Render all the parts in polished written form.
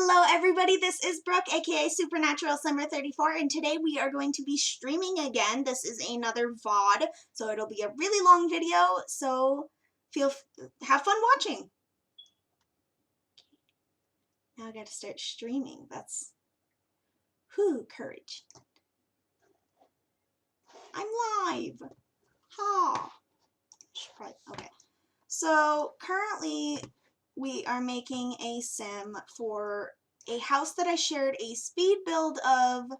Hello everybody, this is Brooke, aka Supernatural Summer 34, and today we are going to be streaming again. This is another VOD, so it'll be a really long video, so have fun watching. Now I gotta start streaming. That's courage. I'm live. Ha. Okay. So currently we are making a sim for a house that I shared a speed build of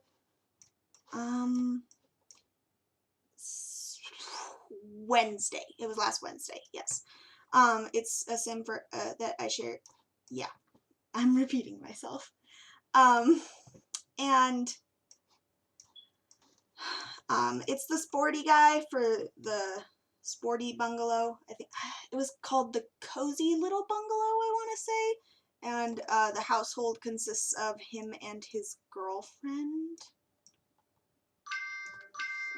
Wednesday. It was last Wednesday, yes. It's a sim for that I shared. Yeah, I'm repeating myself. And it's the sporty guy for the sporty bungalow. I think it was called the cozy little bungalow, I want to say. And the household consists of him and his girlfriend.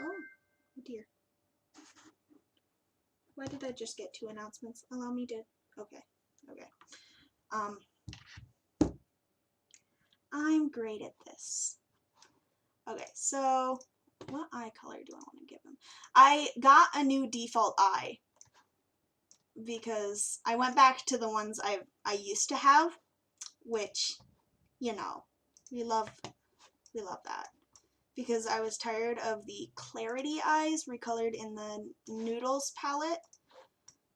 Oh dear. Why did I just get 2 announcements? Allow me to. Okay. I'm great at this. Okay, so what eye color do I want to give him? I got a new default eye because I went back to the ones I used to have, which, you know, we love that. Because I was tired of the clarity eyes recolored in the Noodles palette.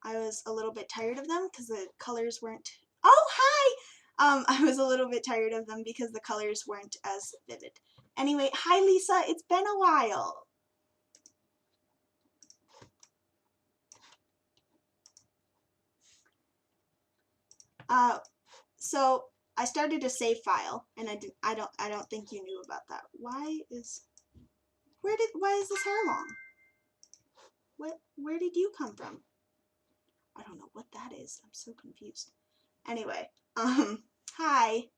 I was a little bit tired of them because the colors weren't. Oh, hi! I was a little bit tired of them because the colors weren't as vivid. Anyway, hi Lisa, it's been a while. So I started a save file, and I don't think you knew about that. Why is this hair long? Where did you come from? I don't know what that is. I'm so confused. Anyway, hi.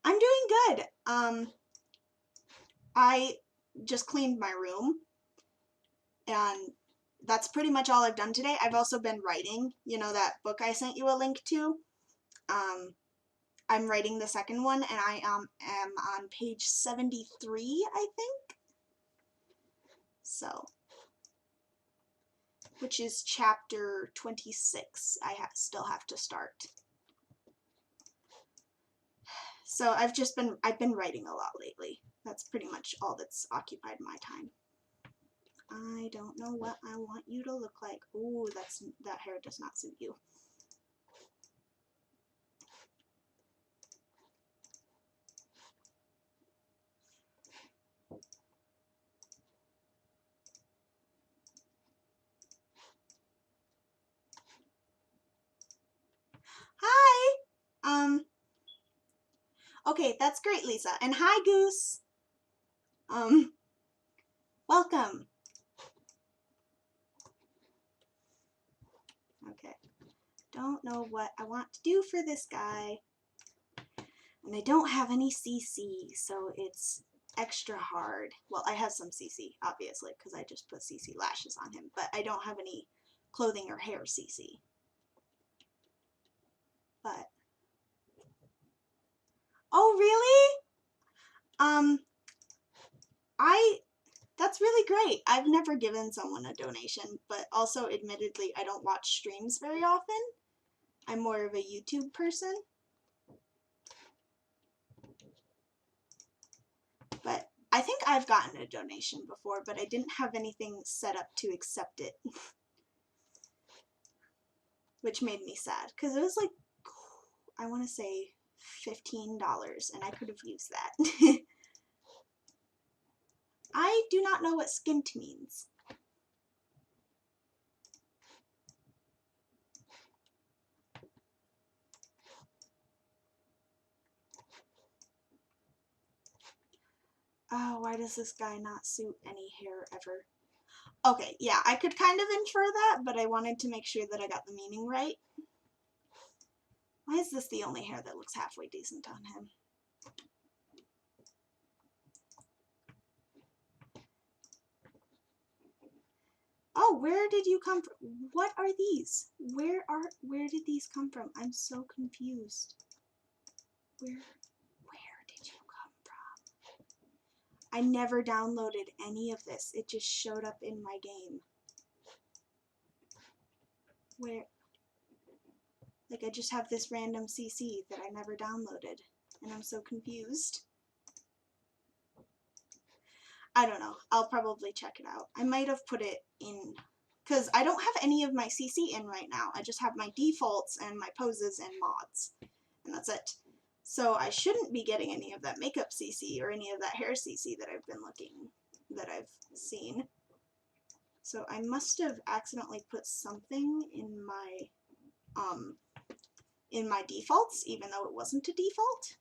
I'm doing good. I just cleaned my room, and that's pretty much all I've done today. I've also been writing, you know, that book I sent you a link to. I'm writing the second one, and I am on page 73, I think. So, which is chapter 26. I still have to start. So I've been writing a lot lately. That's pretty much all that's occupied my time. I don't know what I want you to look like. Ooh, that hair does not suit you. Hi! Okay, that's great, Lisa. And hi, Goose! Welcome. Okay. Don't know what I want to do for this guy. And I don't have any CC, so it's extra hard. Well, I have some CC, obviously, because I just put CC lashes on him, but I don't have any clothing or hair CC. But oh, really? That's really great. I've never given someone a donation, but also, admittedly, I don't watch streams very often. I'm more of a YouTube person. But I think I've gotten a donation before, but I didn't have anything set up to accept it. Which made me sad, because it was like, I want to say $15, and I could have used that. I do not know what skint means. Oh, why does this guy not suit any hair ever? Okay, yeah, I could kind of infer that, but I wanted to make sure that I got the meaning right. Why is this the only hair that looks halfway decent on him? Oh, where did you come from? What are these? Where did these come from? I'm so confused. Where did you come from? I never downloaded any of this. It just showed up in my game. Where? Like, I just have this random CC that I never downloaded, and I'm so confused. I don't know. I'll probably check it out. I might have put it in, because I don't have any of my CC in right now. I just have my defaults and my poses and mods, and that's it. So I shouldn't be getting any of that makeup CC or any of that hair CC that I've been that I've seen. So I must have accidentally put something in my defaults, even though it wasn't a default.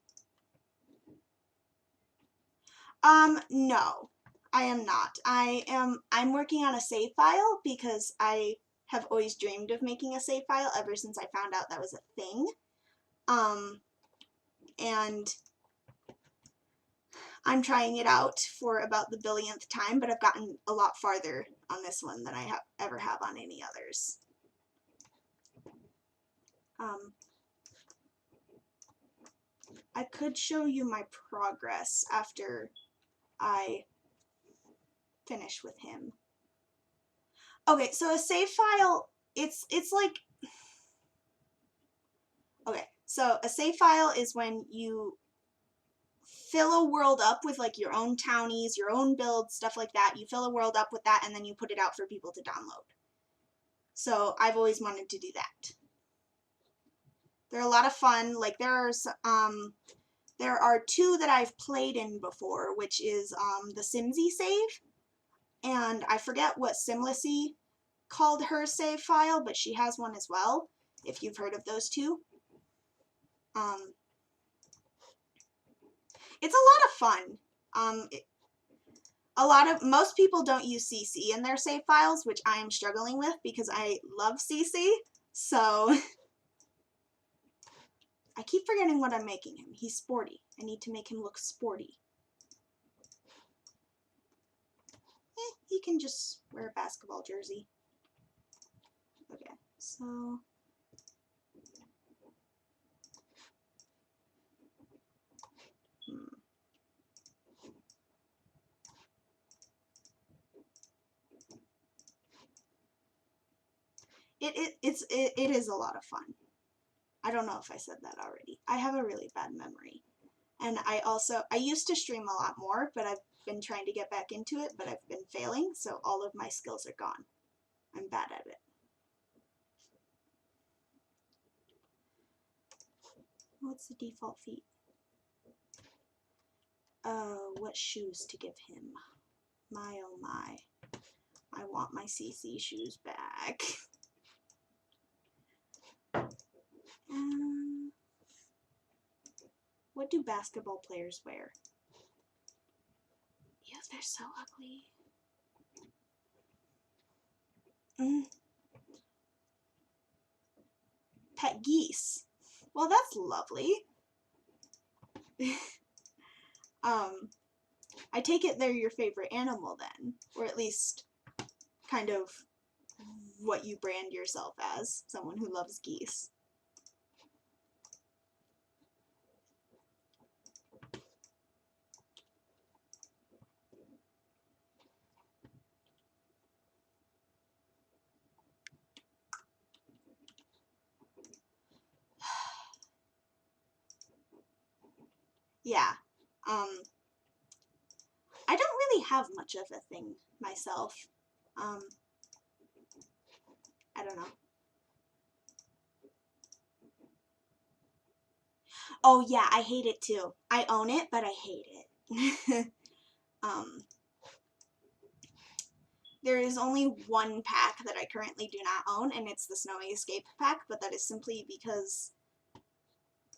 No, I am not. I'm working on a save file because I have always dreamed of making a save file ever since I found out that was a thing. And I'm trying it out for about the billionth time, but I've gotten a lot farther on this one than I ever have on any others. I could show you my progress after I finish with him. Okay, so a save file, it's like, okay, so a save file is when you fill a world up with like your own townies, your own builds, stuff like that. You fill a world up with that and then you put it out for people to download. So I've always wanted to do that. They're a lot of fun. Like there are two that I've played in before, which is the Simsy save, and I forget what Simlissy called her save file, but she has one as well, if you've heard of those two. It's a lot of fun. Most people don't use CC in their save files, which I am struggling with because I love CC, so I keep forgetting what I'm making him. He's sporty. I need to make him look sporty. He can just wear a basketball jersey. Okay, so it is a lot of fun. I don't know if I said that already. I have a really bad memory. And I used to stream a lot more, but I've been trying to get back into it, but I've been failing, so all of my skills are gone. I'm bad at it. What's the default feet? What shoes to give him? My oh my. I want my CC shoes back. What do basketball players wear? Ew, they're so ugly. Pet geese. Well, that's lovely. I take it they're your favorite animal then, or at least kind of what you brand yourself as, someone who loves geese. Yeah. I don't really have much of a thing myself. I don't know. Oh yeah, I hate it too. I own it, but I hate it. There is only one pack that I currently do not own, and it's the Snowy Escape pack, but that is simply because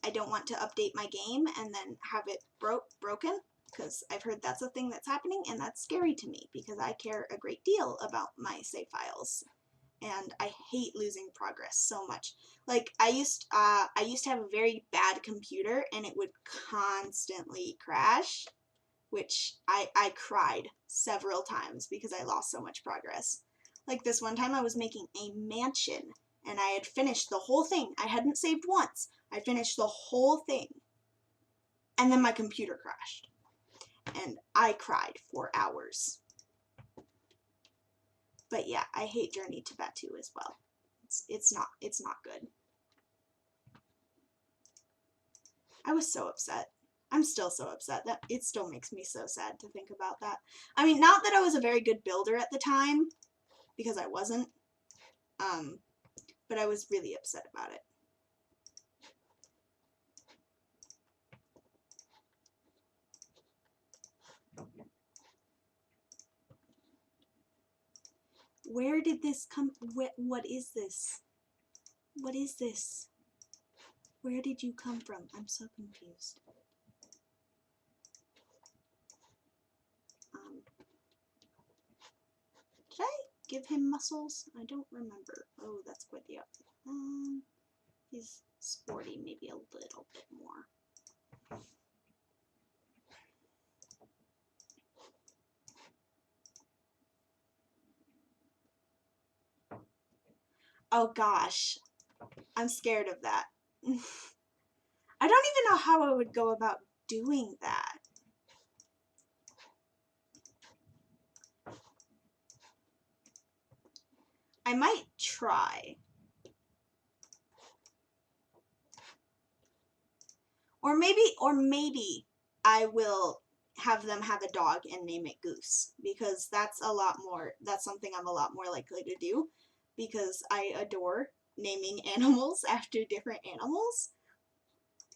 I don't want to update my game and then have it broken, because I've heard that's a thing that's happening, and that's scary to me, because I care a great deal about my save files, and I hate losing progress so much. Like, I used to have a very bad computer, and it would constantly crash, which I cried several times because I lost so much progress. Like this one time I was making a mansion, and I had finished the whole thing. I hadn't saved once. I finished the whole thing. And then my computer crashed. And I cried for hours. But yeah, I hate Journey to Batu as well. It's not good. I was so upset. I'm still so upset. That it still makes me so sad to think about that. I mean, not that I was a very good builder at the time, because I wasn't. But I was really upset about it. Where did this come? What is this? What is this? Where did you come from? I'm so confused. Did I give him muscles? I don't remember. Oh, that's quite the opposite. He's sporty, maybe a little bit more. Oh gosh, I'm scared of that. I don't even know how I would go about doing that. I might try. Or maybe I will have them have a dog and name it Goose, because that's something I'm a lot more likely to do, because I adore naming animals after different animals.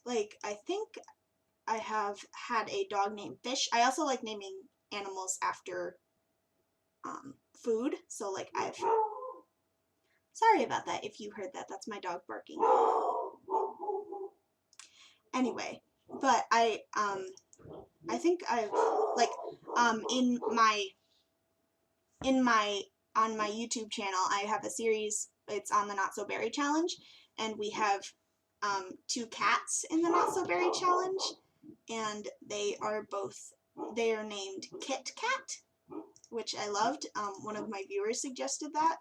Like, I think I have had a dog named Fish. I also like naming animals after food. So like sorry about that if you heard that. That's my dog barking. Anyway, but I think I've like on my YouTube channel I have a series. It's on the Not So Berry Challenge, and we have 2 cats in the Not So Berry Challenge, and they are named Kit Kat, which I loved. One of my viewers suggested that.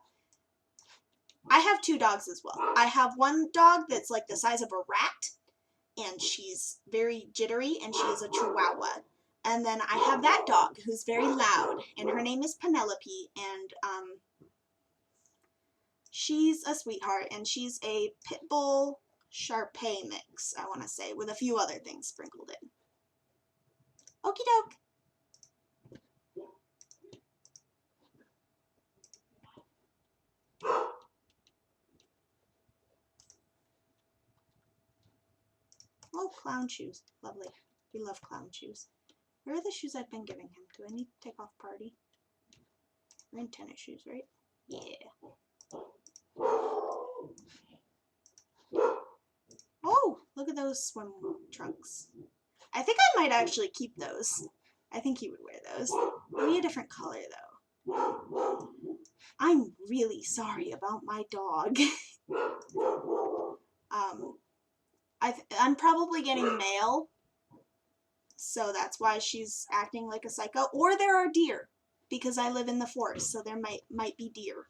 I have 2 dogs as well. I have one dog that's like the size of a rat, and she's very jittery, and she is a Chihuahua. And then I have that dog who's very loud, and her name is Penelope, and she's a sweetheart, and she's a pit bull Shar-Pei mix, I want to say, with a few other things sprinkled in. Okie doke. Oh, clown shoes. Lovely. We love clown shoes. Where are the shoes I've been giving him? Do I need to take off party? We're in tennis shoes, right? Yeah. Oh, look at those swim trunks. I think I might actually keep those. I think he would wear those. Maybe a different color, though. I'm really sorry about my dog. I'm probably getting mail, so that's why she's acting like a psycho. Or there are deer, because I live in the forest, so there might be deer.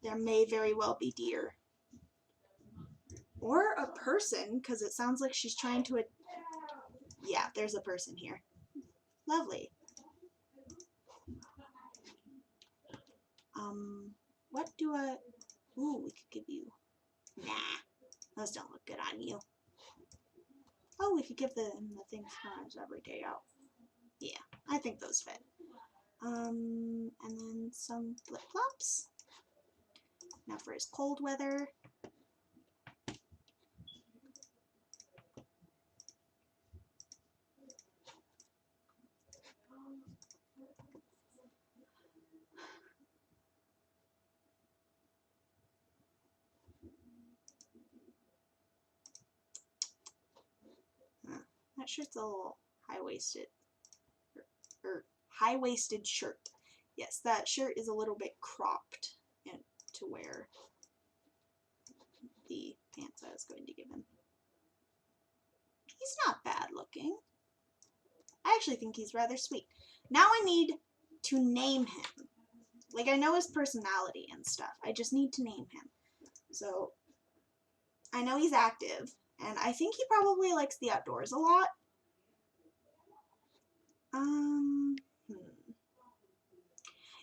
There may very well be deer. Or a person, because it sounds like she's trying to... Yeah, there's a person here. Lovely. What do I... Ooh, we could give you... Nah, those don't look good on you. Oh, we could give the things times every day out. Yeah, I think those fit. And then some flip-flops. Now for his cold weather. That shirt's a little high-waisted. Or high-waisted shirt. Yes, that shirt is a little bit cropped to wear the pants I was going to give him. He's not bad looking. I actually think he's rather sweet. Now I need to name him. Like, I know his personality and stuff. I just need to name him. So, I know he's active. And I think he probably likes the outdoors a lot.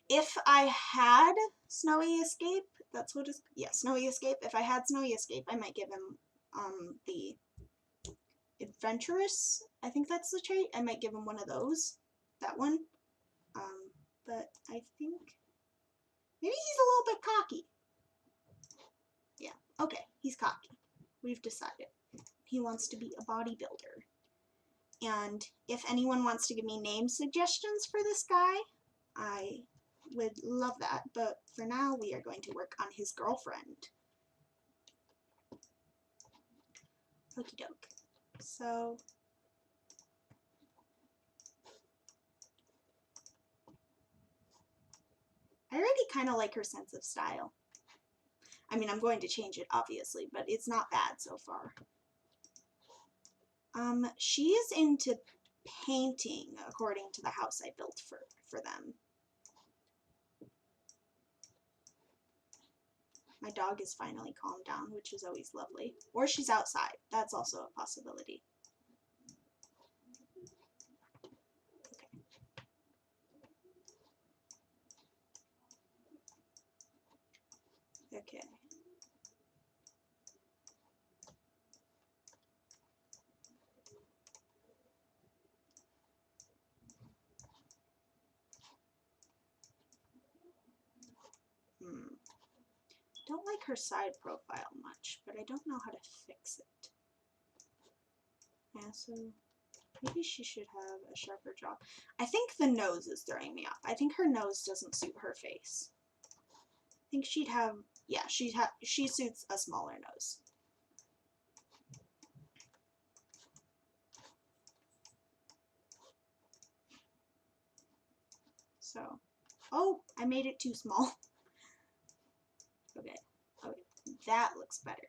If I had Snowy Escape, that's what is, yeah, Snowy Escape. If I had Snowy Escape, I might give him the Adventurous. I think that's the trait. I might give him one of those, that one. But I think maybe he's a little bit cocky. Yeah, okay, he's cocky. We've decided. He wants to be a bodybuilder. And if anyone wants to give me name suggestions for this guy, I would love that. But for now, we are going to work on his girlfriend. Okie doke. So, I already kind of like her sense of style. I mean, I'm going to change it, obviously, but it's not bad so far. She is into painting, according to the house I built for them. My dog is finally calmed down, which is always lovely. Or she's outside. That's also a possibility. Okay. Okay. Don't like her side profile much, but I don't know how to fix it. Yeah, so maybe she should have a sharper jaw. I think the nose is throwing me off. I think her nose doesn't suit her face. I think she'd have, yeah, she suits a smaller nose. So, oh, I made it too small. Okay, okay, that looks better.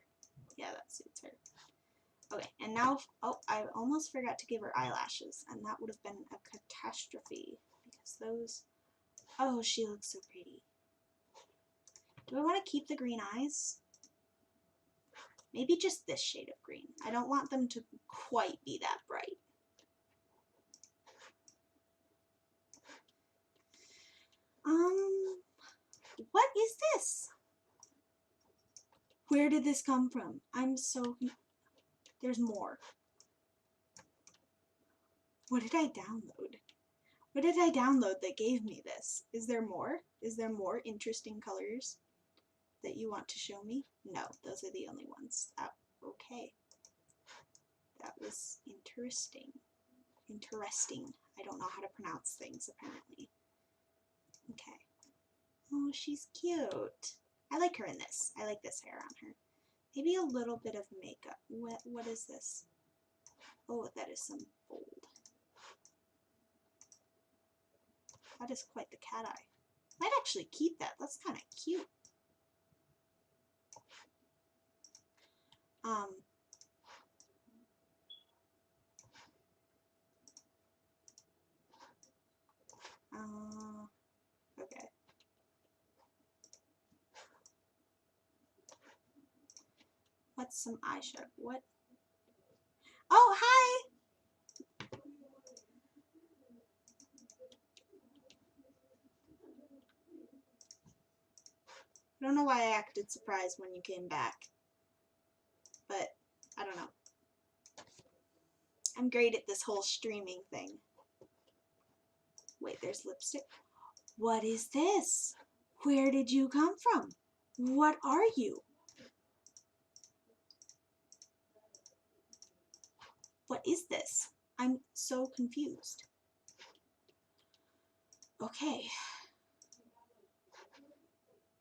Yeah, that suits her. Okay, and now, oh, I almost forgot to give her eyelashes, and that would have been a catastrophe, because those, oh, she looks so pretty. Do I want to keep the green eyes? Maybe just this shade of green. I don't want them to quite be that bright. What is this? Where did this come from? I'm so... There's more. What did I download? What did I download that gave me this? Is there more? Is there more interesting colors that you want to show me? No, those are the only ones. Okay. That was interesting. Interesting. I don't know how to pronounce things, apparently. Okay. Oh, she's cute. I like her in this. I like this hair on her. Maybe a little bit of makeup. What is this? Oh, that is some bold. That is quite the cat eye. Might actually keep that. That's kind of cute. Okay. What's some eyeshadow? What? Oh, hi! I don't know why I acted surprised when you came back. But, I don't know. I'm great at this whole streaming thing. Wait, there's lipstick. What is this? Where did you come from? What are you? What is this? I'm so confused. Okay.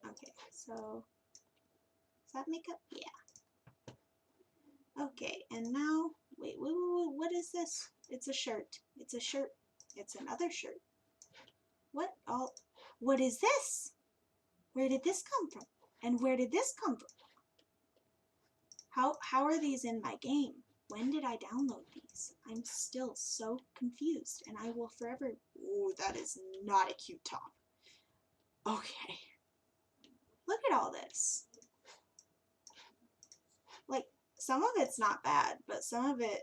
Okay, so is that makeup? Yeah. Okay, and now, wait, what is this? It's a shirt. It's a shirt. It's another shirt. What is this? Where did this come from? And where did this come from? How are these in my game? When did I download these? I'm still so confused, and I will forever... Ooh, that is not a cute top. Okay. Look at all this. Like, Some of it's not bad, but some of it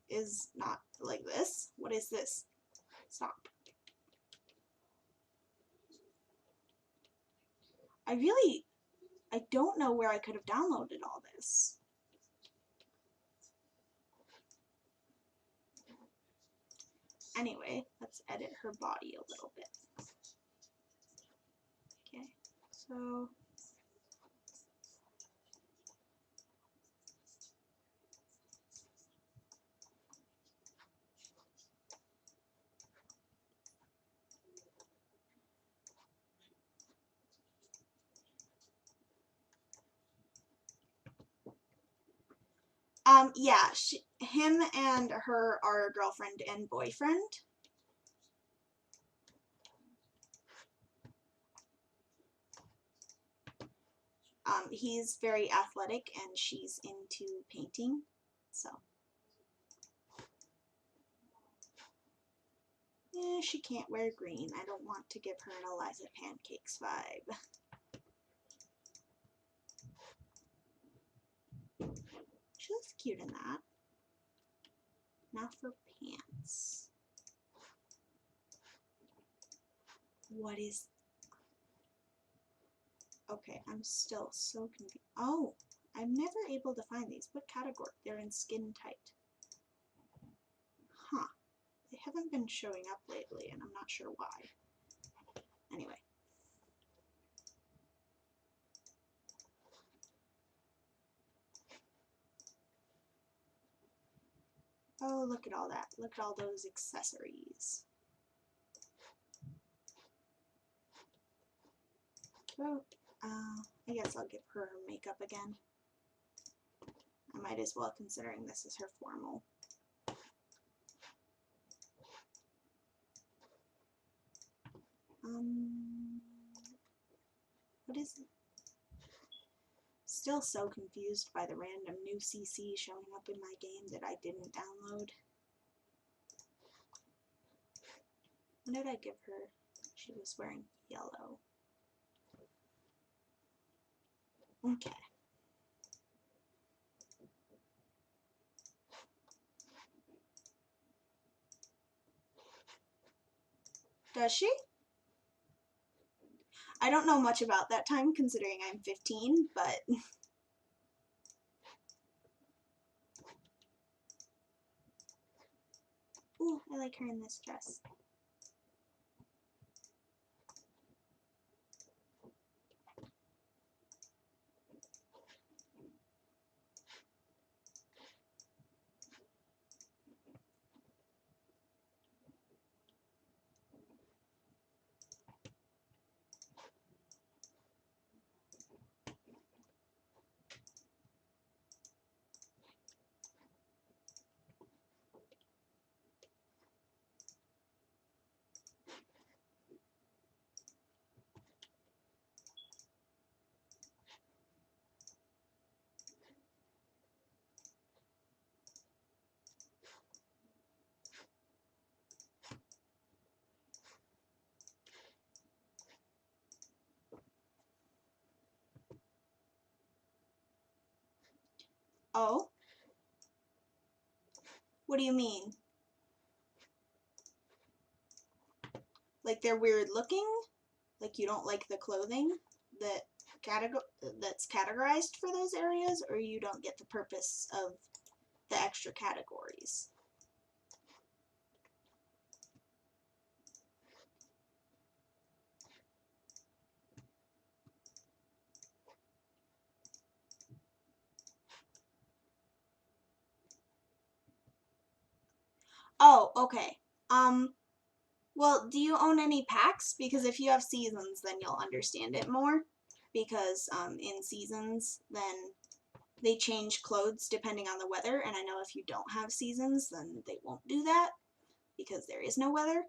is not like this. What is this? Stop. I don't know where I could have downloaded all this. Anyway, let's edit her body a little bit. Okay, so yeah, him and her are girlfriend and boyfriend. He's very athletic and she's into painting, so. She can't wear green. I don't want to give her an Eliza Pancakes vibe. She looks cute in that. Now for pants. What is... Okay, I'm still so confused. Oh, I'm never able to find these. What category? They're in skin tight. Huh. They haven't been showing up lately, and I'm not sure why. Anyway. Oh, look at all that. Look at all those accessories. Oh, I guess I'll give her makeup again. I might as well, considering this is her formal. What is it? Still so confused by the random new CC showing up in my game that I didn't download. What did I give her? She was wearing yellow. Okay. Does she? I don't know much about that time considering I'm 15, but... Ooh, I like her in this dress. Oh? What do you mean? Like they're weird looking? Like you don't like the clothing that's categorized for those areas, or you don't get the purpose of the extra categories? Oh, okay. Well, do you own any packs? Because if you have seasons, then you'll understand it more. Because in seasons, then they change clothes depending on the weather, and I know if you don't have seasons, then they won't do that because there is no weather.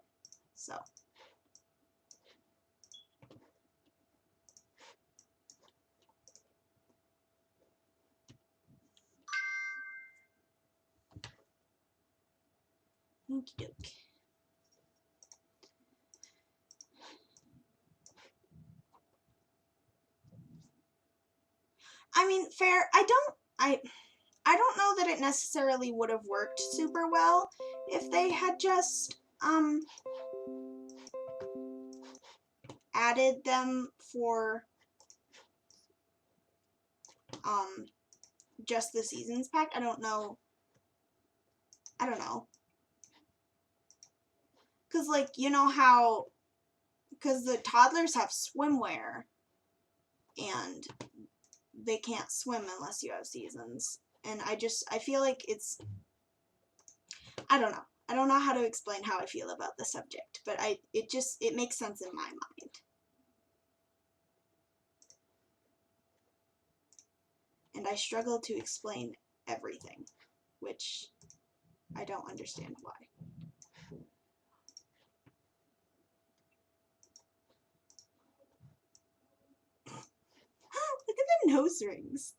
So. Okie doke. I mean, fair. I don't know that it necessarily would have worked super well if they had just added them for just the seasons pack. I don't know. Cause like, you know how, cause the toddlers have swimwear and they can't swim unless you have seasons. And I feel like it's, I don't know. I don't know how to explain how I feel about the subject, but it makes sense in my mind. And I struggle to explain everything, which I don't understand why. Look at the nose rings.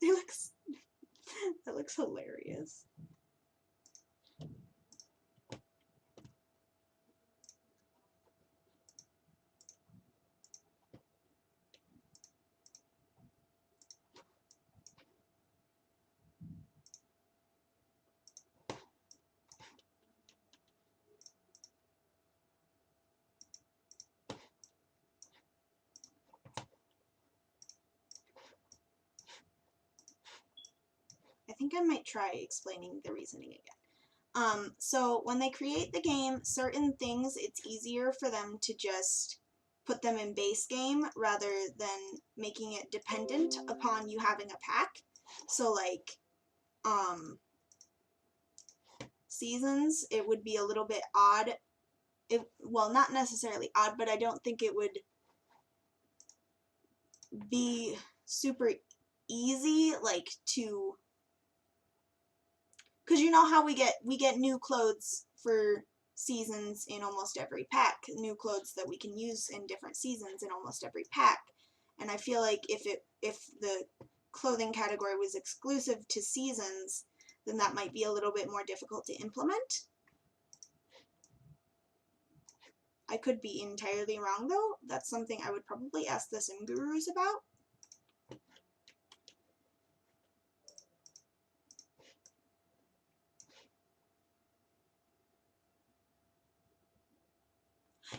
That looks hilarious. I think I might try explaining the reasoning again. So when they create the game, certain things, it's easier for them to just put them in base game rather than making it dependent upon you having a pack. So like, seasons, it would be a little bit odd. Well, not necessarily odd, but I don't think it would be super easy, like, to, because you know how we get new clothes for seasons in almost every pack, new clothes that we can use in different seasons in almost every pack. And I feel like if the clothing category was exclusive to seasons, then that might be a little bit more difficult to implement. I could be entirely wrong though. That's something I would probably ask the sim gurus about.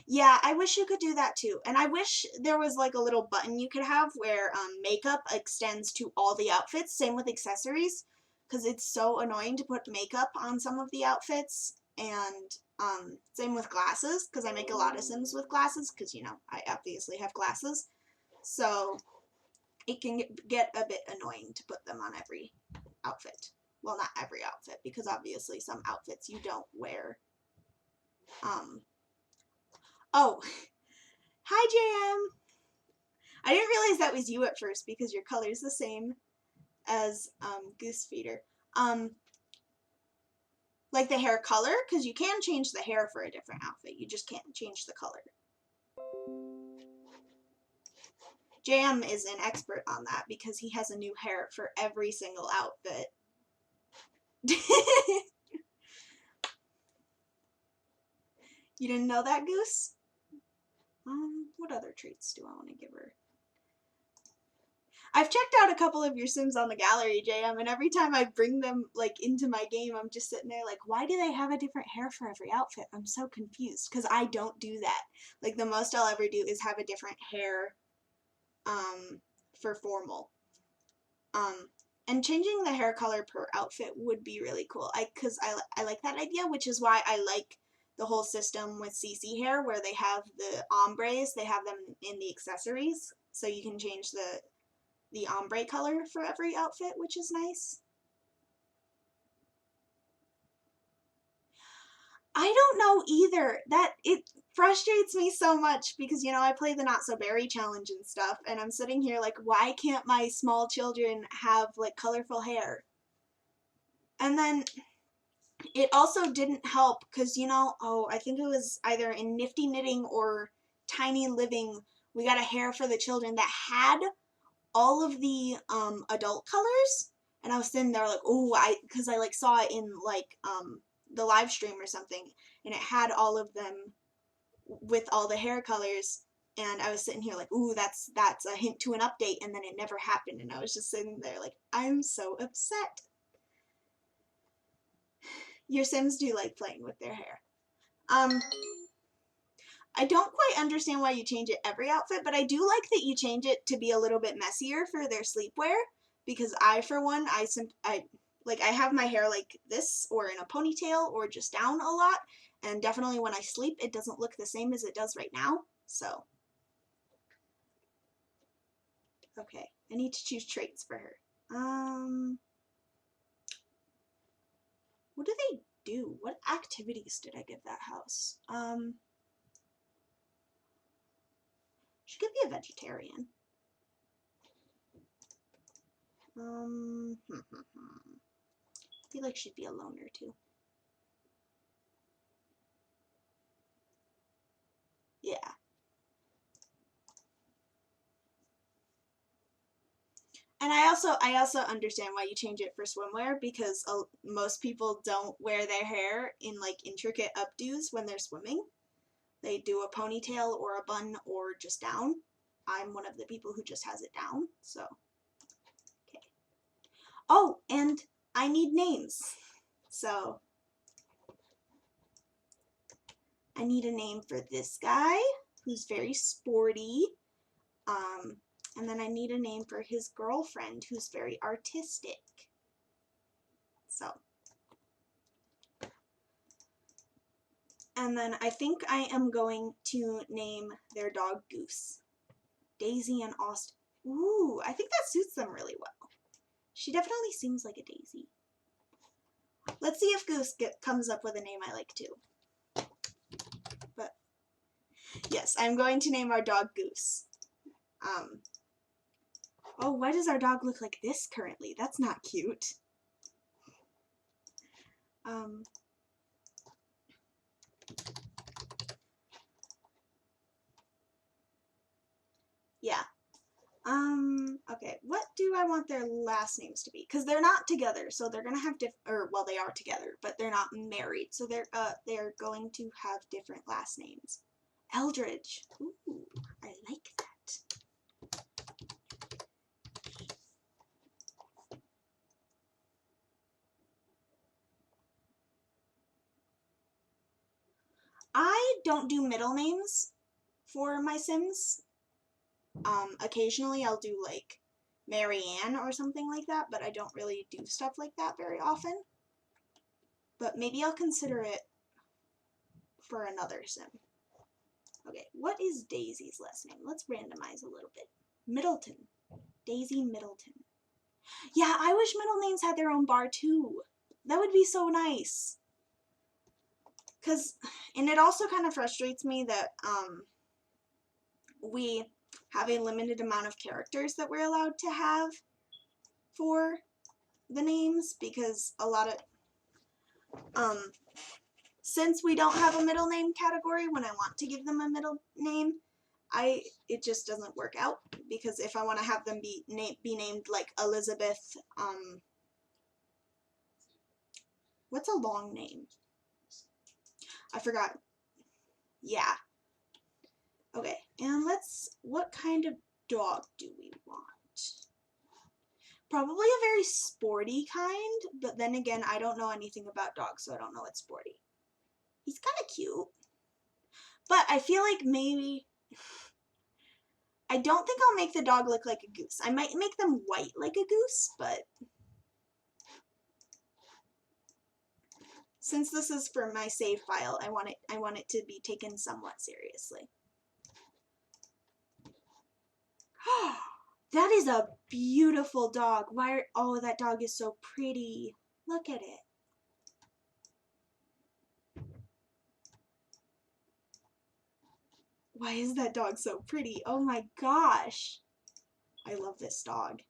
Yeah, I wish you could do that too. And I wish there was like a little button you could have where makeup extends to all the outfits. Same with accessories, because it's so annoying to put makeup on some of the outfits. And same with glasses, because I make a lot of sims with glasses, because, you know, I obviously have glasses. So it can get a bit annoying to put them on every outfit. Well, not every outfit, because obviously some outfits you don't wear. Oh, hi JM! I didn't realize that was you at first because your color's the same as Goose Feeder. Like the hair color, because you can change the hair for a different outfit. You just can't change the color. JM is an expert on that because he has a new hair for every single outfit. You didn't know that, Goose? What other treats do I want to give her? I've checked out a couple of your sims on the gallery, JM, and every time I bring them like into my game, I'm just sitting there like, why do they have a different hair for every outfit? I'm so confused because I don't do that. Like the most I'll ever do is have a different hair for formal. And changing the hair color per outfit would be really cool. Because I like that idea, which is why I like the whole system with CC hair where they have the ombres, they have them in the accessories, so you can change the ombre color for every outfit, which is nice. I don't know either. It frustrates me so much because, you know, I play the Not So Berry challenge and stuff, and I'm sitting here like, why can't my small children have like colorful hair? And then it also didn't help because, you know, I think it was either in Nifty Knitting or Tiny Living, we got a hair for the children that had all of the adult colors, and I was sitting there like, oh, because I like saw it in like the live stream or something, and it had all of them with all the hair colors, and I was sitting here like, ooh, that's a hint to an update, and then it never happened, and I was just sitting there like, I'm so upset. Your Sims do like playing with their hair. I don't quite understand why you change it every outfit, but I do like that you change it to be a little bit messier for their sleepwear, because I, for one, I have my hair like this or in a ponytail or just down a lot, and definitely when I sleep it doesn't look the same as it does right now. So okay, I need to choose traits for her. What do they do? What activities did I give that house? She could be a vegetarian. I feel like she'd be a loner too. Yeah. And I also understand why you change it for swimwear, because most people don't wear their hair in like intricate updos when they're swimming. They do a ponytail or a bun or just down. I'm one of the people who just has it down, so. Okay. Oh, and I need names. So I need a name for this guy who's very sporty. And then I need a name for his girlfriend who's very artistic. So. And then I think I am going to name their dog Goose. Daisy and Austin. Ooh, I think that suits them really well. She definitely seems like a Daisy. Let's see if Goose comes up with a name I like too. But yes, I'm going to name our dog Goose. Oh, why does our dog look like this currently? That's not cute. Yeah. Okay, what do I want their last names to be? Because they're not together, so they're gonna have well, they are together, but they're not married, so they're going to have different last names. Eldridge. Ooh, I like that. I don't do middle names for my Sims. Occasionally I'll do like Marianne or something like that, but I don't really do stuff like that very often. But maybe I'll consider it for another Sim. Okay, what is Daisy's last name? Let's randomize a little bit. Middleton. Daisy Middleton. Yeah, I wish middle names had their own bar too. That would be so nice. And it also kind of frustrates me that we have a limited amount of characters that we're allowed to have for the names, because a lot of since we don't have a middle name category when I want to give them a middle name, it just doesn't work out, because if I want to have them be named like Elizabeth, what's a long name? I forgot. Yeah. Okay, and what kind of dog do we want? Probably a very sporty kind, but then again, I don't know anything about dogs, so I don't know what's sporty. He's kind of cute. But I feel like maybe, I don't think I'll make the dog look like a goose. I might make them white like a goose, but since this is for my save file, I want it to be taken somewhat seriously. That is a beautiful dog. Oh, that dog is so pretty. Look at it. Why is that dog so pretty? Oh my gosh. I love this dog.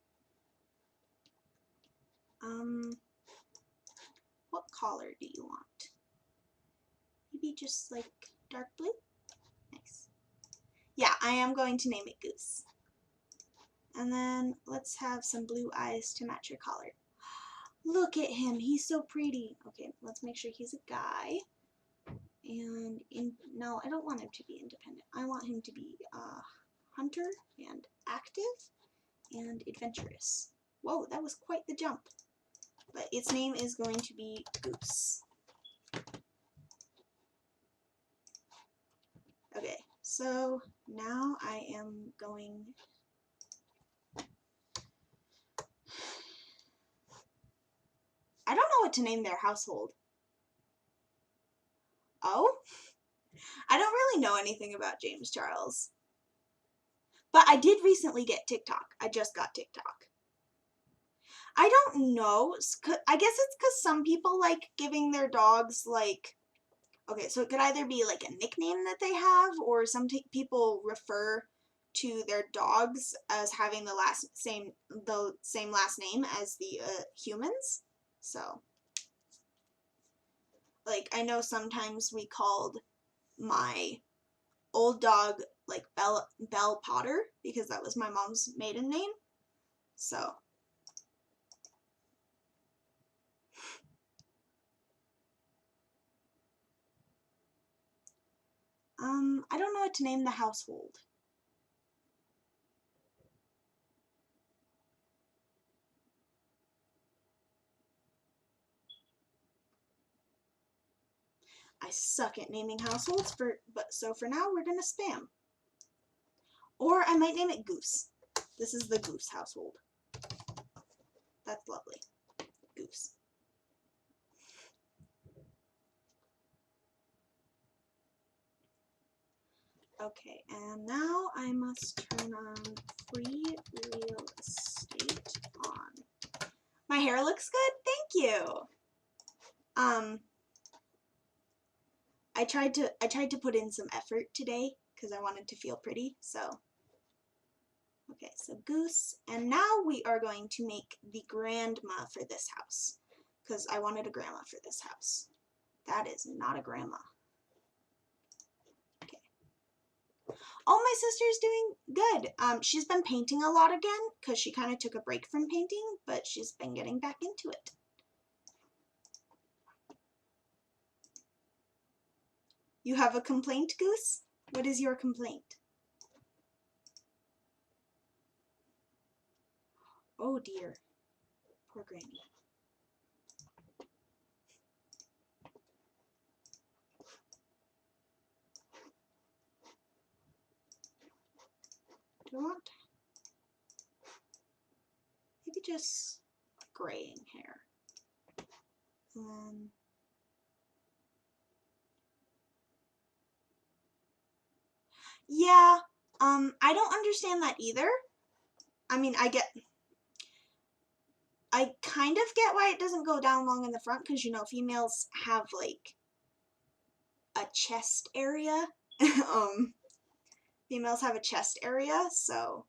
What color do you want? Maybe just like dark blue? Nice. Yeah, I am going to name it Goose. And then let's have some blue eyes to match your collar. Look at him, he's so pretty. Okay, let's make sure he's a guy. And no, I don't want him to be independent. I want him to be hunter and active and adventurous. Whoa, that was quite the jump. But its name is going to be Goose. So now I am going... I don't know what to name their household. Oh? I don't really know anything about James Charles. But I did recently get TikTok. I just got TikTok. I don't know. I guess it's because some people like giving their dogs, like... Okay, so it could either be like a nickname that they have, or some people refer to their dogs as having the same last name as the humans. So, like, I know sometimes we called my old dog like Belle Potter because that was my mom's maiden name. So, I don't know what to name the household. I suck at naming households, so for now we're gonna spam. Or I might name it Goose. This is the Goose household. That's lovely. Goose. Okay, and now I must turn on free real estate on. My hair looks good? Thank you. I tried to put in some effort today because I wanted to feel pretty, so. Okay, so Goose, and now we are going to make the grandma for this house because I wanted a grandma for this house. That is not a grandma. Okay. Oh, my sister's doing good. She's been painting a lot again because she kind of took a break from painting, but she's been getting back into it. You have a complaint, Goose? What is your complaint? Oh dear. Poor Granny. Do I want maybe just graying hair? Yeah, I don't understand that either. I mean, I kind of get why it doesn't go down long in the front, because, you know, females have, like, a chest area. Females have a chest area, so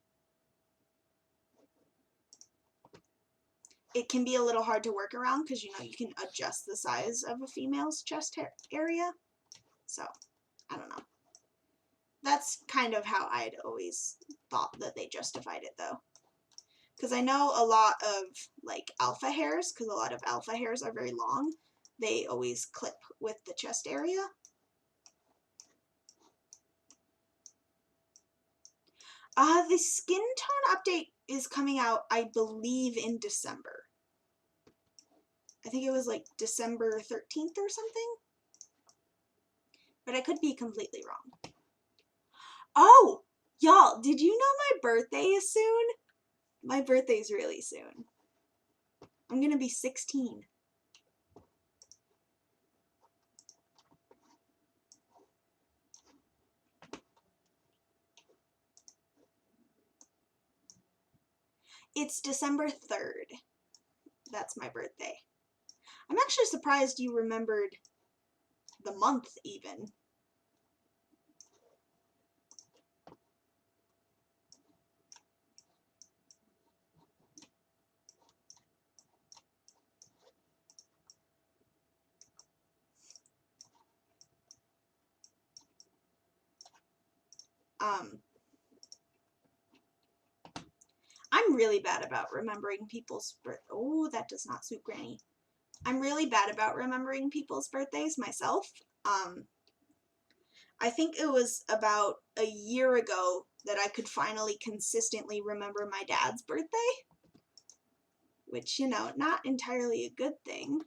it can be a little hard to work around, because, you know, you can adjust the size of a female's chest area. So, I don't know. That's kind of how I'd always thought that they justified it, though. Because I know a lot of, like, alpha hairs, because a lot of alpha hairs are very long, they always clip with the chest area. The skin tone update is coming out, I believe, in December. I think it was, like, December 13th or something. But I could be completely wrong. Oh! Y'all, did you know my birthday is soon? My birthday's really soon. I'm gonna be 16. It's December 3rd. That's my birthday. I'm actually surprised you remembered the month, even. I'm really bad about remembering people's Oh, that does not suit Granny. I'm really bad about remembering people's birthdays myself. I think it was about a year ago that I could finally consistently remember my dad's birthday. Which, you know, not entirely a good thing.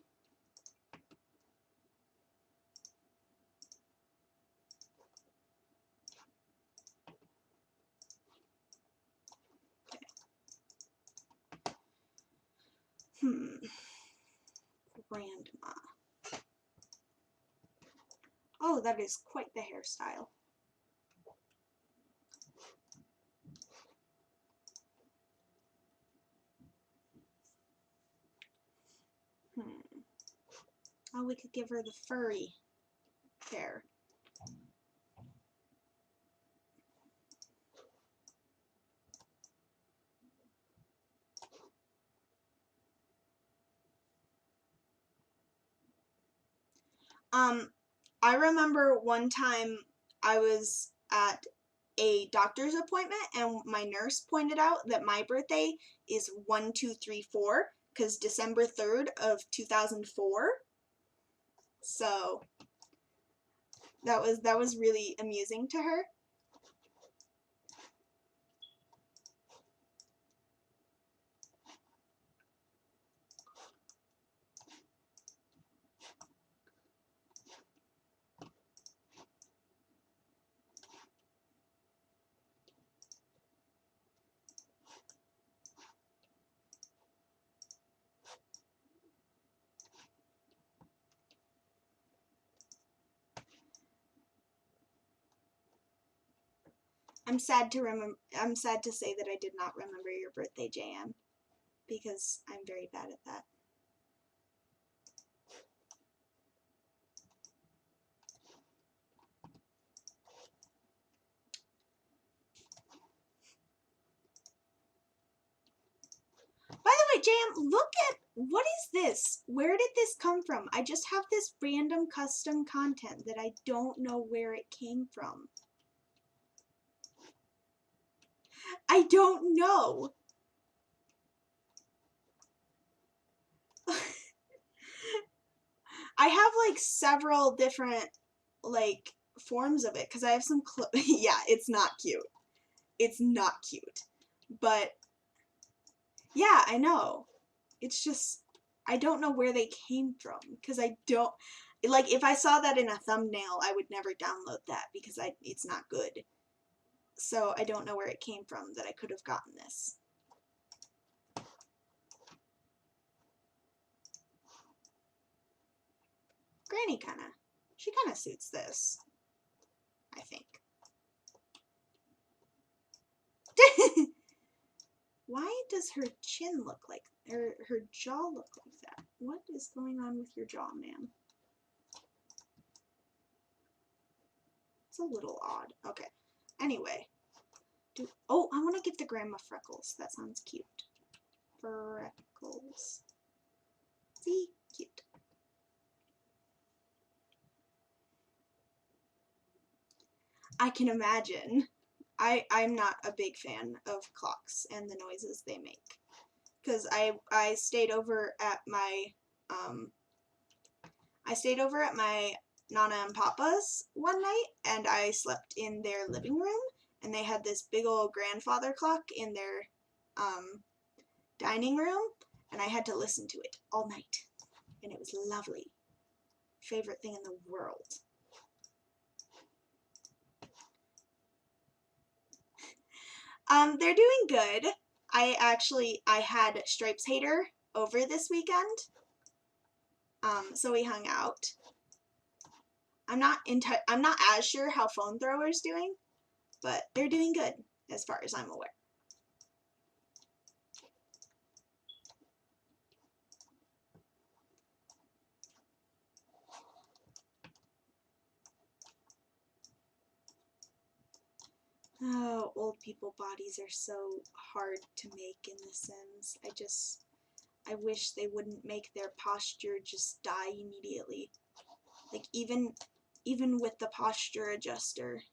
Grandma. Oh, that is quite the hairstyle. Oh, we could give her the furry hair. I remember one time I was at a doctor's appointment and my nurse pointed out that my birthday is 1234 because December 3rd of 2004. So that was really amusing to her. I'm sad to say that I did not remember your birthday, Jan, because I'm very bad at that. By the way, Jan, look at, what is this? Where did this come from? I just have this random custom content that I don't know where it came from. I don't know. I have like several different like forms of it because I have some yeah, it's not cute. It's not cute. But yeah, I know. It's just I don't know where they came from because I don't like if I saw that in a thumbnail, I would never download that because it's not good. So I don't know where it came from that I could have gotten this. Granny she kind of suits this, I think. Why does her chin look like, or her jaw look like that? What is going on with your jaw, ma'am? It's a little odd. Okay. Anyway. Oh, I want to give the grandma freckles. That sounds cute. Freckles. See? Cute. I can imagine. I'm not a big fan of clocks and the noises they make. Because I stayed over at my Nana and Papa's one night and I slept in their living room and they had this big old grandfather clock in their dining room and I had to listen to it all night and it was lovely. Favorite thing in the world. They're doing good. I had Stripes Hater over this weekend. So we hung out. I'm not as sure how Phone Thrower's doing, but they're doing good as far as I'm aware. Oh, old people bodies are so hard to make in The Sims. I wish they wouldn't make their posture just die immediately. Like even with the posture adjuster,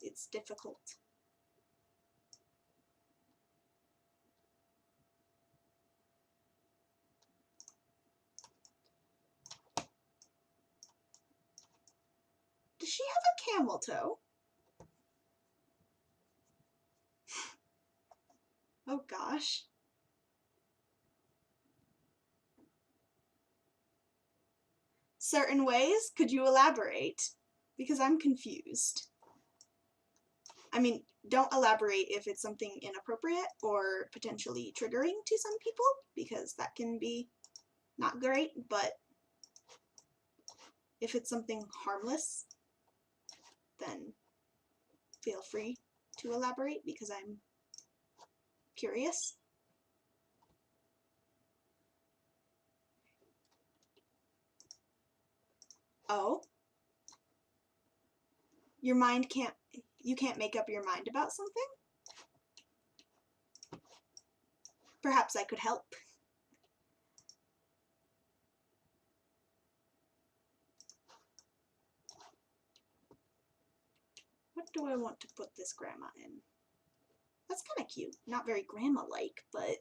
it's difficult. Does she have a camel toe? Oh gosh. Certain ways? Could you elaborate? Because I'm confused. I mean, don't elaborate if it's something inappropriate or potentially triggering to some people, because that can be not great, but if it's something harmless, then feel free to elaborate because I'm curious. Oh? You can't make up your mind about something? Perhaps I could help. What do I want to put this grandma in? That's kind of cute. Not very grandma-like, but...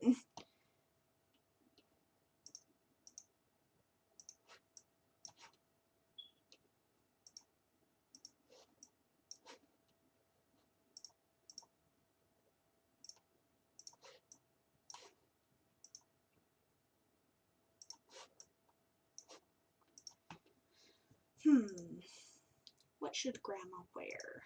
What should grandma wear?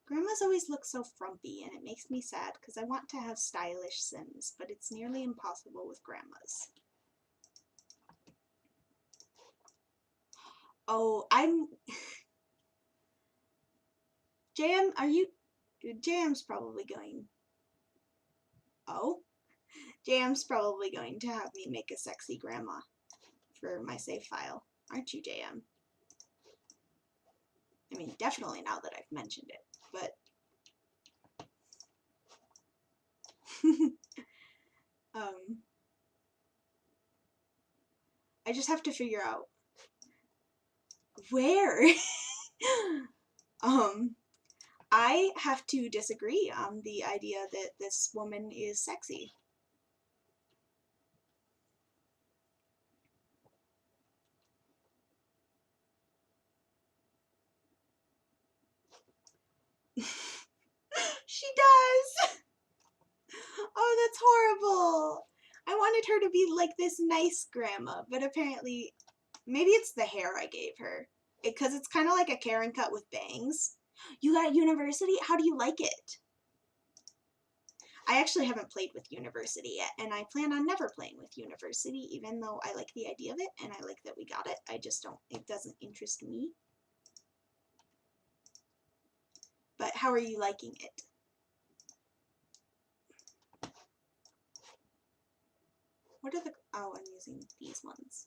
Grandmas always look so frumpy, and it makes me sad because I want to have stylish Sims, but it's nearly impossible with grandmas. Oh, JM, are you... JM's probably going... Oh? JM's probably going to have me make a sexy grandma for my save file. Aren't you, JM? I mean, definitely now that I've mentioned it, but... I just have to figure out where. I have to disagree on the idea that this woman is sexy. She does! Oh, that's horrible! I wanted her to be like this nice grandma, but apparently, maybe it's the hair I gave her. Because it's kind of like a Karen cut with bangs. You got University? How do you like it? I actually haven't played with University yet, and I plan on never playing with University, even though I like the idea of it, and I like that we got it. I just don't, it doesn't interest me. But how are you liking it? What are the, oh, I'm using these ones.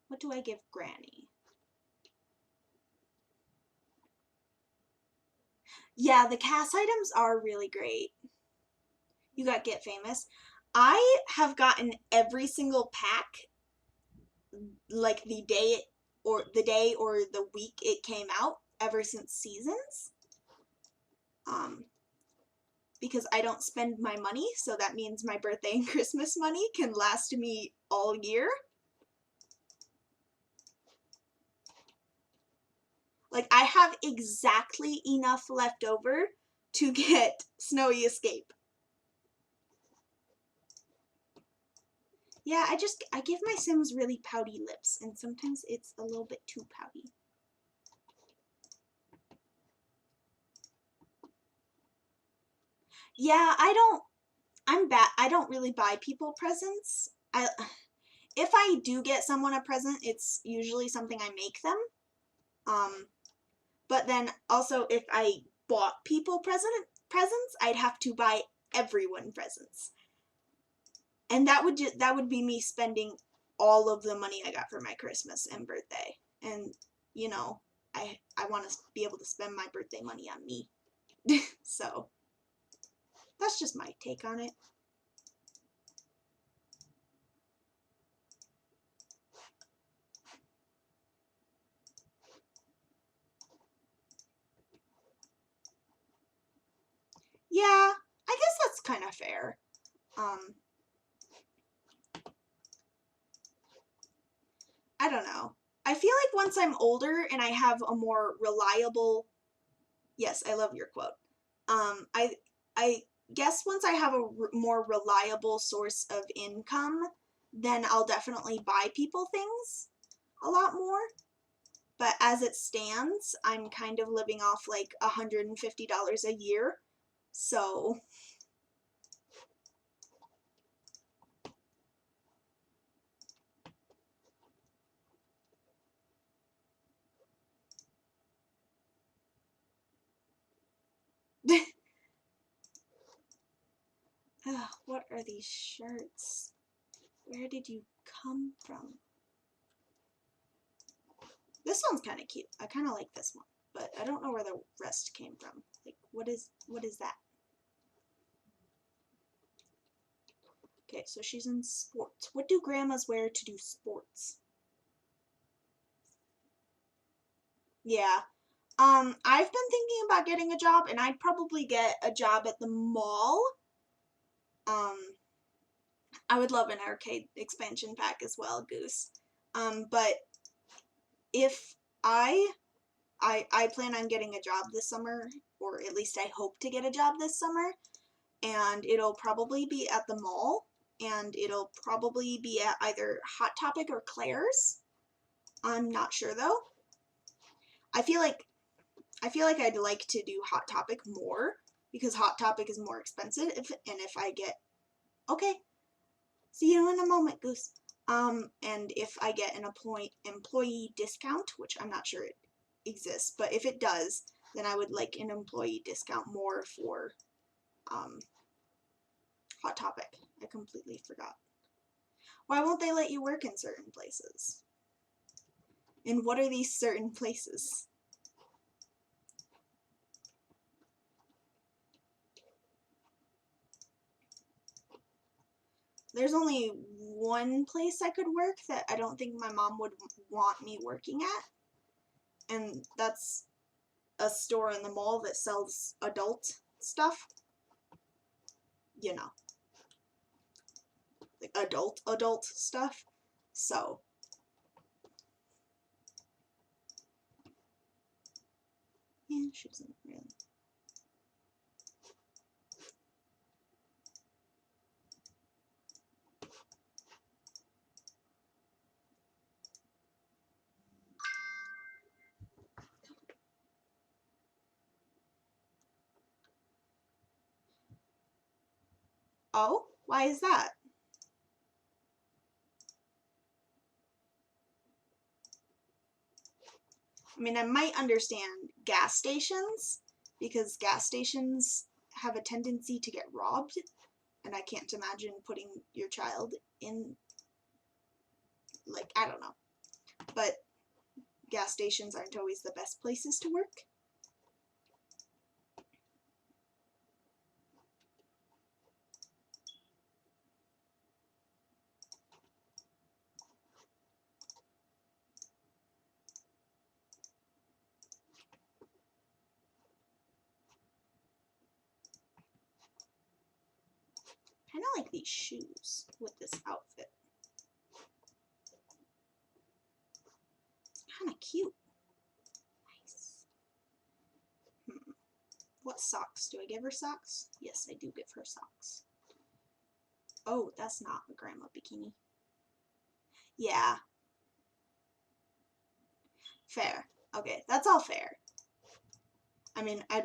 What do I give Granny? Yeah, the cast items are really great. You got Get Famous. I have gotten every single pack like the day or the week it came out ever since Seasons. Because I don't spend my money, so that means my birthday and Christmas money can last me all year. Like, I have exactly enough left over to get Snowy Escape. Yeah, I give my Sims really pouty lips, and sometimes it's a little bit too pouty. Yeah, I don't really buy people presents. If I do get someone a present, it's usually something I make them. But then also if I bought people presents, I'd have to buy everyone presents. And that would be me spending all of the money I got for my Christmas and birthday. And you know, I want to be able to spend my birthday money on me. So that's just my take on it. Yeah, I guess that's kind of fair. I don't know. I feel like once I'm older and I have a more reliable... Yes, I love your quote. I guess once I have a more reliable source of income, then I'll definitely buy people things a lot more. But as it stands, I'm kind of living off like $150 a year. So ugh, what are these shirts? Where did you come from? This one's kind of cute. I kind of like this one, but I don't know where the rest came from. Like, what is that? Okay, so she's in sports. What do grandmas wear to do sports? Yeah. I've been thinking about getting a job, and I'd probably get a job at the mall. I would love an arcade expansion pack as well, Goose. But if I plan on getting a job this summer, or at least I hope to get a job this summer, and it'll probably be at the mall, and it'll probably be at either Hot Topic or Claire's. I'm not sure though. I feel like I'd like to do Hot Topic more because Hot Topic is more expensive, and if I get okay, see you in a moment, Goose. And if I get an employee discount, which I'm not sure it exists, but if it does, then I would like an employee discount more for Hot Topic. I completely forgot. Why won't they let you work in certain places? And what are these certain places? There's only one place I could work that I don't think my mom would want me working at, and that's a store in the mall that sells adult stuff. You know, like adult stuff. So yeah, she doesn't really. Oh, why is that? I mean, I might understand gas stations because gas stations have a tendency to get robbed, and I can't imagine putting your child in, like, I don't know. But gas stations aren't always the best places to work. I kind of like these shoes with this outfit. It's kind of cute. Nice. What socks? Do I give her socks? Yes, I do give her socks. Oh, that's not a grandma bikini. Yeah. Fair. Okay, that's all fair. I mean, I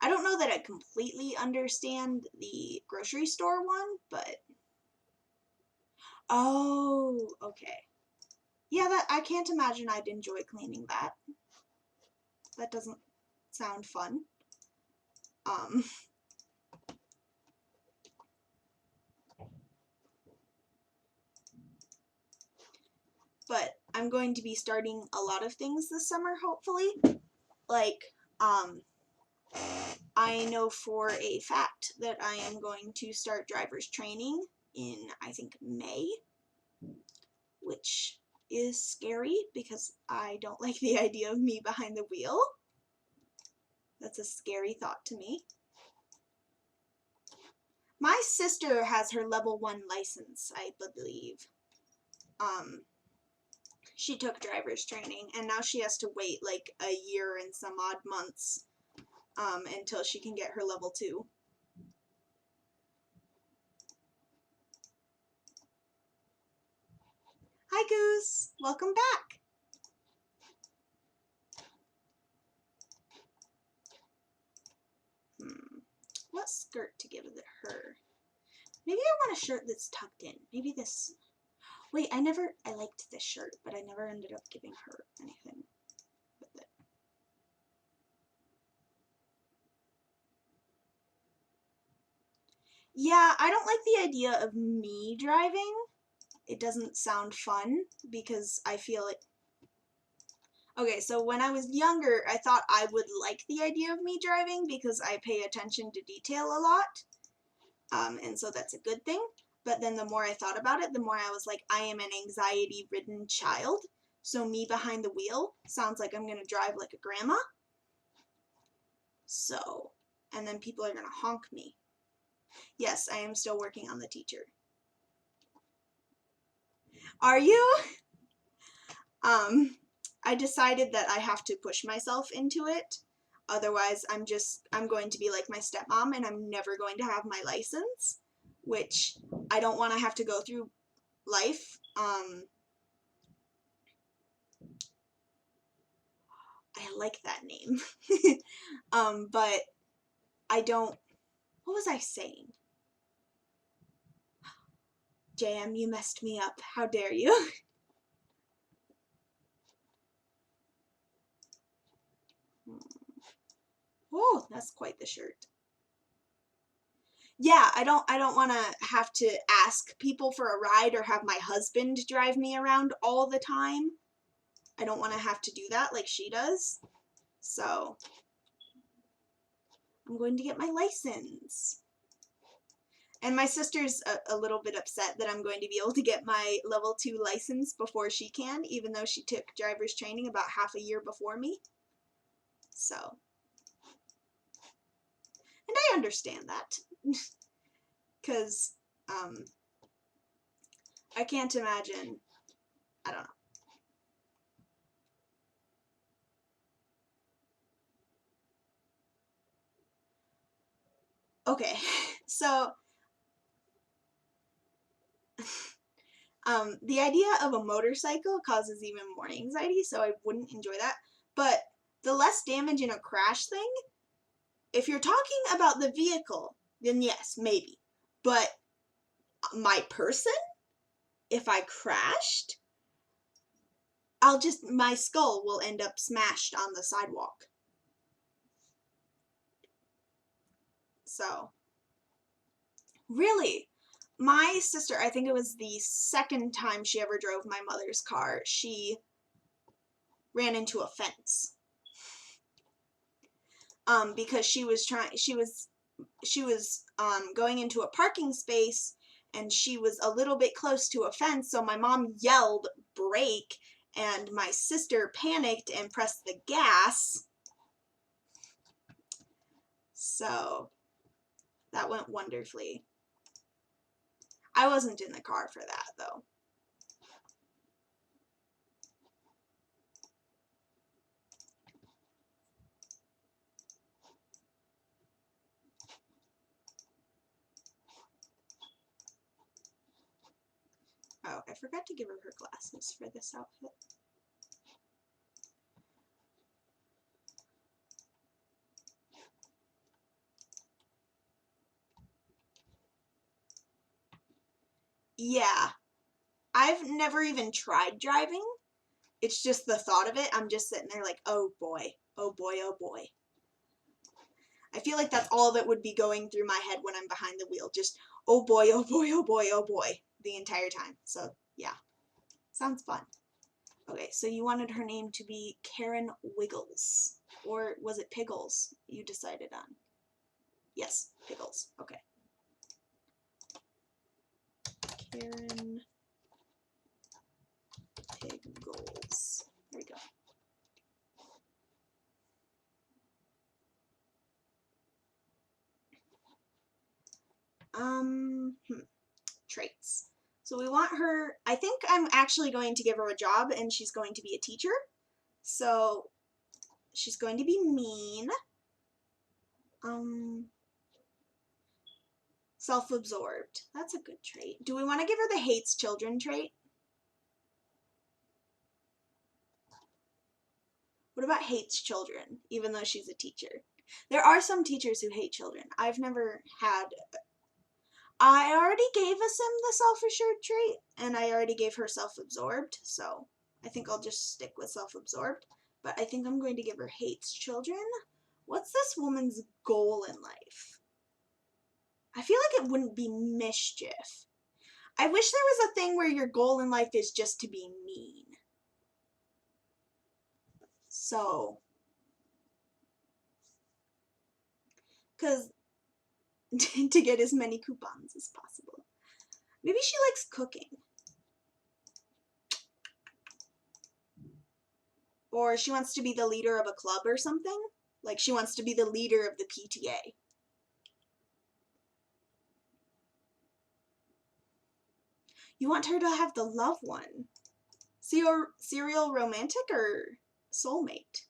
don't know that I completely understand the grocery store one, but oh, okay. Yeah, that I can't imagine I'd enjoy cleaning that. That doesn't sound fun. Um but I'm going to be starting a lot of things this summer, hopefully. Like, I know for a fact that I am going to start driver's training in, I think, May, which is scary because I don't like the idea of me behind the wheel. That's a scary thought to me. My sister has her level 1 license, I believe. She took driver's training, and now she has to wait like a year and some odd months until she can get her level 2. welcome back. What skirt to give her? Maybe I want a shirt that's tucked in. Maybe this. Wait, I liked this shirt, but I never ended up giving her anything with it. Yeah, I don't like the idea of me driving. It doesn't sound fun because I feel it. Okay, so when I was younger, I thought I would like the idea of me driving because I pay attention to detail a lot. And so that's a good thing. But then the more I thought about it, the more I was like, I am an anxiety-ridden child. So me behind the wheel sounds like I'm going to drive like a grandma. So, and then people are going to honk me. Yes, I am still working on the teacher. Are you? I decided that I have to push myself into it. Otherwise, I'm going to be like my stepmom and I'm never going to have my license, which I don't want to have to go through life. I like that name. But I don't, what was I saying? JM, you messed me up. How dare you? Oh, that's quite the shirt. Yeah, I don't want to have to ask people for a ride or have my husband drive me around all the time. I don't want to have to do that like she does. So, I'm going to get my license. And my sister's a little bit upset that I'm going to be able to get my level 2 license before she can, even though she took driver's training about half a year before me. So, and I understand that. Because, I can't imagine, I don't know. Okay, so, the idea of a motorcycle causes even more anxiety, so I wouldn't enjoy that. But the less damage in a crash thing, if you're talking about the vehicle, then yes, maybe. But my person, if I crashed, my skull will end up smashed on the sidewalk. So, really, my sister, I think it was the second time she ever drove my mother's car, she ran into a fence. Because she was going into a parking space and she was a little bit close to a fence, so my mom yelled brake and my sister panicked and pressed the gas. So that went wonderfully. I wasn't in the car for that though. Oh, I forgot to give her her glasses for this outfit. Yeah, I've never even tried driving. It's just the thought of it. I'm just sitting there like, oh boy, oh boy, oh boy. I feel like that's all that would be going through my head when I'm behind the wheel. Just, oh boy, oh boy, oh boy, oh boy, the entire time. So, yeah. Sounds fun. Okay, so you wanted her name to be Karen Wiggles. Or was it Piggles you decided on? Yes, Piggles. Okay. Karen Piggles. There we go. Traits. So we want her, I think I'm actually going to give her a job and she's going to be a teacher. So she's going to be mean. Self-absorbed. That's a good trait. Do we want to give her the hates children trait? What about hates children, even though she's a teacher? There are some teachers who hate children. I've never had... I already gave a sim the self-assured trait, and I already gave her self-absorbed, so I think I'll just stick with self-absorbed. But I think I'm going to give her hates children. What's this woman's goal in life? I feel like it wouldn't be mischief. I wish there was a thing where your goal in life is just to be mean. So, because to get as many coupons as possible. Maybe she likes cooking. Or she wants to be the leader of a club or something. Like she wants to be the leader of the PTA. You want her to have the loved one. Serial romantic or soulmate?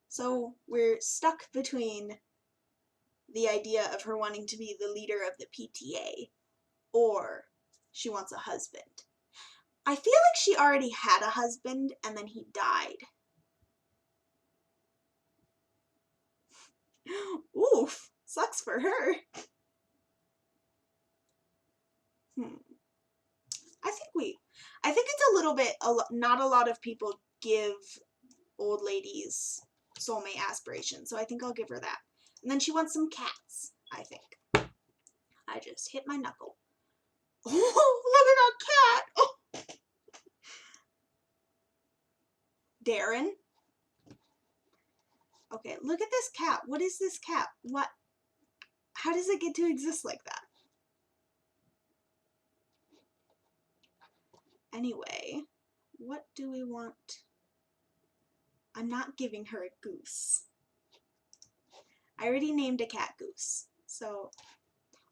So we're stuck between the idea of her wanting to be the leader of the PTA or she wants a husband. I feel like she already had a husband and then he died. Oof, sucks for her. I think it's a little bit, not a lot of people give old ladies soulmate aspirations, so I think I'll give her that. And then she wants some cats, I think. I just hit my knuckle. Oh, look at that cat! Oh. Darren? Okay, look at this cat. What is this cat? What? How does it get to exist like that? Anyway, what do we want? I'm not giving her a goose. I already named a cat Goose. So,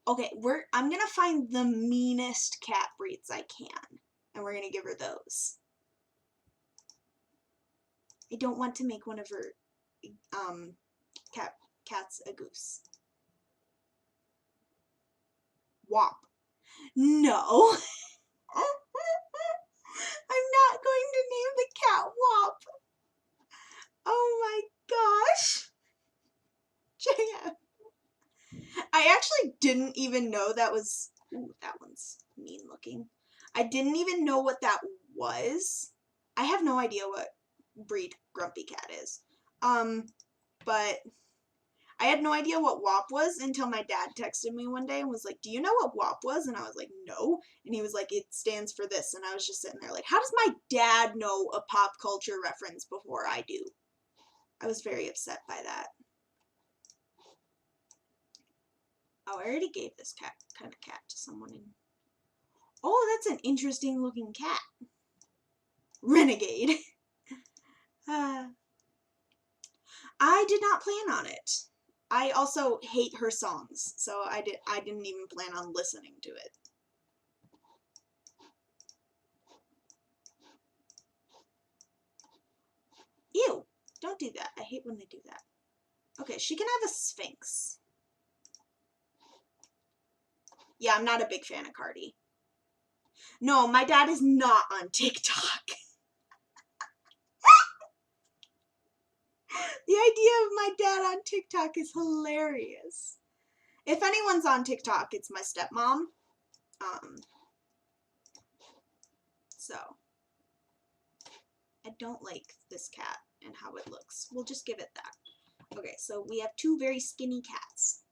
okay, I'm gonna find the meanest cat breeds I can, and we're gonna give her those. I don't want to make one of her cats a goose. Wop. No. I'm not going to name the cat Wop. Oh my gosh. JM. I actually didn't even know that was... Ooh, that one's mean looking. I didn't even know what that was. I have no idea what breed Grumpy Cat is. But I had no idea what WAP was until my dad texted me one day and was like, do you know what WAP was? And I was like, no. And he was like, it stands for this. And I was just sitting there like, how does my dad know a pop culture reference before I do? I was very upset by that. Oh, I already gave this kind of cat to someone. Oh, that's an interesting looking cat. Renegade. I did not plan on it. I also hate her songs, so I didn't even plan on listening to it. Ew, don't do that. I hate when they do that. Okay, she can have a Sphinx. Yeah, I'm not a big fan of Cardi. No, my dad is not on TikTok. The idea of my dad on TikTok is hilarious. If anyone's on TikTok, it's my stepmom. So, I don't like this cat and how it looks. We'll just give it that. Okay, so we have two very skinny cats.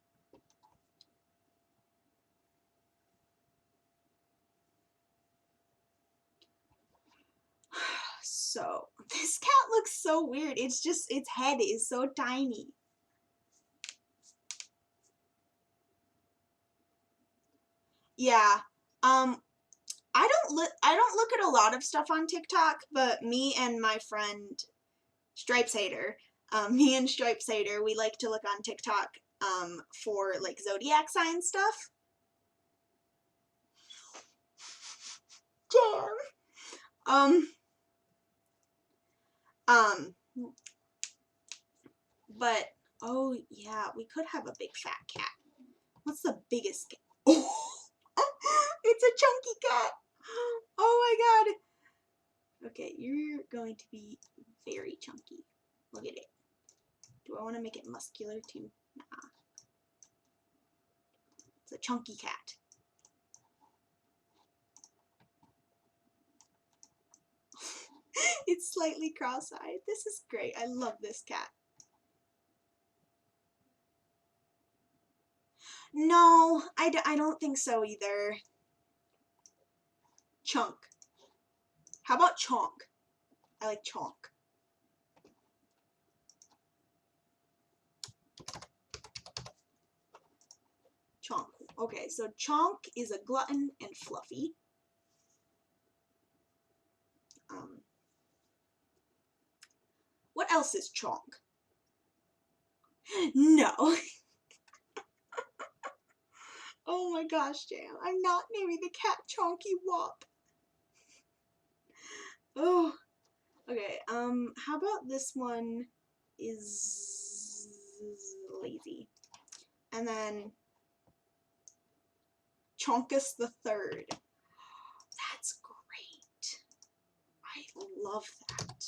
So, this cat looks so weird. It's just, its head is so tiny. Yeah. I don't look at a lot of stuff on TikTok, but me and my friend Stripes Hater, me and Stripes Hater, we like to look on TikTok for like zodiac sign stuff. But oh yeah, we could have a big fat cat. What's the biggest cat? Oh, It's a chunky cat. Oh my god. Okay, you're going to be very chunky. Look at it. Do I want to make it muscular too? Nah. It's a chunky cat. It's slightly cross-eyed. This is great. I love this cat. No, I don't think so either. Chunk. How about chonk? I like chonk. Chonk. Okay, so Chonk is a glutton and fluffy. What else is Chonk? No. Oh my gosh, Jam. I'm not naming the cat Chonky Wop. Oh. Okay, how about this one is lazy. And then Chonkus the Third. That's great. I love that.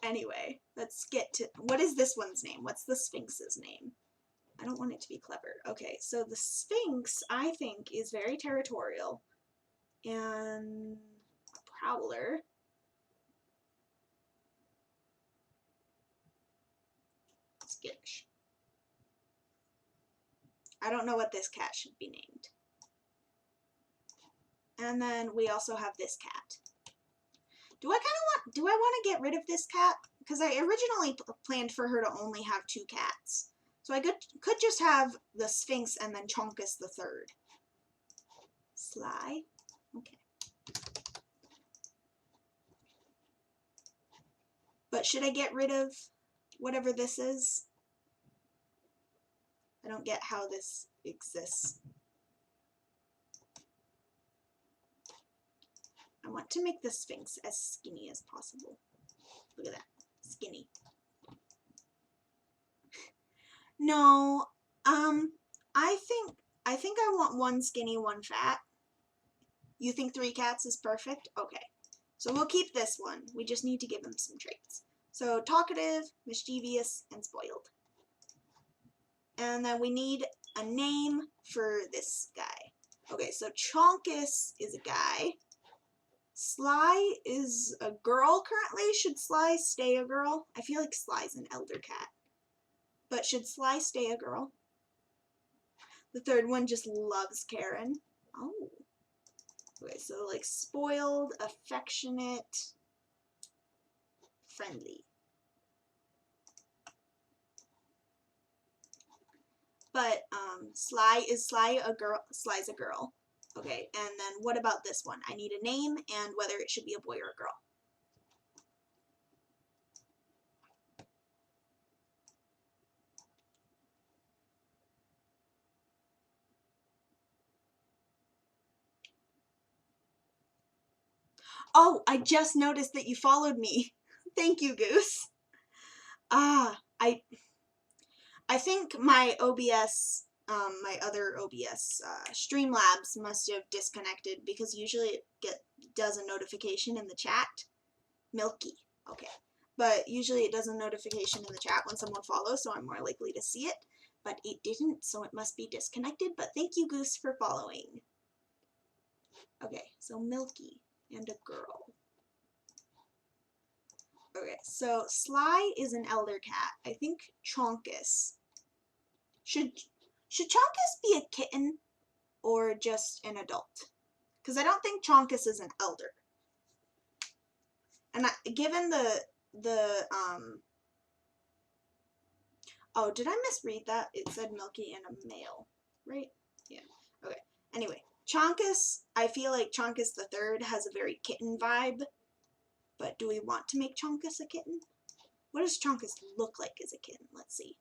Anyway, let's get to, what is this one's name? What's the Sphinx's name? I don't want it to be clever. Okay, so the Sphinx, I think, is very territorial and a prowler. Skittish. I don't know what this cat should be named. And then we also have this cat. Do I want to get rid of this cat? Because I originally planned for her to only have 2 cats. So I could just have the Sphinx and then Chonkus the Third. Sly. Okay. But should I get rid of whatever this is? I don't get how this exists. I want to make the Sphinx as skinny as possible. Look at that. Skinny. No, I think I want 1 skinny, 1 fat. You think 3 cats is perfect? Okay. So we'll keep this one. We just need to give him some traits. So talkative, mischievous, and spoiled. And then we need a name for this guy. Okay, so Chonkus is a guy. Sly is a girl currently. Should Sly stay a girl? I feel like Sly's an elder cat. But should Sly stay a girl? The third one just loves Karen. Oh. Okay, so like spoiled, affectionate, friendly. But is Sly a girl? Sly's a girl. Okay, and then what about this one? I need a name and whether it should be a boy or a girl. Oh, I just noticed that you followed me. Thank you, Goose. I think my OBS, my other OBS Streamlabs must have disconnected because usually it does a notification in the chat. Milky. Okay. But usually it does a notification in the chat when someone follows, so I'm more likely to see it. But it didn't, so it must be disconnected. But thank you, Goose, for following. Okay, so Milky and a girl. Okay, so Sly is an elder cat. I think Chonkus. Should Chonkus be a kitten or just an adult? Because I don't think Chonkus is an elder. And given oh, did I misread that? It said Milky and a male, right? Yeah. Okay. Anyway, Chonkus, I feel like Chonkus the Third has a very kitten vibe. But do we want to make Chonkus a kitten? What does Chonkus look like as a kitten? Let's see.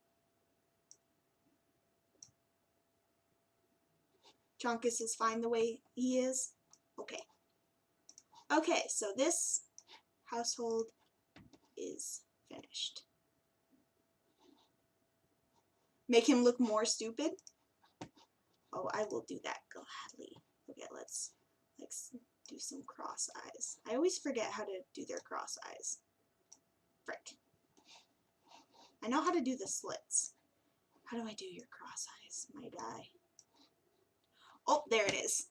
Chonkus is fine the way he is? Okay. Okay, so this household is finished. Make him look more stupid? Oh, I will do that gladly. Okay, let's do some cross eyes. I always forget how to do their cross eyes. Frick. I know how to do the slits. How do I do your cross eyes, my guy? Oh, there it is.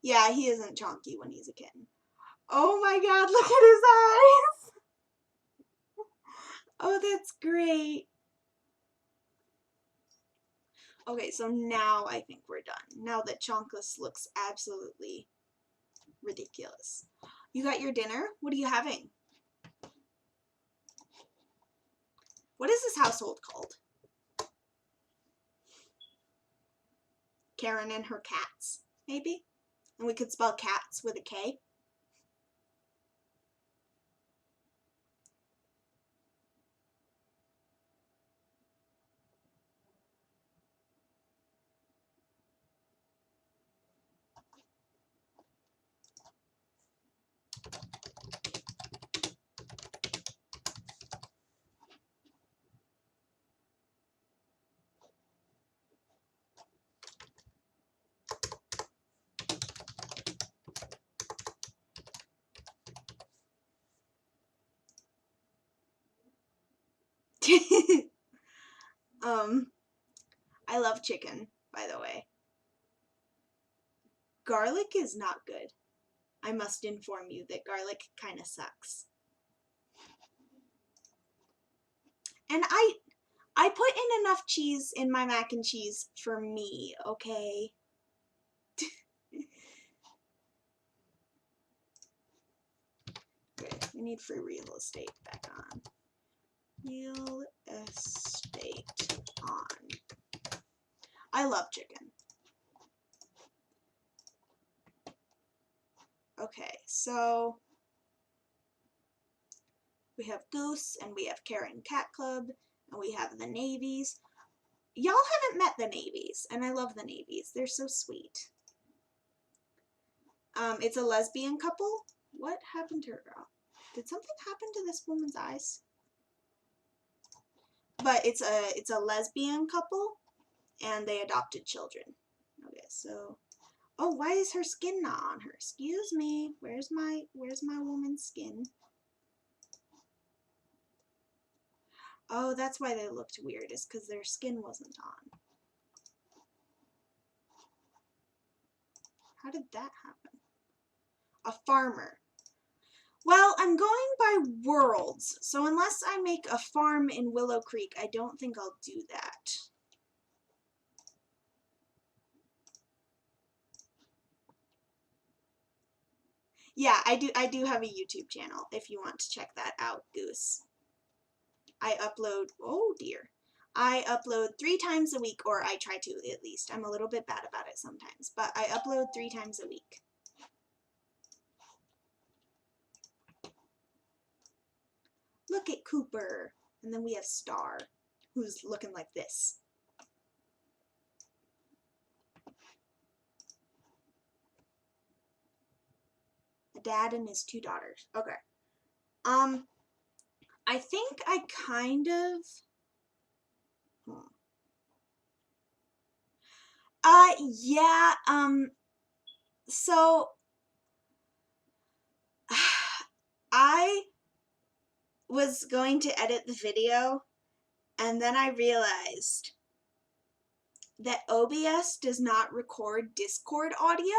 Yeah, he isn't chonky when he's a kitten. Oh my god, look at his eyes! Oh, that's great. Okay, so now I think we're done. Now that Chonkless looks absolutely ridiculous. You got your dinner? What are you having? What is this household called? Karen and her cats, maybe? And we could spell cats with a K. I love chicken, by the way. Garlic is not good. I must inform you that garlic kind of sucks. And I put in enough cheese in my mac and cheese for me, okay? Okay, we need free real estate back on. Real estate on. I love chicken. Okay, so we have Goose, and we have Karen Cat Club, and we have the Navies. Y'all haven't met the Navies, and I love the Navies. They're so sweet. It's a lesbian couple. What happened to her? Did something happen to this woman's eyes? But it's a lesbian couple, and they adopted children. Okay, so oh, why is her skin not on her? Excuse me. Where's my woman's skin? Oh, that's why they looked weird, is because their skin wasn't on. How did that happen? A farmer. Well, I'm going by worlds, so unless I make a farm in Willow Creek, I don't think I'll do that. Yeah, I do have a YouTube channel if you want to check that out, Goose. I upload, oh dear. I upload 3 times a week, or I try to at least. I'm a little bit bad about it sometimes, but I upload 3 times a week. Look at Cooper. And then we have Star, who's looking like this. A dad and his 2 daughters. Okay. I think I kind of... Yeah, so... I was going to edit the video, and then I realized that OBS does not record Discord audio.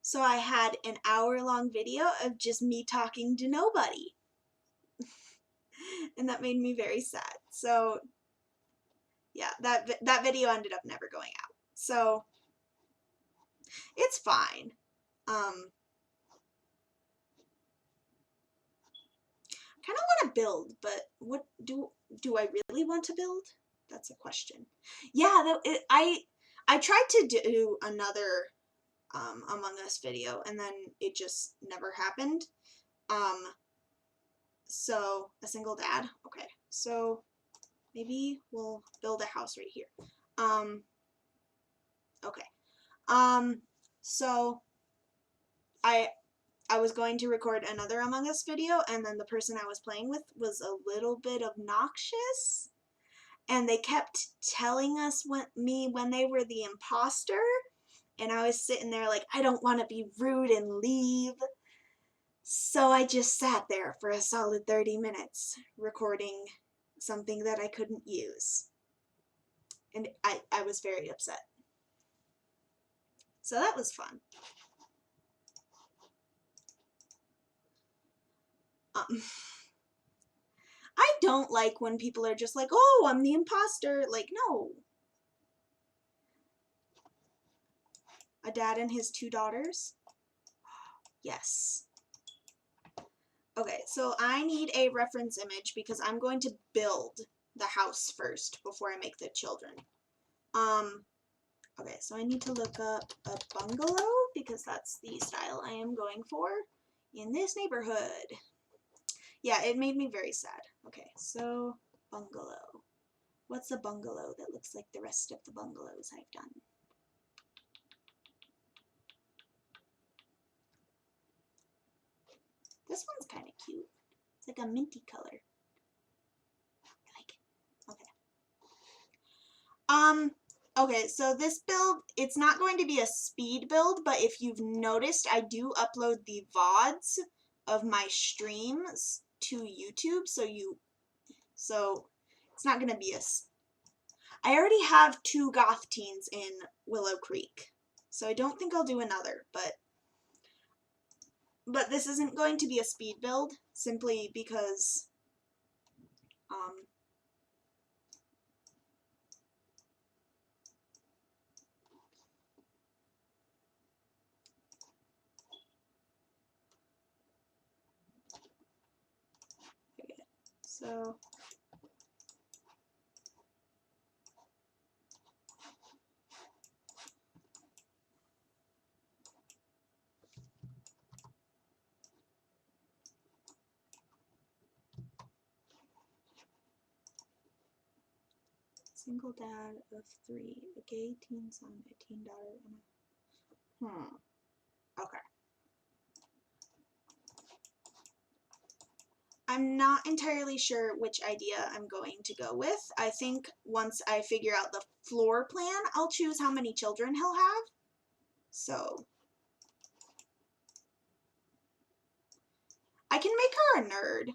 So I had an hour-long video of just me talking to nobody. And that made me very sad. So yeah, that video ended up never going out. So it's fine. Kind of want to build, but what do I really want to build? That's a question. Yeah, I tried to do another Among Us video, and then it just never happened. So a single dad. Okay, so maybe we'll build a house right here. Okay. So I was going to record another Among Us video, and then the person I was playing with was a little bit obnoxious, and they kept telling us when they were the imposter, and I was sitting there like, I don't want to be rude and leave. So I just sat there for a solid 30 minutes recording something that I couldn't use. And I was very upset. So that was fun. I don't like when people are just like, oh, I'm the imposter. Like, no. A dad and his 2 daughters? Yes. Okay, so I need a reference image because I'm going to build the house first before I make the children. Okay, so I need to look up a bungalow because that's the style I am going for in this neighborhood. Yeah, it made me very sad. Okay, so bungalow. What's a bungalow that looks like the rest of the bungalows I've done? This one's kind of cute. It's like a minty color. I like it. Okay. Okay, so this build, it's not going to be a speed build, but if you've noticed, I do upload the VODs of my streams to YouTube, so it's not going to be I already have 2 goth teens in Willow Creek, so I don't think I'll do another, but this isn't going to be a speed build, simply because, okay, so, single dad of 3, a gay teen son, a teen daughter, and okay. I'm not entirely sure which idea I'm going to go with. I think once I figure out the floor plan, I'll choose how many children he'll have. So, I can make her a nerd,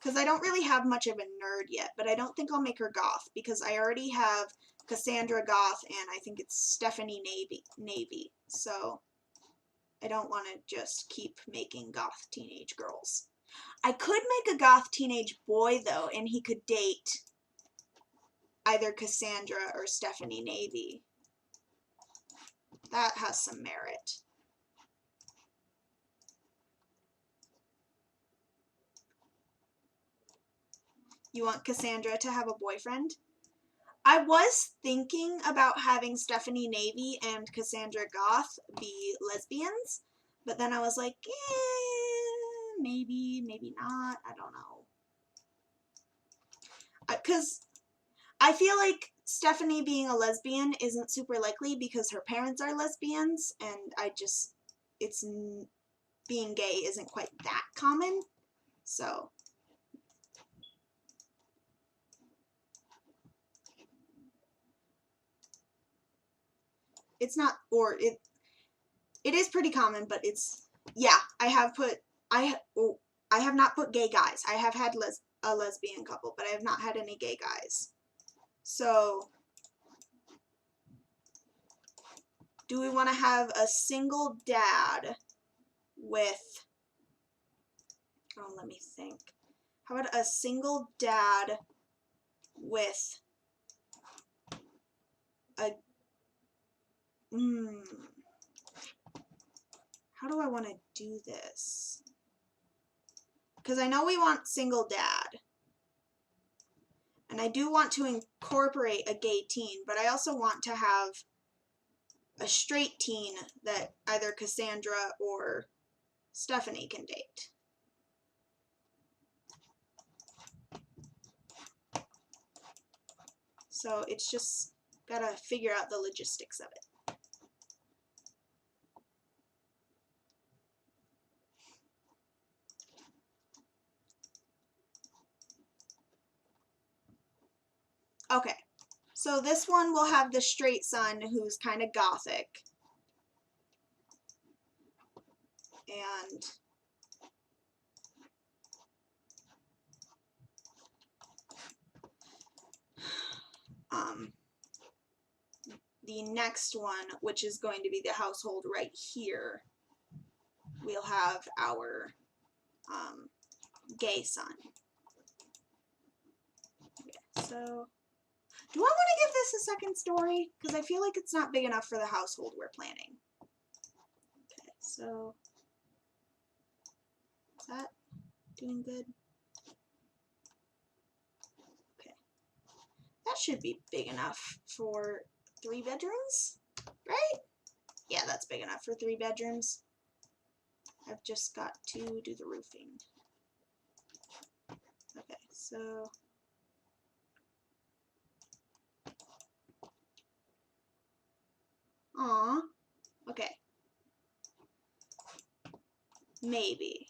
because I don't really have much of a nerd yet, but I don't think I'll make her goth, because I already have Cassandra goth, and I think it's Stephanie Navy, so I don't want to just keep making goth teenage girls. I could make a goth teenage boy, though, and he could date either Cassandra or Stephanie Navy. That has some merit. You want Cassandra to have a boyfriend? I was thinking about having Stephanie Navy and Cassandra Goth be lesbians, but then I was like, maybe, maybe not. I don't know. Because I feel like Stephanie being a lesbian isn't super likely because her parents are lesbians, and being gay isn't quite that common, so. It's not, or it is pretty common, but it's, yeah, I have not put gay guys. I have had a lesbian couple, but I have not had any gay guys. So, do we want to have a single dad with, oh, let me think. How about a single dad with a, how do I want to do this? Because I know we want single dad. And I do want to incorporate a gay teen, but I also want to have a straight teen that either Cassandra or Stephanie can date. So it's just gotta figure out the logistics of it. Okay, so this one will have the straight sun who's kind of gothic. And the next one, which is going to be the household right here, we'll have our gay sun. Okay, so do I want to give this a second story? Because I feel like it's not big enough for the household we're planning. Okay, so is that doing good? Okay. That should be big enough for 3 bedrooms, right? Yeah, that's big enough for 3 bedrooms. I've just got to do the roofing. Okay, so aw, okay. Maybe.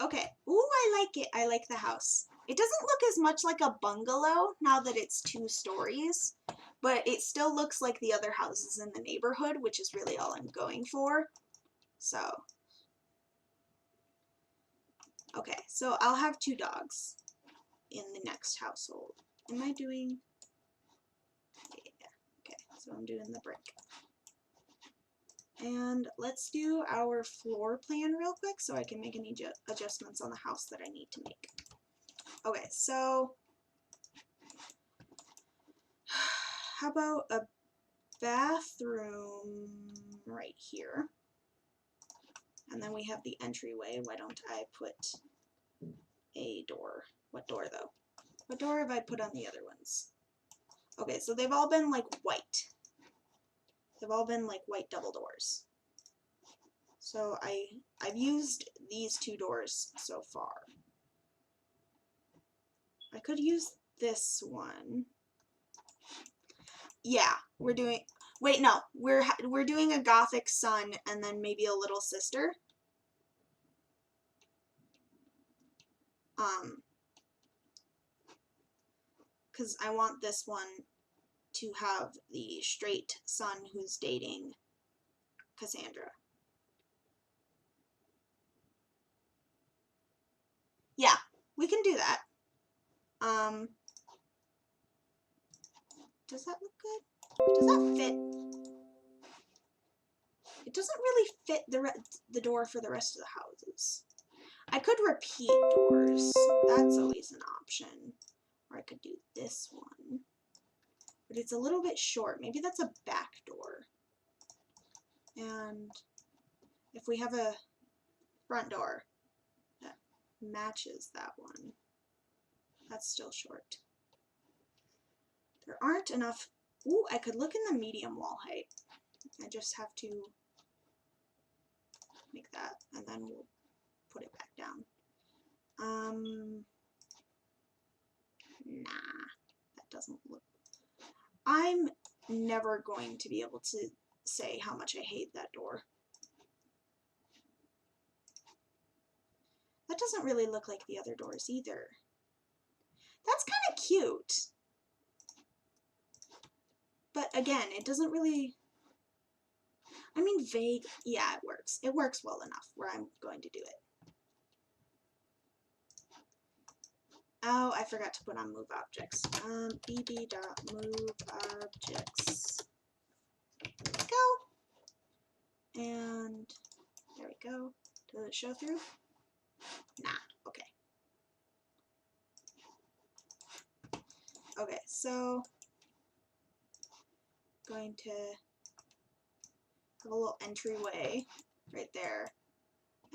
Okay. Ooh, I like it. I like the house. It doesn't look as much like a bungalow now that it's 2 stories, but it still looks like the other houses in the neighborhood, which is really all I'm going for. So, okay. So I'll have 2 dogs in the next household. Am I doing? Yeah. Okay. So I'm doing the brick. And let's do our floor plan real quick so I can make any adjustments on the house that I need to make. Okay, so how about a bathroom right here? And then we have the entryway. Why don't I put a door? What door though? What door have I put on the other ones? Okay, so they've all been like white. They've all been like white double doors. So I've used these 2 doors so far. I could use this one. Yeah, we're doing. Wait, no, we're doing a gothic sun and then maybe a little sister. Because I want this one to have the straight son who's dating Cassandra. Yeah, we can do that. Does that look good? Does that fit? It doesn't really fit the door for the rest of the houses. I could repeat doors. That's always an option. Or I could do this one. But it's a little bit short. Maybe that's a back door. And if we have a front door that matches that one, that's still short. There aren't enough. Ooh, I could look in the medium wall height. I just have to make that, and then we'll put it back down. Nah, that doesn't look. I'm never going to be able to say how much I hate that door. That doesn't really look like the other doors either. That's kind of cute. But again, it doesn't really. I mean, vague. Yeah, it works. It works well enough where I'm going to do it. Oh, I forgot to put on move objects. bb.moveObjects. There we go. And there we go. Does it show through? Nah. Okay. Okay, so going to have a little entryway right there.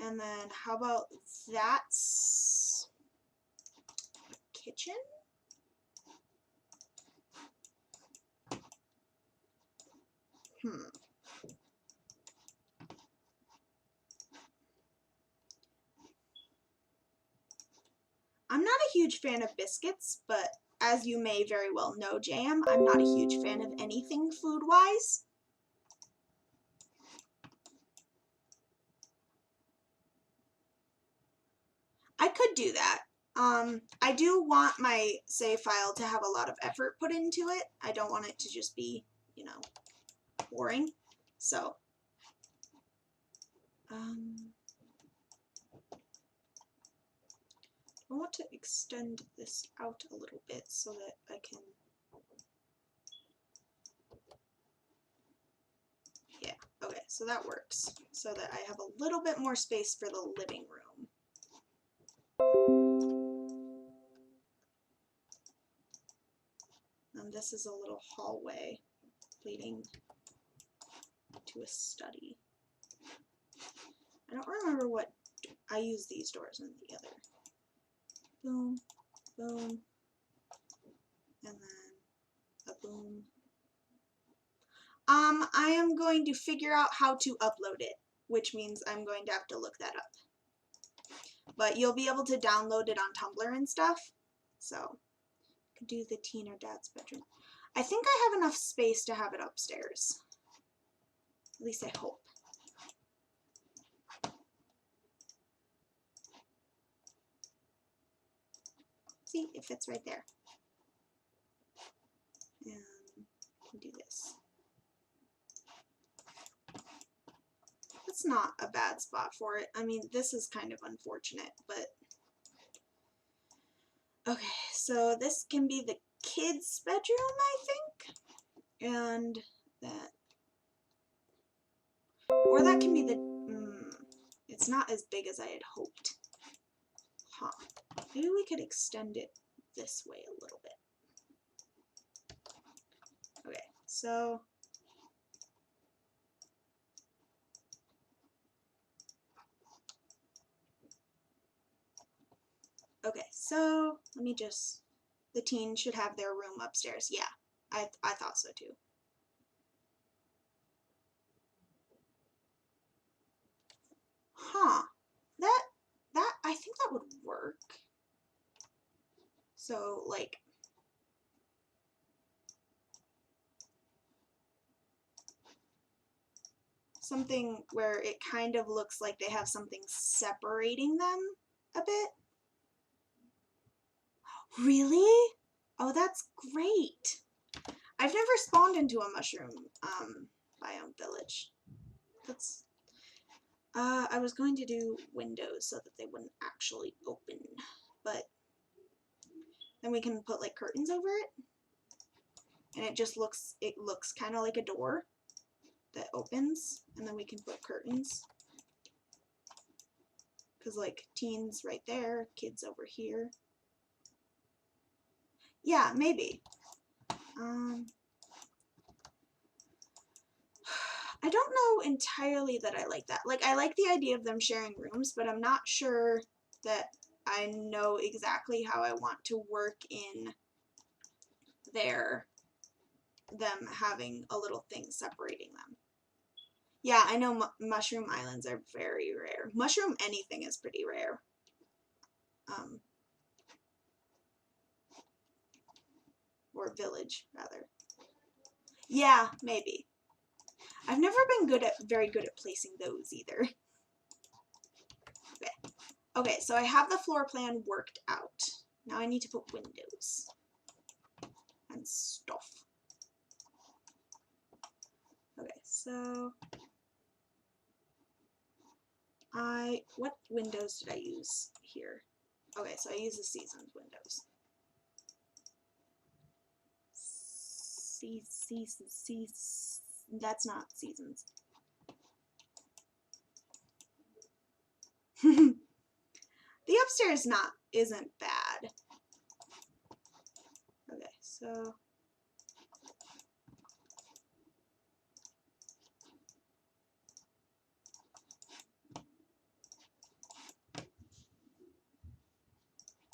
And then how about that's a kitchen? I'm not a huge fan of biscuits, but as you may very well know, Jam, I'm not a huge fan of anything food-wise. I could do that. I do want my save file to have a lot of effort put into it. I don't want it to just be, you know, boring. So, I want to extend this out a little bit so that I can, yeah, okay, so that works. So that I have a little bit more space for the living room. And this is a little hallway leading to a study. I don't remember what, I use these doors in the other. Boom, boom, and then a boom. I am going to figure out how to upload it, which means I'm going to have to look that up. But you'll be able to download it on Tumblr and stuff. So, I could do the teen or dad's bedroom. I think I have enough space to have it upstairs. At least I hope. See, it fits right there. And we do this. It's not a bad spot for it. I mean, this is kind of unfortunate, but... Okay, so this can be the kids' bedroom, I think. And that... Or that can be the... it's not as big as I had hoped. Huh. Maybe we could extend it this way a little bit. Okay, so... Okay, so let me just... The teens should have their room upstairs. Yeah, I thought so too. Huh. I think that would work. So, like... something where it kind of looks like they have something separating them a bit. Really? Oh, that's great. I've never spawned into a mushroom biome village. That's... I was going to do windows so that they wouldn't actually open, but then we can put like curtains over it, and it looks kind of like a door that opens, and then we can put curtains. Because like teens right there, kids over here. Yeah, maybe. I don't know entirely that I like that. Like, I like the idea of them sharing rooms, but I'm not sure that I know exactly how I want to work in them having a little thing separating them. Yeah, I know mushroom islands are very rare. Mushroom anything is pretty rare. Or village, rather. Yeah, maybe. I've never been very good at placing those either. Okay. Okay, so I have the floor plan worked out. Now I need to put windows and stuff. Okay, so what windows did I use here? Okay, so I use the seasons windows. That's not seasons. The upstairs isn't bad. Okay, so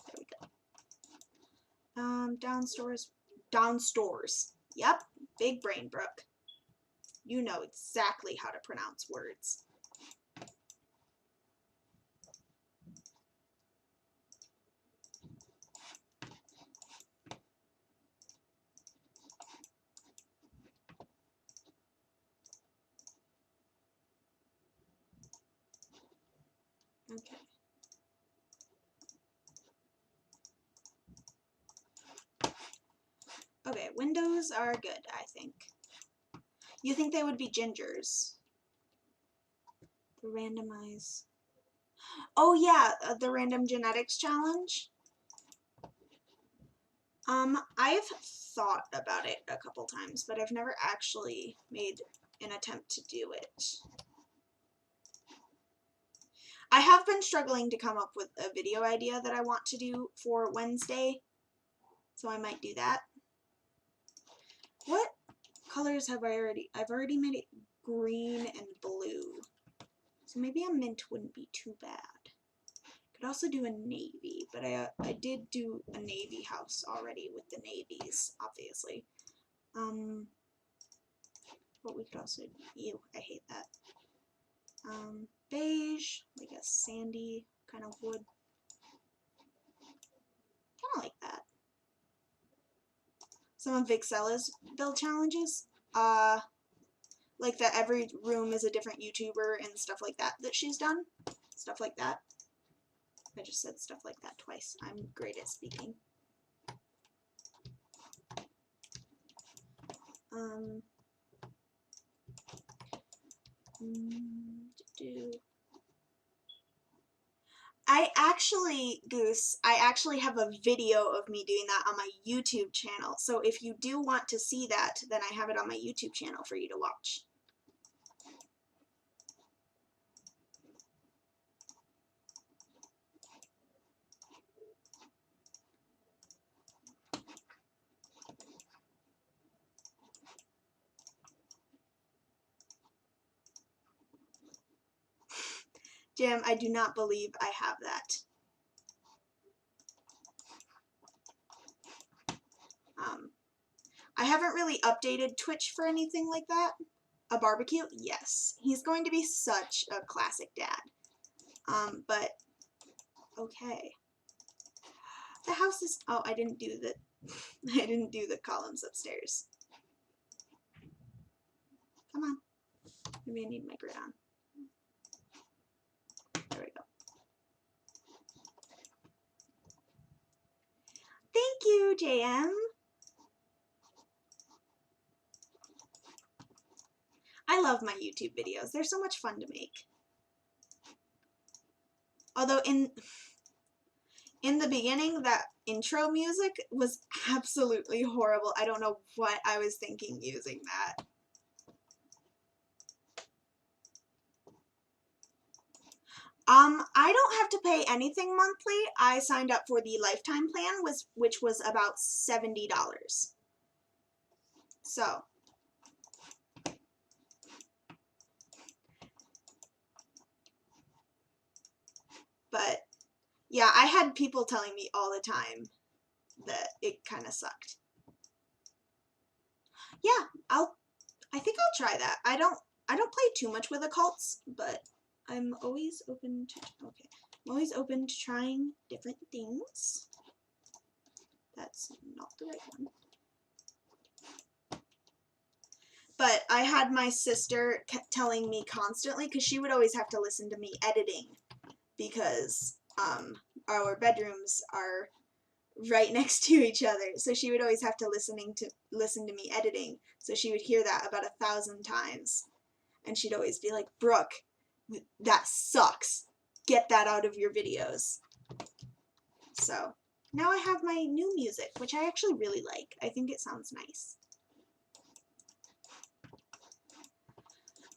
there we go. Downstairs. Yep, big brain, Brooke. You know exactly how to pronounce words. Okay. windows are good, I think. You think they would be gingers. The randomize. Oh yeah, the random genetics challenge. I've thought about it a couple times, but I've never actually made an attempt to do it. I have been struggling to come up with a video idea that I want to do for Wednesday, so I might do that. What colors have I already? I've already made it green and blue, so maybe a mint wouldn't be too bad. Could also do a navy, but I did do a navy house already with the navies, obviously. But we could also, ew, I hate that. Beige, like a sandy kind of wood. Kind of like that. Some of Vixella's build challenges, like that every room is a different YouTuber and stuff like that she's done. Stuff like that. I just said stuff like that twice. I'm great at speaking. Goose, I actually have a video of me doing that on my YouTube channel. So if you do want to see that, then I have it on my YouTube channel for you to watch. Jim, I do not believe I have that. I haven't really updated Twitch for anything like that. A barbecue? Yes. He's going to be such a classic dad. But, okay. The house is, oh, I didn't do the columns upstairs. Come on. Maybe I need my grid on. There we go. Thank you, JM. I love my YouTube videos. They're so much fun to make. Although in the beginning, that intro music was absolutely horrible. I don't know what I was thinking using that. I don't have to pay anything monthly. I signed up for the lifetime plan, which was about $70. So, but yeah, I had people telling me all the time that it kind of sucked. Yeah, I think I'll try that. I don't play too much with occults, but I'm always open to, okay. I'm always open to trying different things. That's not the right one. But I had my sister telling me constantly, because she would always have to listen to me editing, because our bedrooms are right next to each other. So she would always have to listen to me editing. So she would hear that about 1,000 times. And she'd always be like, Brooke, that sucks. Get that out of your videos. So now I have my new music, which I actually really like. I think it sounds nice.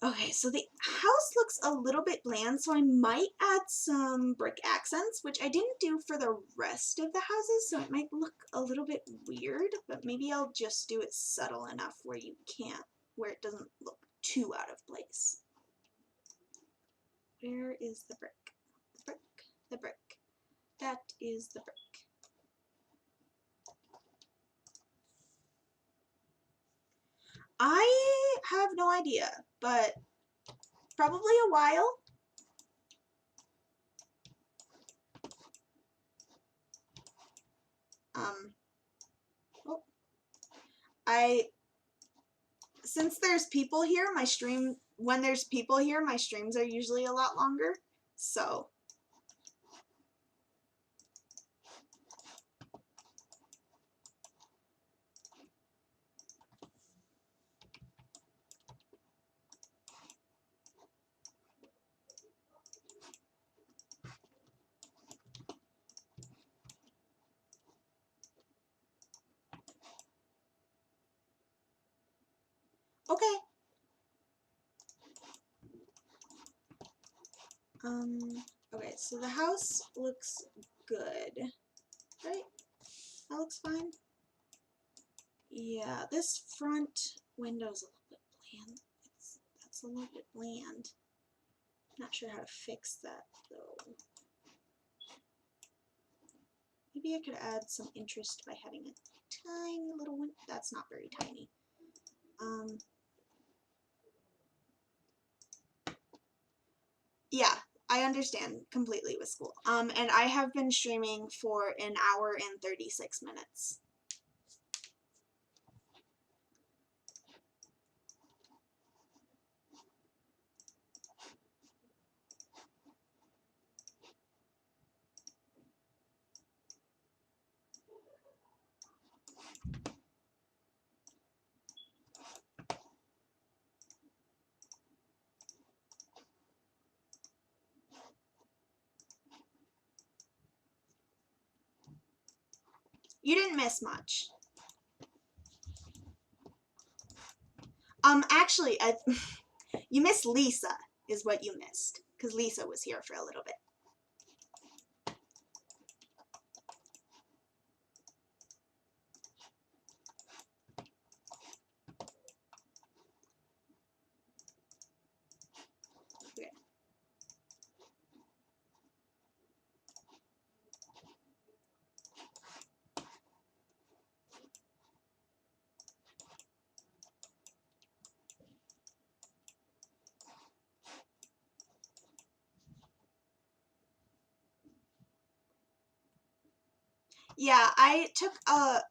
Okay, so the house looks a little bit bland, so I might add some brick accents, which I didn't do for the rest of the houses, so it might look a little bit weird, but maybe I'll just do it subtle enough where it doesn't look too out of place. Where is the brick? The brick, the brick. That is the brick. I have no idea, but probably a while. Since there's people here, when there's people here, my streams are usually a lot longer, so. Okay. Okay, so the house looks good, right? That looks fine. Yeah, this front window's a little bit bland. That's a little bit bland. Not sure how to fix that though. Maybe I could add some interest by having a tiny little window. That's not very tiny. Yeah, I understand completely with school. And I have been streaming for an hour and 36 minutes. You didn't miss much. Actually, you missed Lisa, is what you missed, because Lisa was here for a little bit. Okay. Yeah, I took a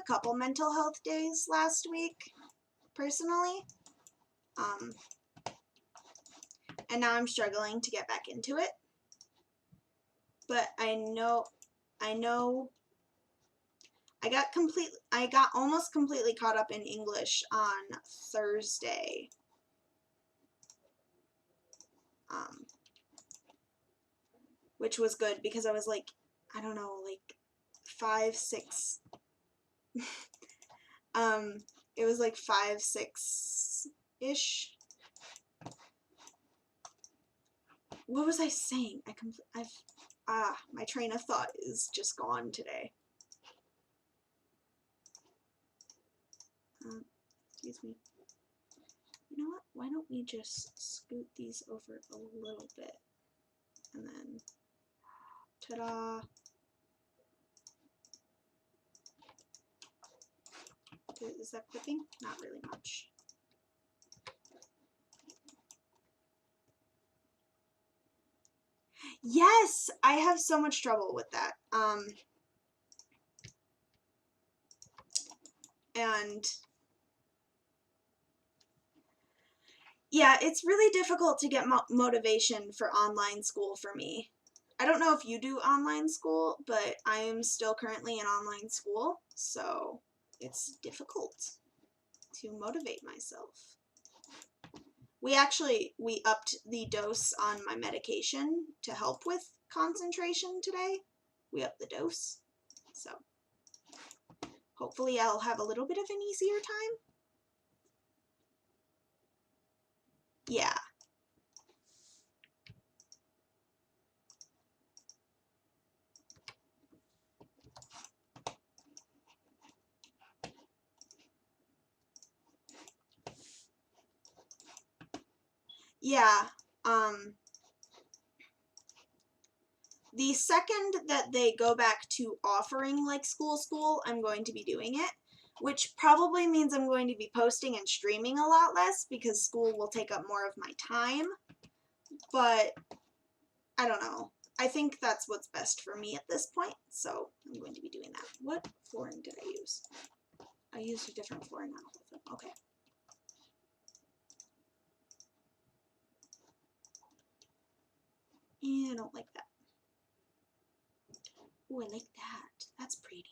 couple mental health days last week, personally. And now I'm struggling to get back into it. But I know I got almost completely caught up in English on Thursday. Which was good because I was like, I don't know, like 5, 6 it was like 5, 6-ish. What was I saying? My train of thought is just gone today. Excuse me. You know what? Why don't we just scoot these over a little bit? And then, ta-da! Is that clipping? Not really much. Yes! I have so much trouble with that. And yeah, it's really difficult to get motivation for online school for me. I don't know if you do online school, but I am still currently in online school, so it's difficult to motivate myself. We upped the dose on my medication to help with concentration today. We upped the dose, so hopefully I'll have a little bit of an easier time. Yeah. Yeah, the second that they go back to offering like school, I'm going to be doing it, which probably means I'm going to be posting and streaming a lot less because school will take up more of my time, but I don't know. I think that's what's best for me at this point, so I'm going to be doing that. What flooring did I use? I used a different flooring on all of them. Okay. Yeah, I don't like that. Ooh, I like that. That's pretty.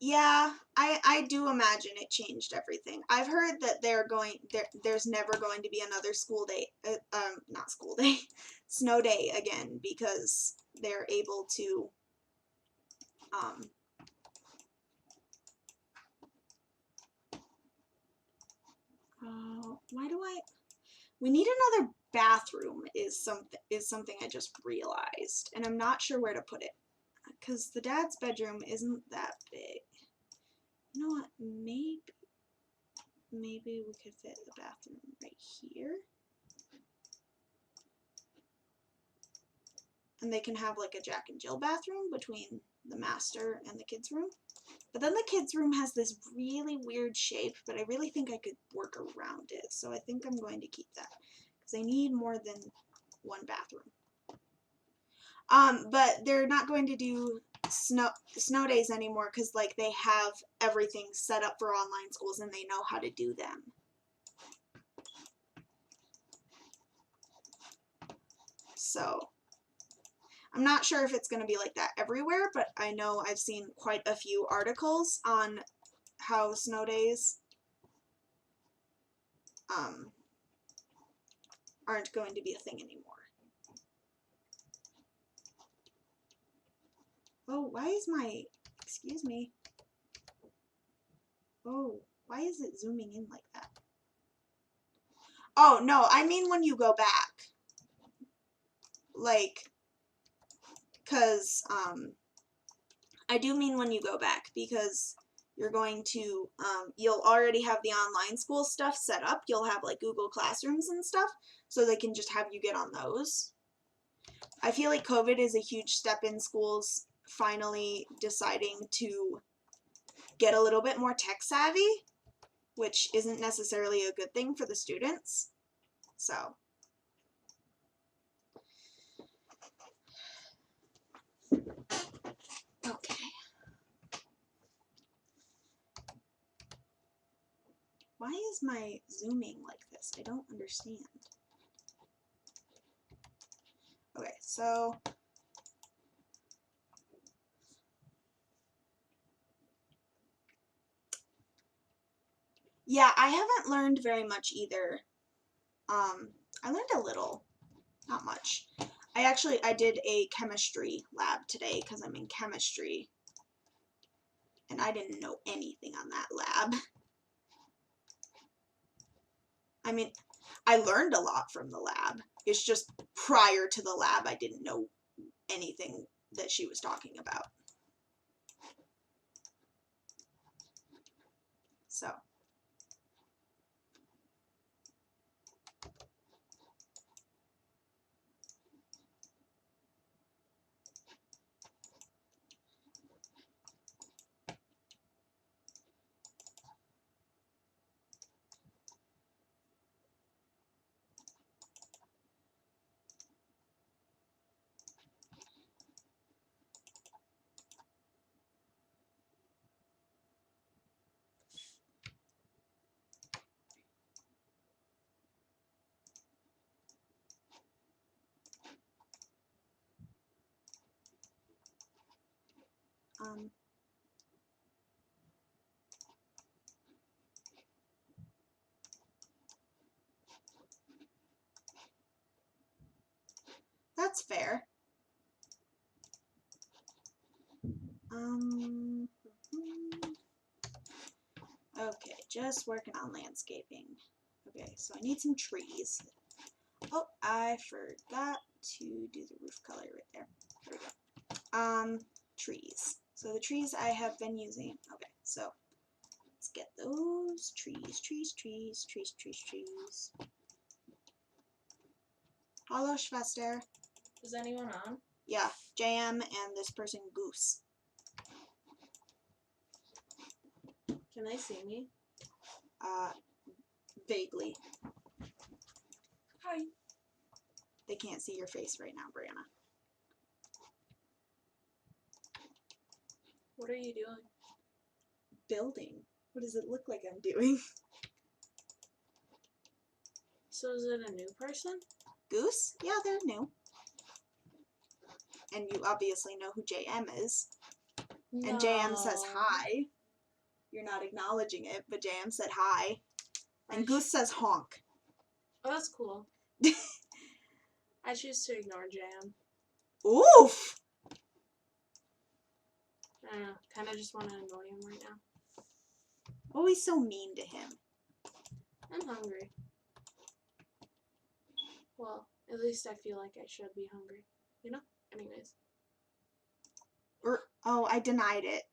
Yeah, I do imagine it changed everything. I've heard that there's never going to be another school day, not school day, snow day again because they're able to Why do we need another bathroom is something I just realized, and I'm not sure where to put it, because the dad's bedroom isn't that big. You know what, maybe we could fit the bathroom right here. And they can have like a Jack and Jill bathroom between the master and the kids' room. But then the kids' room has this really weird shape, but I really think I could work around it. So I think I'm going to keep that, because I need more than one bathroom. But they're not going to do snow days anymore, because like they have everything set up for online schools and they know how to do them. So I'm not sure if it's going to be like that everywhere, but I know I've seen quite a few articles on how snow days aren't going to be a thing anymore. Oh, why is my, excuse me. Oh, why is it zooming in like that? Oh, no, I mean when you go back. Like, because, I do mean when you go back, because you're going to, you'll already have the online school stuff set up. You'll have, like, Google Classrooms and stuff, so they can just have you get on those. I feel like COVID is a huge step in schools finally deciding to get a little bit more tech savvy, which isn't necessarily a good thing for the students. So. Okay. Why is my zooming like this? I don't understand. Okay, so yeah, I haven't learned very much either. I learned a little, not much. I did a chemistry lab today because I'm in chemistry, and I didn't know anything on that lab. I mean, I learned a lot from the lab. It's just prior to the lab, I didn't know anything that she was talking about. So. That's fair. Okay, just working on landscaping. Okay, so I need some trees. Oh, I forgot to do the roof color right there. There we go. Trees. So the trees I have been using. Okay, so let's get those trees. Hallo, Schwester. Is anyone on? Yeah, JM and this person, Goose. Can they see me? Vaguely. Hi. They can't see your face right now, Brianna. What are you doing? Building. What does it look like I'm doing? So is it a new person? Goose? Yeah, they're new. And you obviously know who JM is. No. And JM says hi. You're not acknowledging it, but JM said hi. And Goose says honk. Oh, that's cool. I choose to ignore Jam. Oof! I don't know. Kind of just want to annoy him right now. Always so mean to him. I'm hungry. Well, at least I feel like I should be hungry. You know? Anyways. Oh, I denied it.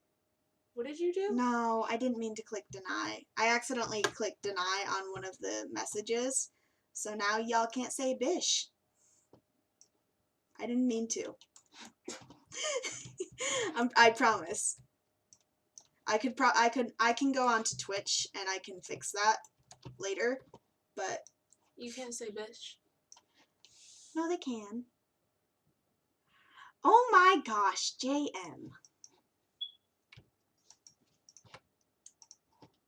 What did you do? No, I didn't mean to click deny. I accidentally clicked deny on one of the messages. So now y'all can't say bish. I didn't mean to. I promise. I can go onto Twitch and I can fix that later, but You can't say bitch. no, they can. Oh my gosh, JM.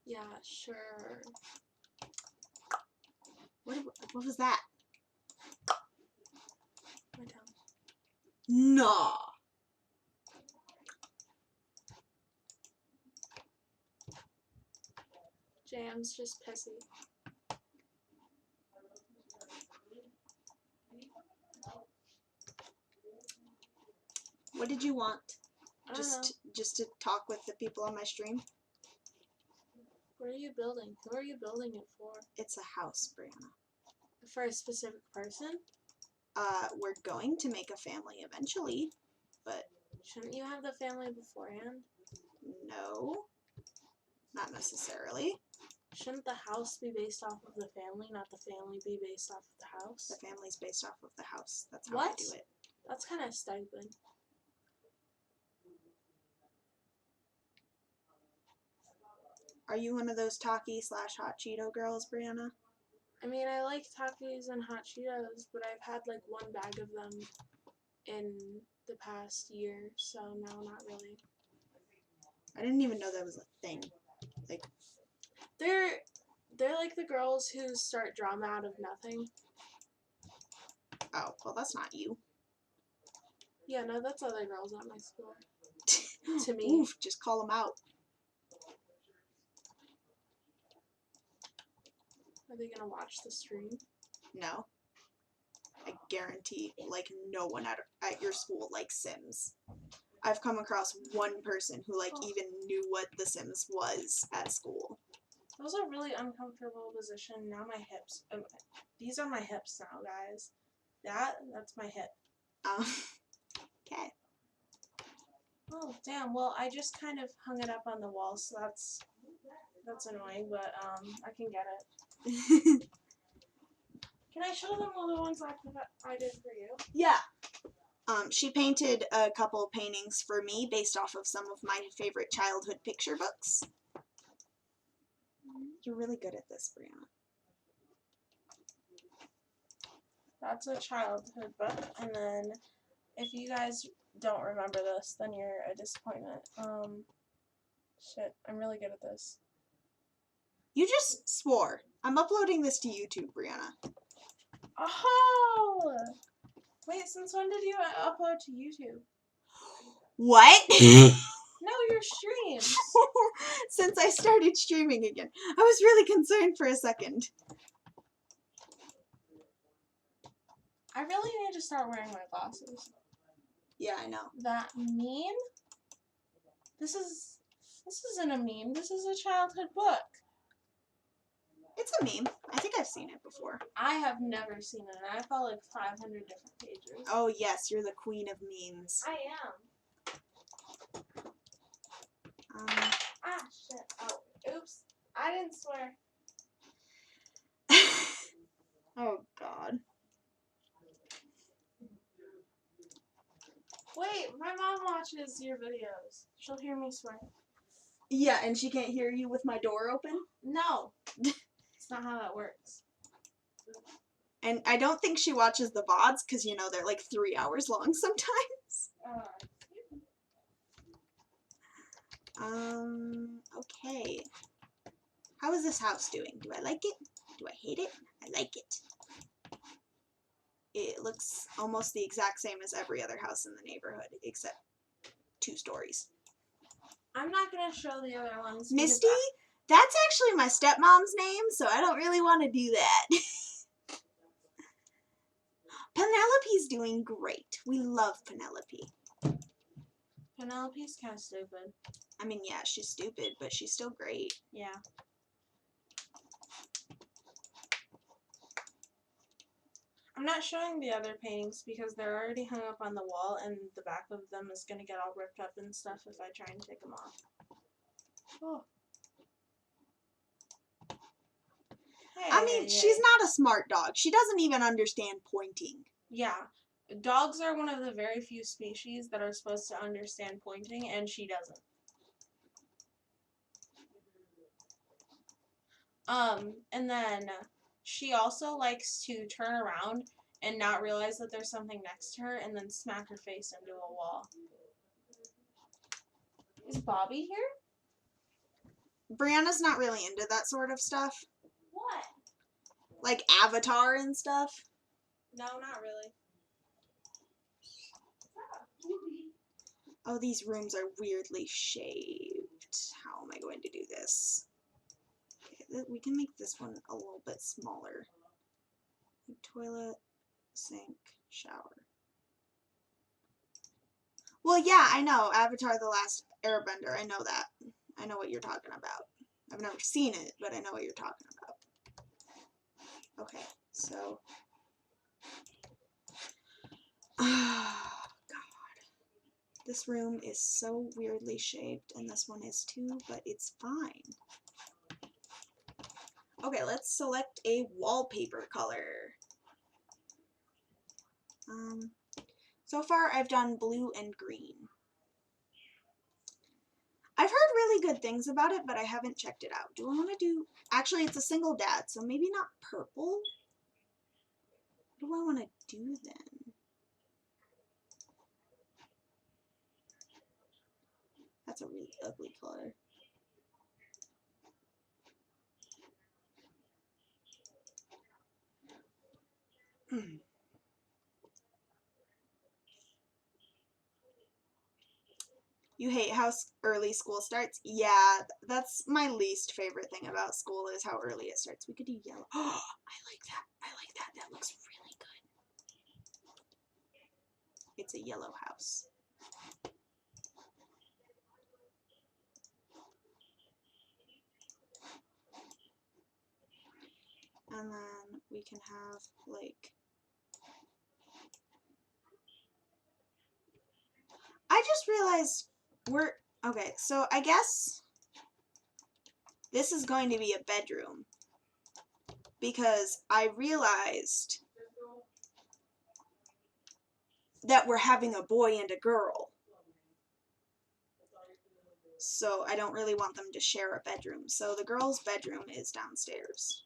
Yeah, sure. What was that? My tongue. No. Jam's just pissy. What did you want? I don't know. Just to talk with the people on my stream? What are you building? Who are you building it for? It's a house, Brianna. For a specific person? We're going to make a family eventually, but Shouldn't you have the family beforehand? no, not necessarily. Shouldn't the house be based off of the family, not the family be based off of the house? The family's based off of the house. That's how I do it. That's kind of stupid. Are you one of those Taki/Hot Cheeto girls, Brianna? I mean, I like Takis and Hot Cheetos, but I've had like one bag of them in the past year, so no, not really. I didn't even know that was a thing. Like, they're like the girls who start drama out of nothing. oh, well, that's not you. Yeah, no, that's other girls at my school. To me. Oof, just call them out. Are they gonna watch the stream? No. I guarantee, like, no one at your school likes Sims. I've come across one person who, like, even knew what The Sims was at school. That was a really uncomfortable position. Now my hips. These are my hips now, guys. That's my hip. Okay. Oh, damn. Well, I just kind of hung it up on the wall, so that's annoying, but I can get it. Can I show them all the ones I did for you? Yeah. She painted a couple paintings for me based off of some of my favorite childhood picture books. You're really good at this, Brianna. That's a childhood book, and then if you guys don't remember this, then you're a disappointment. Shit, I'm really good at this. You just swore. I'm uploading this to YouTube, Brianna. Oh! Wait, since when did you upload to YouTube? What? No, your streams. Since I started streaming again. I was really concerned for a second. I really need to start wearing my glasses. Yeah, I know. That meme? This isn't a meme. This is a childhood book. It's a meme. I think I've seen it before. I have never seen it, and I follow like 500 different pages. Oh, yes, you're the queen of memes. I am. Shit. Oh, oops. I didn't swear. Oh, God. Wait, my mom watches your videos. She'll hear me swear. Yeah, and she can't hear you with my door open? No. It's not how that works. And I don't think she watches the VODs, because, you know, they're like 3 hours long sometimes. Okay. How is this house doing? Do I like it? Do I hate it? I like it. It looks almost the exact same as every other house in the neighborhood, except 2 stories. I'm not going to show the other ones. Misty? That's actually my stepmom's name, so I don't really want to do that. Penelope's doing great. We love Penelope. Penelope's kind of stupid. I mean, yeah, she's stupid, but she's still great. Yeah. I'm not showing the other paintings because they're already hung up on the wall and the back of them is going to get all ripped up and stuff if I try and take them off. Oh. Hey, I mean, she's not a smart dog. She doesn't even understand pointing. Yeah. Dogs are one of the very few species that are supposed to understand pointing, and she doesn't. And then she also likes to turn around and not realize that there's something next to her and then smack her face into a wall. Is Bobby here? Brianna's not really into that sort of stuff. What? Like Avatar and stuff. No, not really. Oh, these rooms are weirdly shaped. How am I going to do this? Okay, we can make this one a little bit smaller. Like toilet, sink, shower. Well, yeah, I know. Avatar The Last Airbender. I know that. I know what you're talking about. I've never seen it, but I know what you're talking about. Okay, so... Oh, God. This room is so weirdly shaped, and this one is too, but it's fine. Okay, let's select a wallpaper color. So far I've done blue and green. I've heard really good things about it, but I haven't checked it out. Do I want to do... Actually, it's a single dad, so maybe not purple? What do I want to do then? That's a really ugly color. You hate how early school starts? Yeah, that's my least favorite thing about school is how early it starts. We could do yellow. Oh, I like that. I like that. That looks really good. It's a yellow house. And then we can have, like... I just realized we're... Okay, so I guess this is going to be a bedroom. Because I realized that we're having a boy and a girl. So I don't really want them to share a bedroom. So the girl's bedroom is downstairs.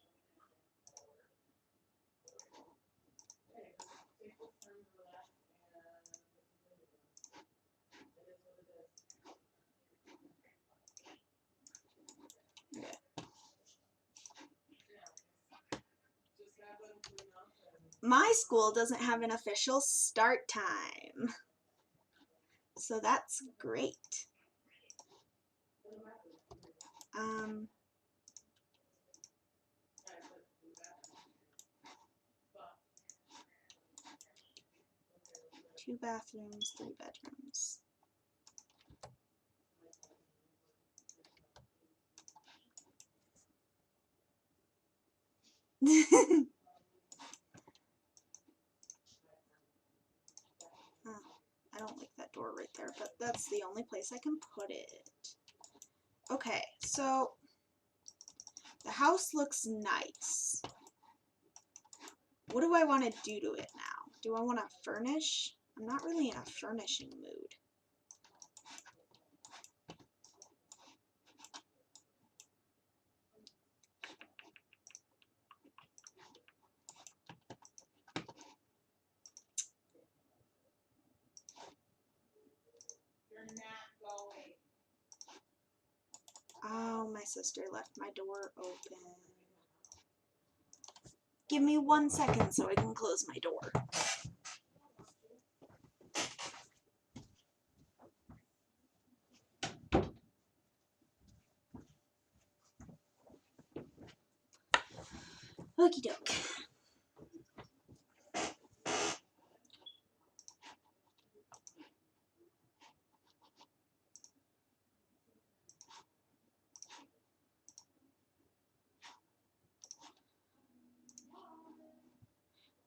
My school doesn't have an official start time. So that's great. Two bathrooms, 3 bedrooms. I don't like that door right there, but that's the only place I can put it. Okay, so the house looks nice. What do I want to do to it now? Do I want to furnish? I'm not really in a furnishing mood. Oh, my sister left my door open. Give me 1 second so I can close my door. Okie doke.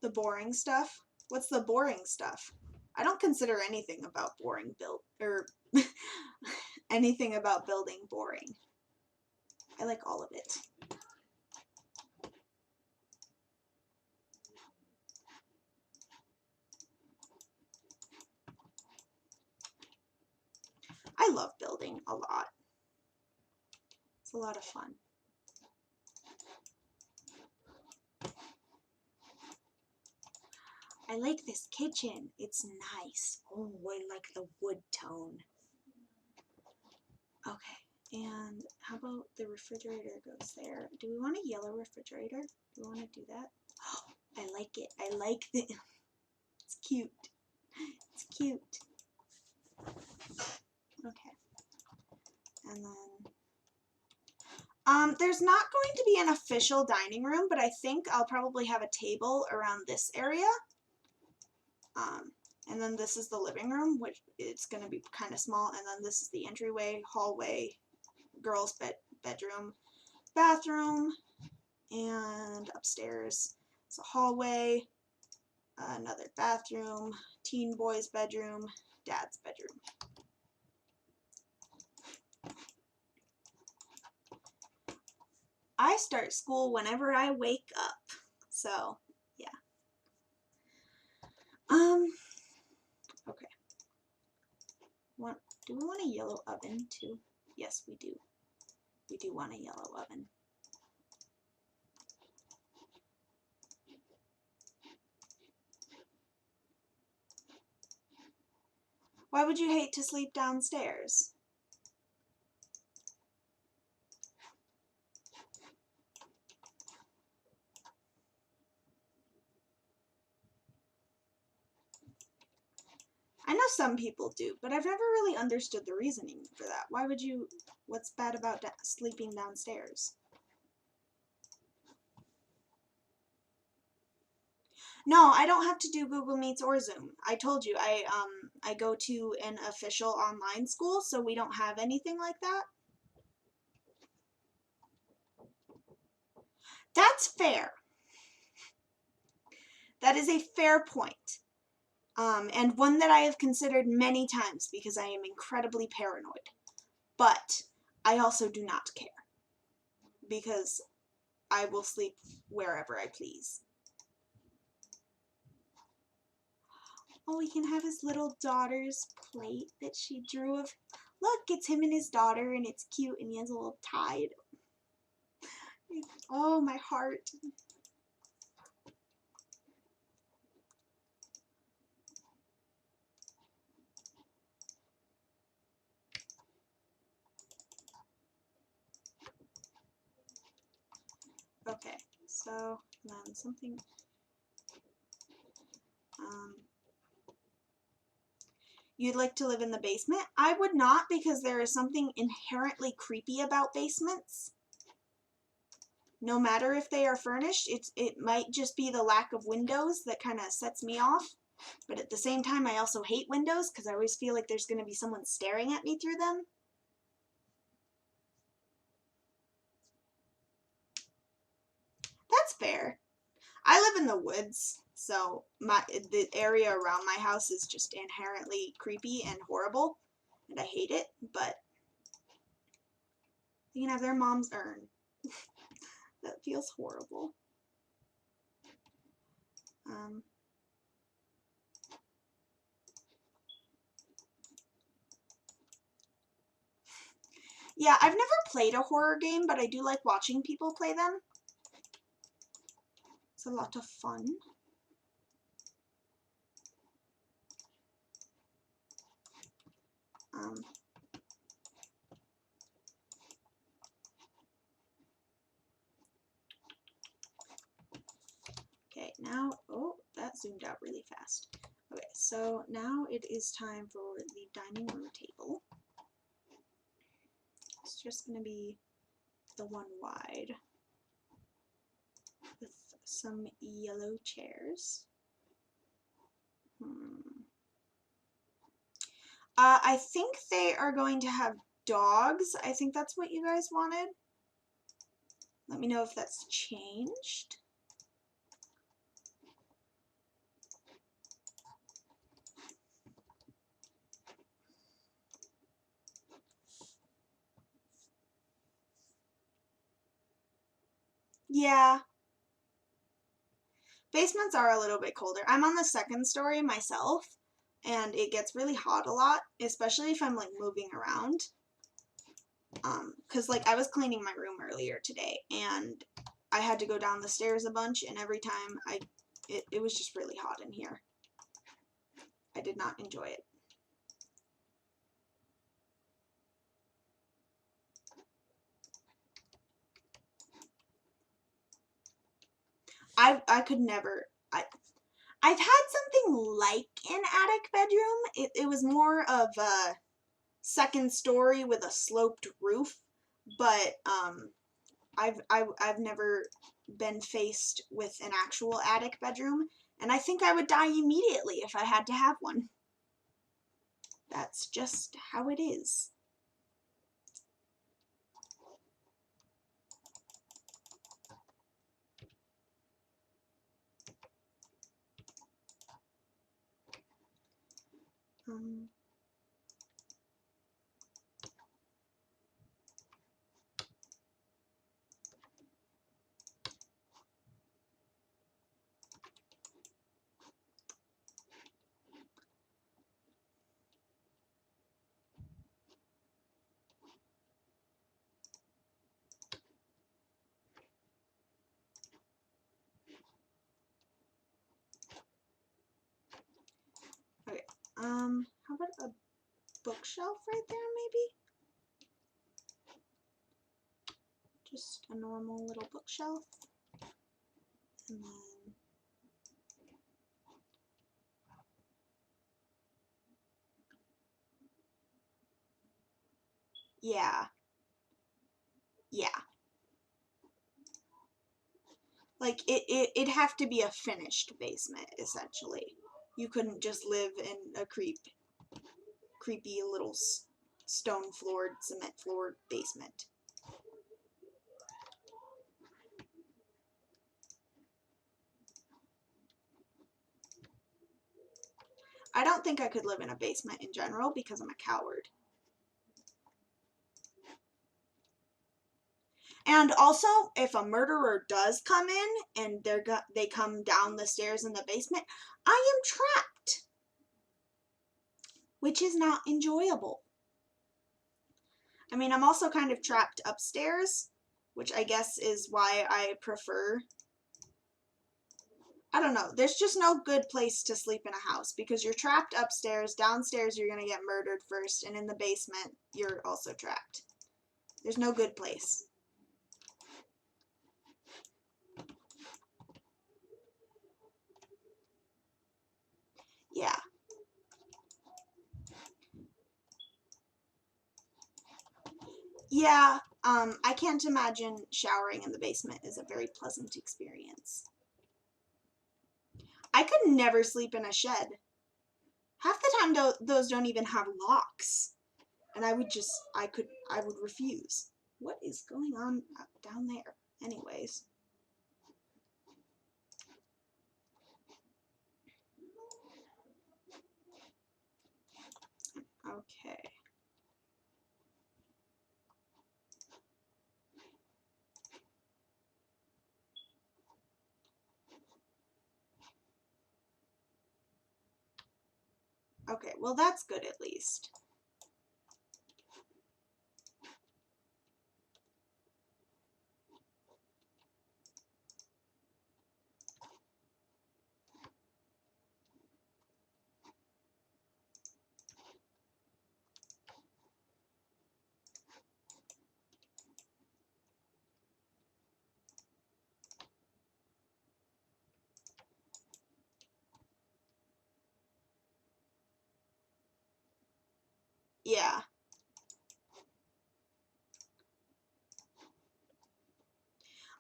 The boring stuff? What's the boring stuff? I don't consider anything about boring build or anything about building boring. I like all of it. I love building a lot. It's a lot of fun. I like this kitchen. It's nice. Oh, I like the wood tone. Okay, and how about the refrigerator goes there? Do we want a yellow refrigerator? Do we want to do that? Oh, I like it. I like the... It's cute. It's cute. Okay. And then... there's not going to be an official dining room, but I think I'll probably have a table around this area. And then this is the living room, which it's going to be kind of small. And then this is the entryway, hallway, girls' bedroom, bathroom, and upstairs is a hallway, another bathroom, teen boy's bedroom, dad's bedroom. I start school whenever I wake up, so yeah. Okay. Do we want a yellow oven too? Yes, we do. We do want a yellow oven. Why would you hate to sleep downstairs? I know some people do, but I've never really understood the reasoning for that. Why would you, what's bad about sleeping downstairs? No, I don't have to do Google Meets or Zoom. I told you, I go to an official online school, so we don't have anything like that. That's fair. That is a fair point. And one that I have considered many times because I am incredibly paranoid. But I also do not care because I will sleep wherever I please. Oh, we can have his little daughter's plate that she drew of. Look, it's him and his daughter, and it's cute, and he has a little tide. Oh, my heart. Okay, so then something. You'd like to live in the basement? I would not, because there is something inherently creepy about basements. No matter if they are furnished, it might just be the lack of windows that kind of sets me off. But at the same time, I also hate windows because I always feel like there's going to be someone staring at me through them. That's fair. I live in the woods, so the area around my house is just inherently creepy and horrible, and I hate it, but they can have their mom's urn. That feels horrible. Yeah, I've never played a horror game, but I do like watching people play them. It's a lot of fun. Okay, now, oh, that zoomed out really fast. Okay, so now it is time for the dining room table. It's just going to be the one wide with some yellow chairs. I think they are going to have dogs. I think that's what you guys wanted. Let me know if that's changed. Yeah. Basements are a little bit colder. I'm on the second story myself, and it gets really hot a lot, especially if I'm like moving around. Cause like I was cleaning my room earlier today, and I had to go down the stairs a bunch, and every time it was just really hot in here. I did not enjoy it. I could never. I've had something like an attic bedroom. It was more of a second story with a sloped roof, but I've never been faced with an actual attic bedroom, and I think I would die immediately if I had to have one. That's just how it is. Um, okay. How about a bookshelf right there, maybe? Just a normal little bookshelf. And then yeah. Yeah. Like it'd have to be a finished basement, essentially. You couldn't just live in a creepy little stone floored, cement floored basement. I don't think I could live in a basement in general because I'm a coward. And also, if a murderer does come in and they come down the stairs in the basement, I am trapped, which is not enjoyable. I mean, I'm also kind of trapped upstairs, which I guess is why I prefer. I don't know. There's just no good place to sleep in a house because you're trapped upstairs. Downstairs, you're going to get murdered first. And in the basement, you're also trapped. There's no good place. Yeah. Yeah. I can't imagine showering in the basement is a very pleasant experience. I could never sleep in a shed. Half the time, those don't even have locks. And I would refuse. What is going on down there? Anyways. Okay. Okay, well that's good at least. Yeah.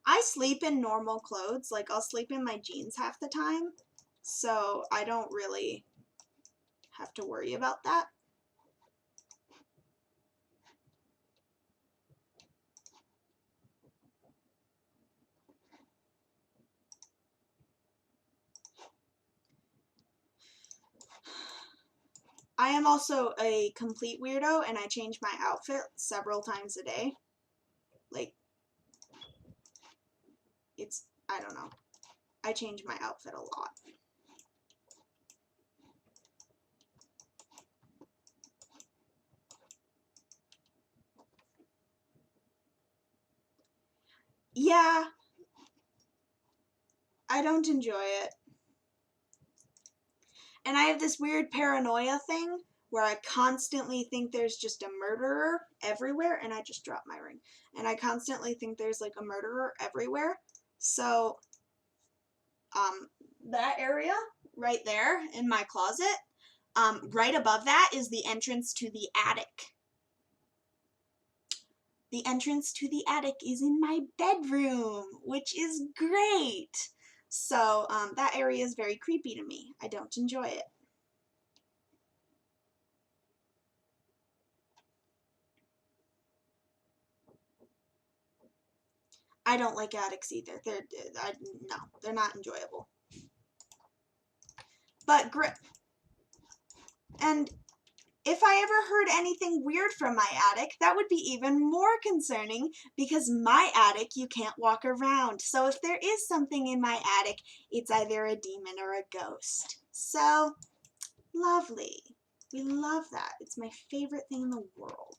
I sleep in normal clothes. Like, I'll sleep in my jeans half the time. So I don't really have to worry about that. I am also a complete weirdo and I change my outfit several times a day. Like, I don't know. I change my outfit a lot. Yeah, I don't enjoy it. And I have this weird paranoia thing where I constantly think there's just a murderer everywhere, and I just dropped my ring. And I constantly think there's like a murderer everywhere. So, that area right there in my closet, right above that is the entrance to the attic. The entrance to the attic is in my bedroom, which is great. So, that area is very creepy to me. I don't enjoy it. I don't like attics either. No, they're not enjoyable. But and if I ever heard anything weird from my attic, that would be even more concerning because my attic, you can't walk around. So if there is something in my attic, it's either a demon or a ghost. So, lovely. We love that. It's my favorite thing in the world.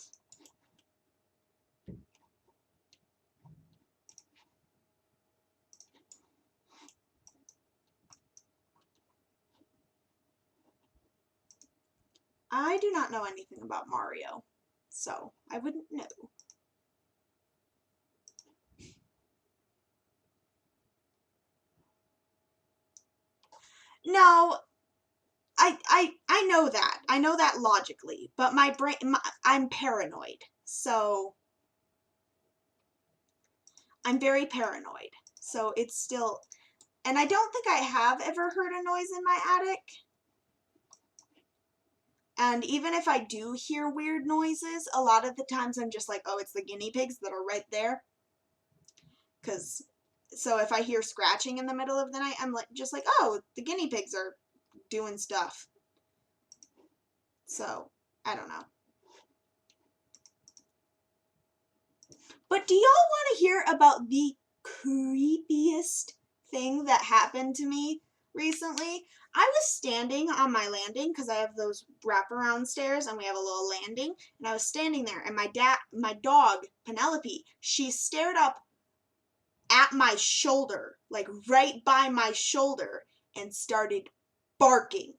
I do not know anything about Mario, so I wouldn't know. No, I know that. I know that logically, but my brain, I'm paranoid. So I'm very paranoid. So it's still, and I don't think I have ever heard a noise in my attic. And even if I do hear weird noises, a lot of the times I'm just like, oh, it's the guinea pigs that are right there. So if I hear scratching in the middle of the night, I'm just like, oh, the guinea pigs are doing stuff. So, I don't know. But do y'all want to hear about the creepiest thing that happened to me recently? I was standing on my landing because I have those wraparound stairs and we have a little landing, and I was standing there, and my dog, Penelope, she stared up at my shoulder, like right by my shoulder, and started barking.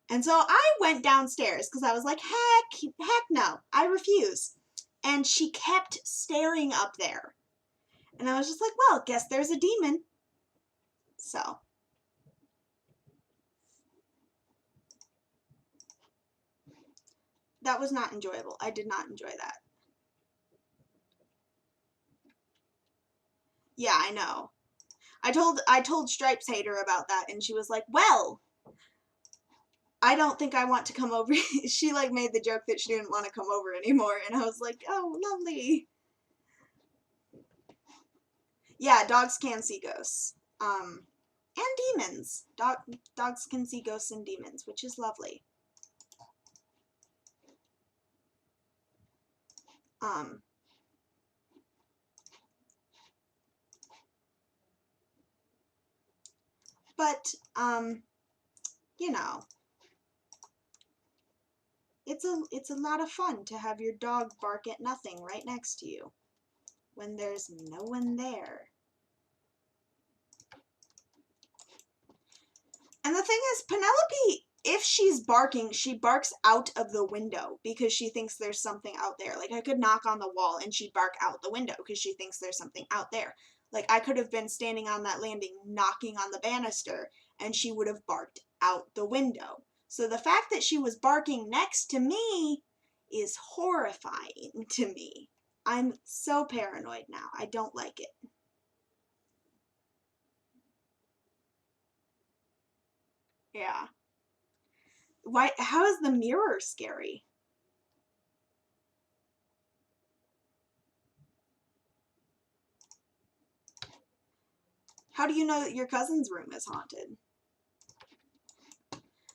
And so I went downstairs because I was like, heck no, I refuse. And she kept staring up there. And I was just like, well, guess there's a demon. So. That was not enjoyable. I did not enjoy that. Yeah, I know. I told Stripes Hater about that, and she was like, well, I don't think I want to come over. She like made the joke that she didn't want to come over anymore, and I was like, oh, lovely. Yeah, dogs can see ghosts. And demons. Dogs can see ghosts and demons, which is lovely. But, you know, it's a lot of fun to have your dog bark at nothing right next to you when there's no one there. And the thing is, Penelope, if she's barking, she barks out of the window because she thinks there's something out there. Like, I could knock on the wall and she'd bark out the window because she thinks there's something out there. Like, I could have been standing on that landing knocking on the banister and she would have barked out the window. So the fact that she was barking next to me is horrifying to me. I'm so paranoid now. I don't like it. Yeah. Why? How is the mirror scary? How do you know that your cousin's room is haunted?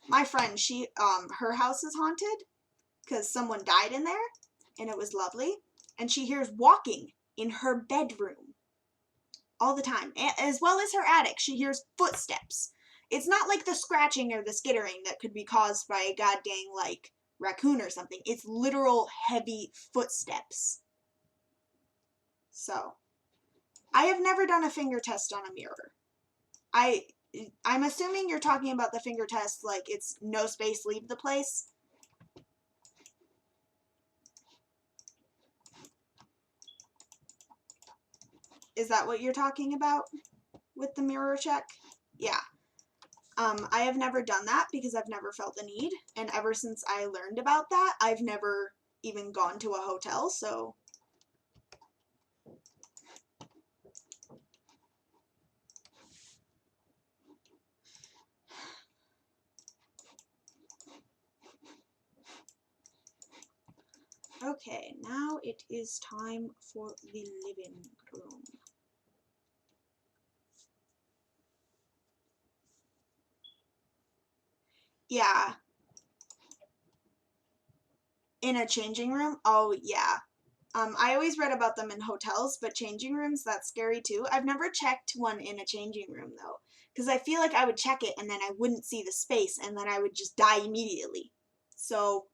My friend, her house is haunted because someone died in there, and it was lovely. And she hears walking in her bedroom. all the time, as well as her attic. She hears footsteps. It's not like the scratching or the skittering that could be caused by a goddamn, like, raccoon or something. It's literal heavy footsteps. So, I have never done a finger test on a mirror. I'm assuming you're talking about the finger test, like it's no space, leave the place. Is that what you're talking about with the mirror check? Yeah. I have never done that because I've never felt the need, and ever since I learned about that, I've never even gone to a hotel, so. Okay, now it is time for the living room. Yeah. In a changing room? Oh, yeah. I always read about them in hotels, but changing rooms, that's scary too. I've never checked one in a changing room though, because I feel like I would check it and then I wouldn't see the space and then I would just die immediately. So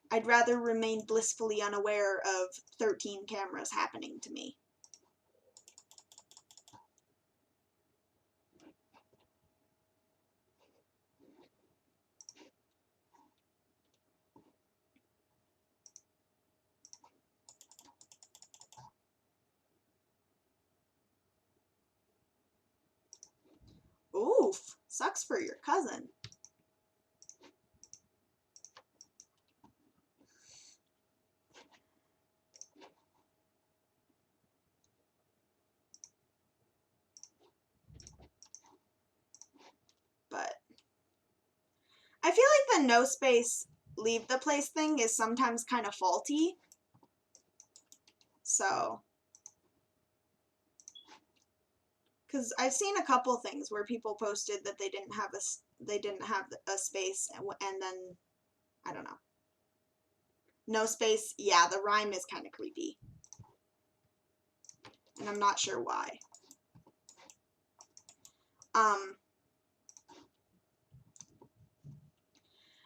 I'd rather remain blissfully unaware of 13 cameras happening to me. Oof, sucks for your cousin. But I feel like the no space, leave the place thing is sometimes kind of faulty. So, because I've seen a couple things where people posted that they didn't have a space, and then I don't know. No space. Yeah, the rhyme is kind of creepy, and I'm not sure why.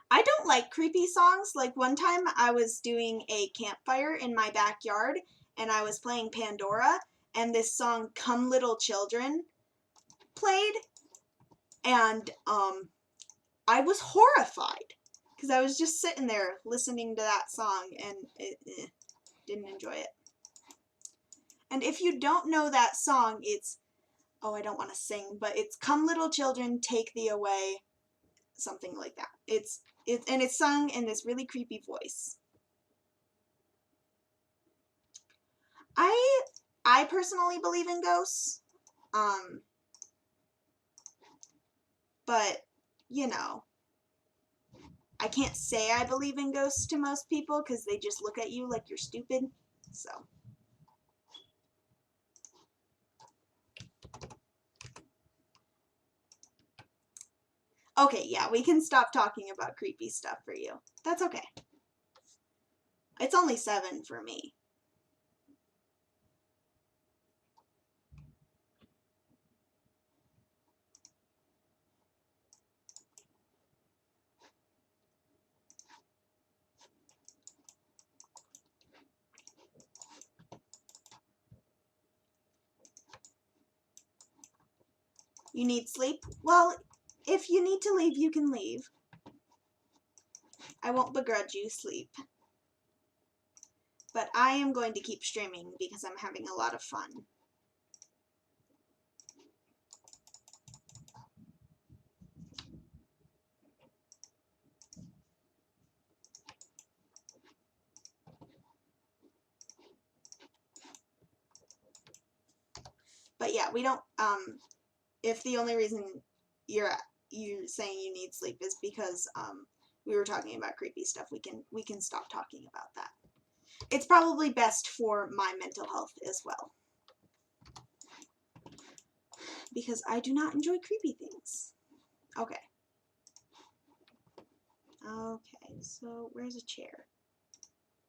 I don't like creepy songs. Like one time I was doing a campfire in my backyard and I was playing Pandora and this song Come Little Children played, and I was horrified because I was just sitting there listening to that song and didn't enjoy it. And if you don't know that song, it's, oh, I don't want to sing, but it's Come Little Children, Take Thee Away, something like that. And it's sung in this really creepy voice. I personally believe in ghosts. But, you know, I can't say I believe in ghosts to most people because they just look at you like you're stupid. So. Okay, yeah, we can stop talking about creepy stuff for you. That's okay. It's only 7 for me. You need sleep? Well, if you need to leave, you can leave. I won't begrudge you sleep. But I am going to keep streaming because I'm having a lot of fun. But yeah, we don't, if the only reason you're saying you need sleep is because, we were talking about creepy stuff, we can stop talking about that. It's probably best for my mental health as well. Because I do not enjoy creepy things. Okay. Okay, so where's a chair?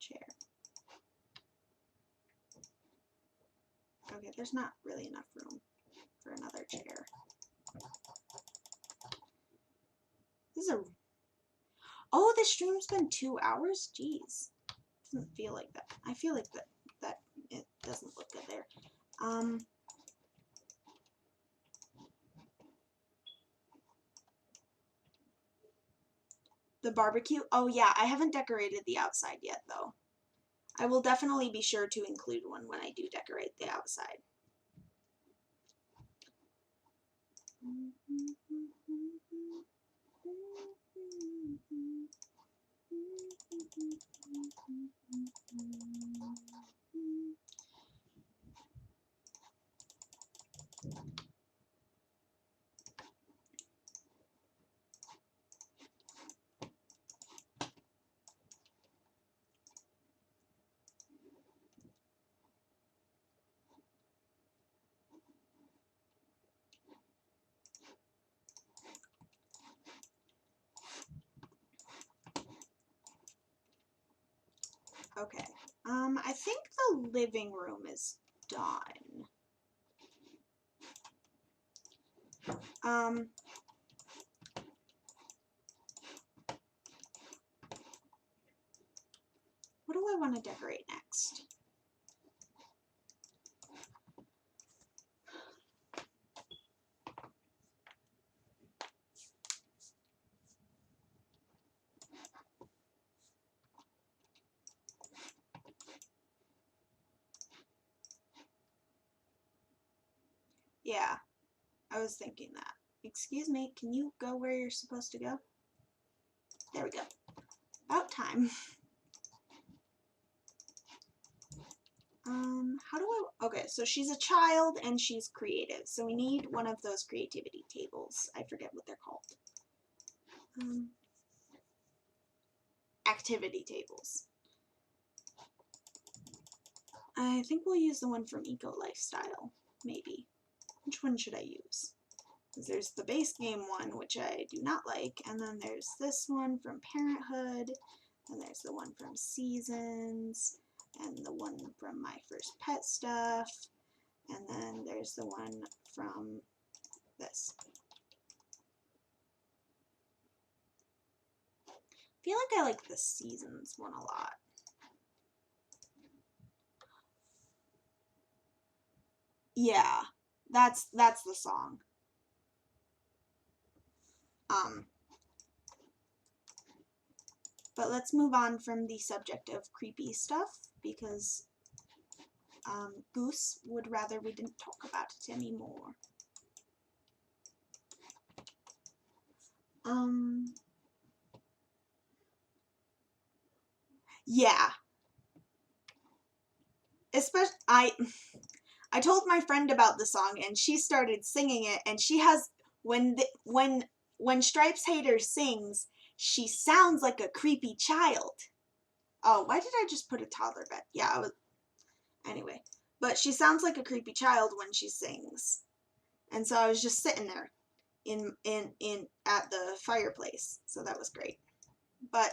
Chair. Okay, there's not really enough room for another chair. This is a... Oh, this stream's been 2 hours? Jeez. Doesn't feel like that. I feel like that it doesn't look good there. The barbecue? Oh yeah, I haven't decorated the outside yet though. I will definitely be sure to include one when I do decorate the outside. Okay. I think the living room is done. What do I want to decorate next? Yeah, I was thinking that. Excuse me, can you go where you're supposed to go? There we go. About time. How do I... Okay, so she's a child and she's creative. So we need one of those creativity tables. I forget what they're called. Activity tables. I think we'll use the one from Eco Lifestyle, maybe. Which one should I use? Because there's the base game one, which I do not like, and then there's this one from Parenthood, and there's the one from Seasons, and the one from My First Pet Stuff, and then there's the one from this. I feel like I like the Seasons one a lot. Yeah, that's the song. But let's move on from the subject of creepy stuff because Goose would rather we didn't talk about it anymore. Yeah. Especially I told my friend about the song and she started singing it, and she has when Stripes Hater sings, she sounds like a creepy child. Oh, why did I just put a toddler bed? Yeah, I was anyway. But she sounds like a creepy child when she sings. And so I was just sitting there in at the fireplace. So that was great. But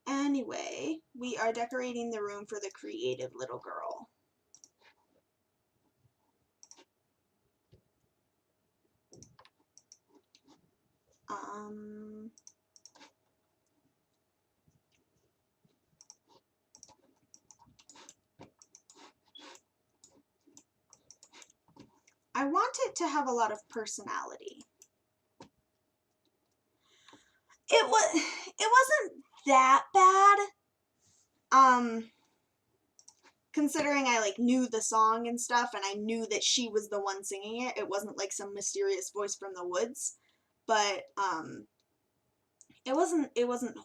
anyway, we are decorating the room for the creative little girl. I want it to have a lot of personality. It wasn't that bad. Considering I like knew the song and stuff and I knew that she was the one singing it. It wasn't like some mysterious voice from the woods. But it wasn't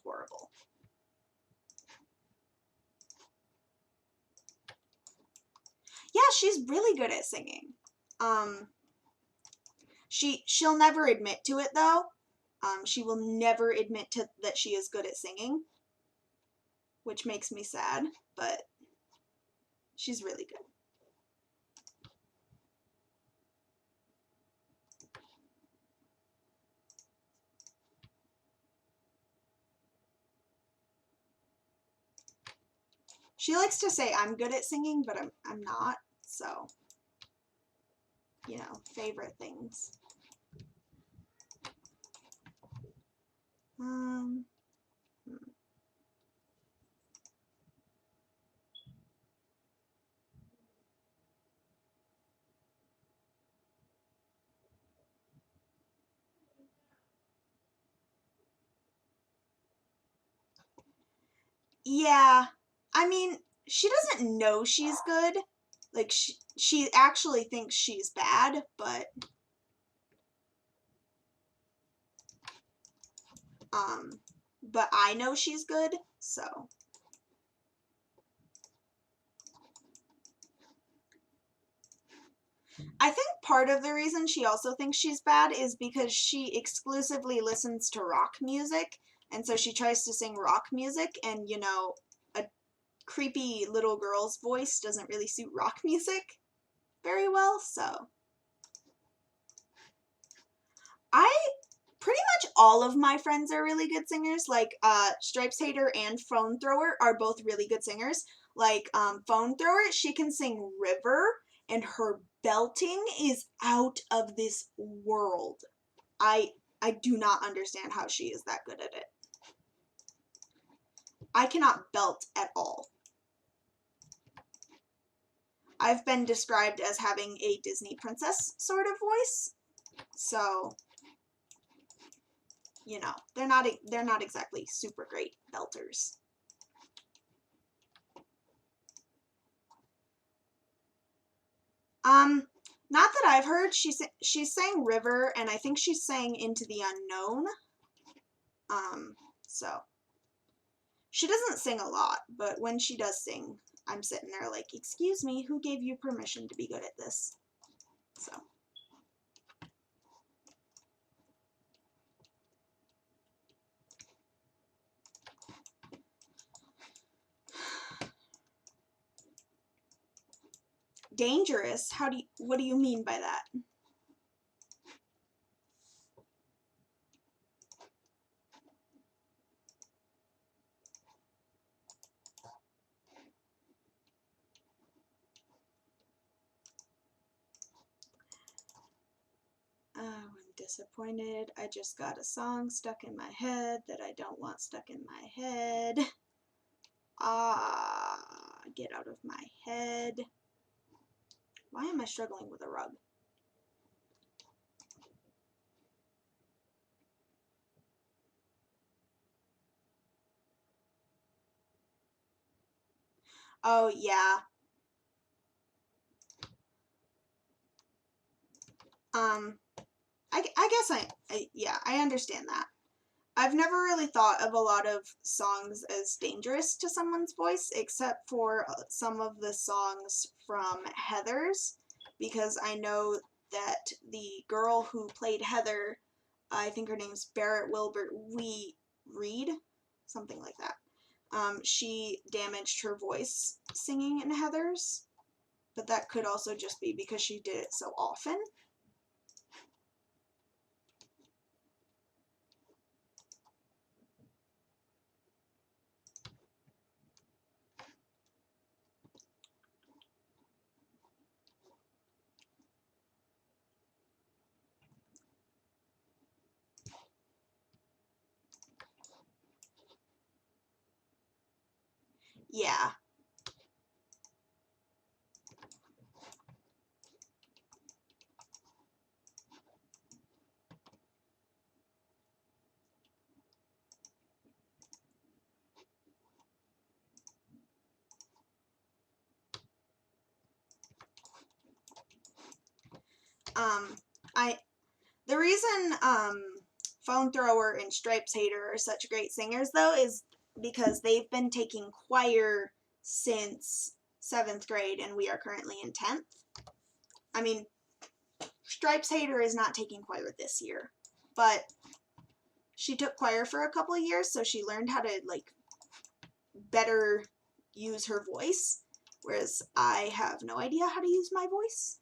horrible. Yeah, she's really good at singing. She'll never admit to it though. She will never admit to that she is good at singing, which makes me sad, but she's really good. She likes to say I'm good at singing, but I'm not. So, you know, favorite things. Hmm. Yeah, I mean, she doesn't know she's good. Like she actually thinks she's bad, um but I know she's good, so I think part of the reason she also thinks she's bad is because she exclusively listens to rock music, and so she tries to sing rock music, and you know, a creepy little girl's voice doesn't really suit rock music very well, so I pretty much all of my friends are really good singers. Like Stripes Hater and Phone Thrower are both really good singers. Like Phone Thrower, she can sing River, and her belting is out of this world. I I do not understand how she is that good at it. I cannot belt at all. I've been described as having a Disney princess sort of voice. So, you know, they're not exactly super great belters. Um, Not that I've heard. She's sang River, and I think she's sang Into the Unknown. So she doesn't sing a lot, but when she does sing, I'm sitting there like, excuse me, who gave you permission to be good at this? So. Dangerous? What do you mean by that? Oh, I'm disappointed. I just got a song stuck in my head that I don't want stuck in my head. Ah, get out of my head. Why am I struggling with a rug? Oh, yeah. Um, I guess yeah, I understand that. I've never really thought of a lot of songs as dangerous to someone's voice, except for some of the songs from Heather's, because I know that the girl who played Heather, I think her name's Barrett Wilbert Wee Reed, something like that. She damaged her voice singing in Heather's, but that could also just be because she did it so often. Yeah. Um, I The reason Phone Thrower and Stripes Hater are such great singers, though, is because they've been taking choir since 7th grade, and we are currently in 10th. I mean, Stripes Hater is not taking choir this year, but she took choir for a couple of years, so she learned how to, like, better use her voice, whereas I have no idea how to use my voice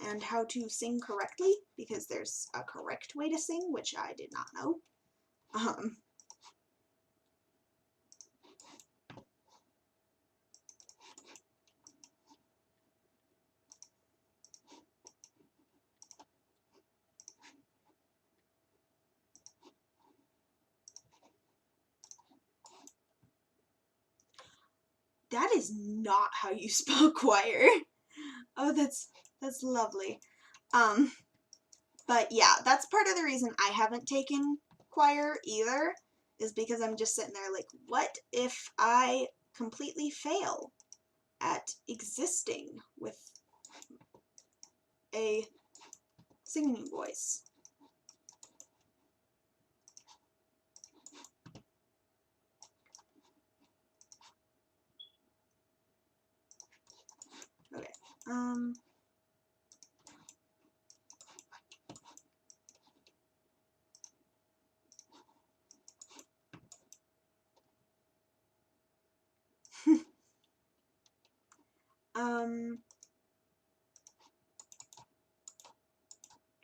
and how to sing correctly, because there's a correct way to sing, which I did not know. Um, That is not how you spell choir. Oh, that's lovely. But yeah, that's part of the reason I haven't taken choir either, is because I'm just sitting there like, what if I completely fail at existing with a singing voice? Okay.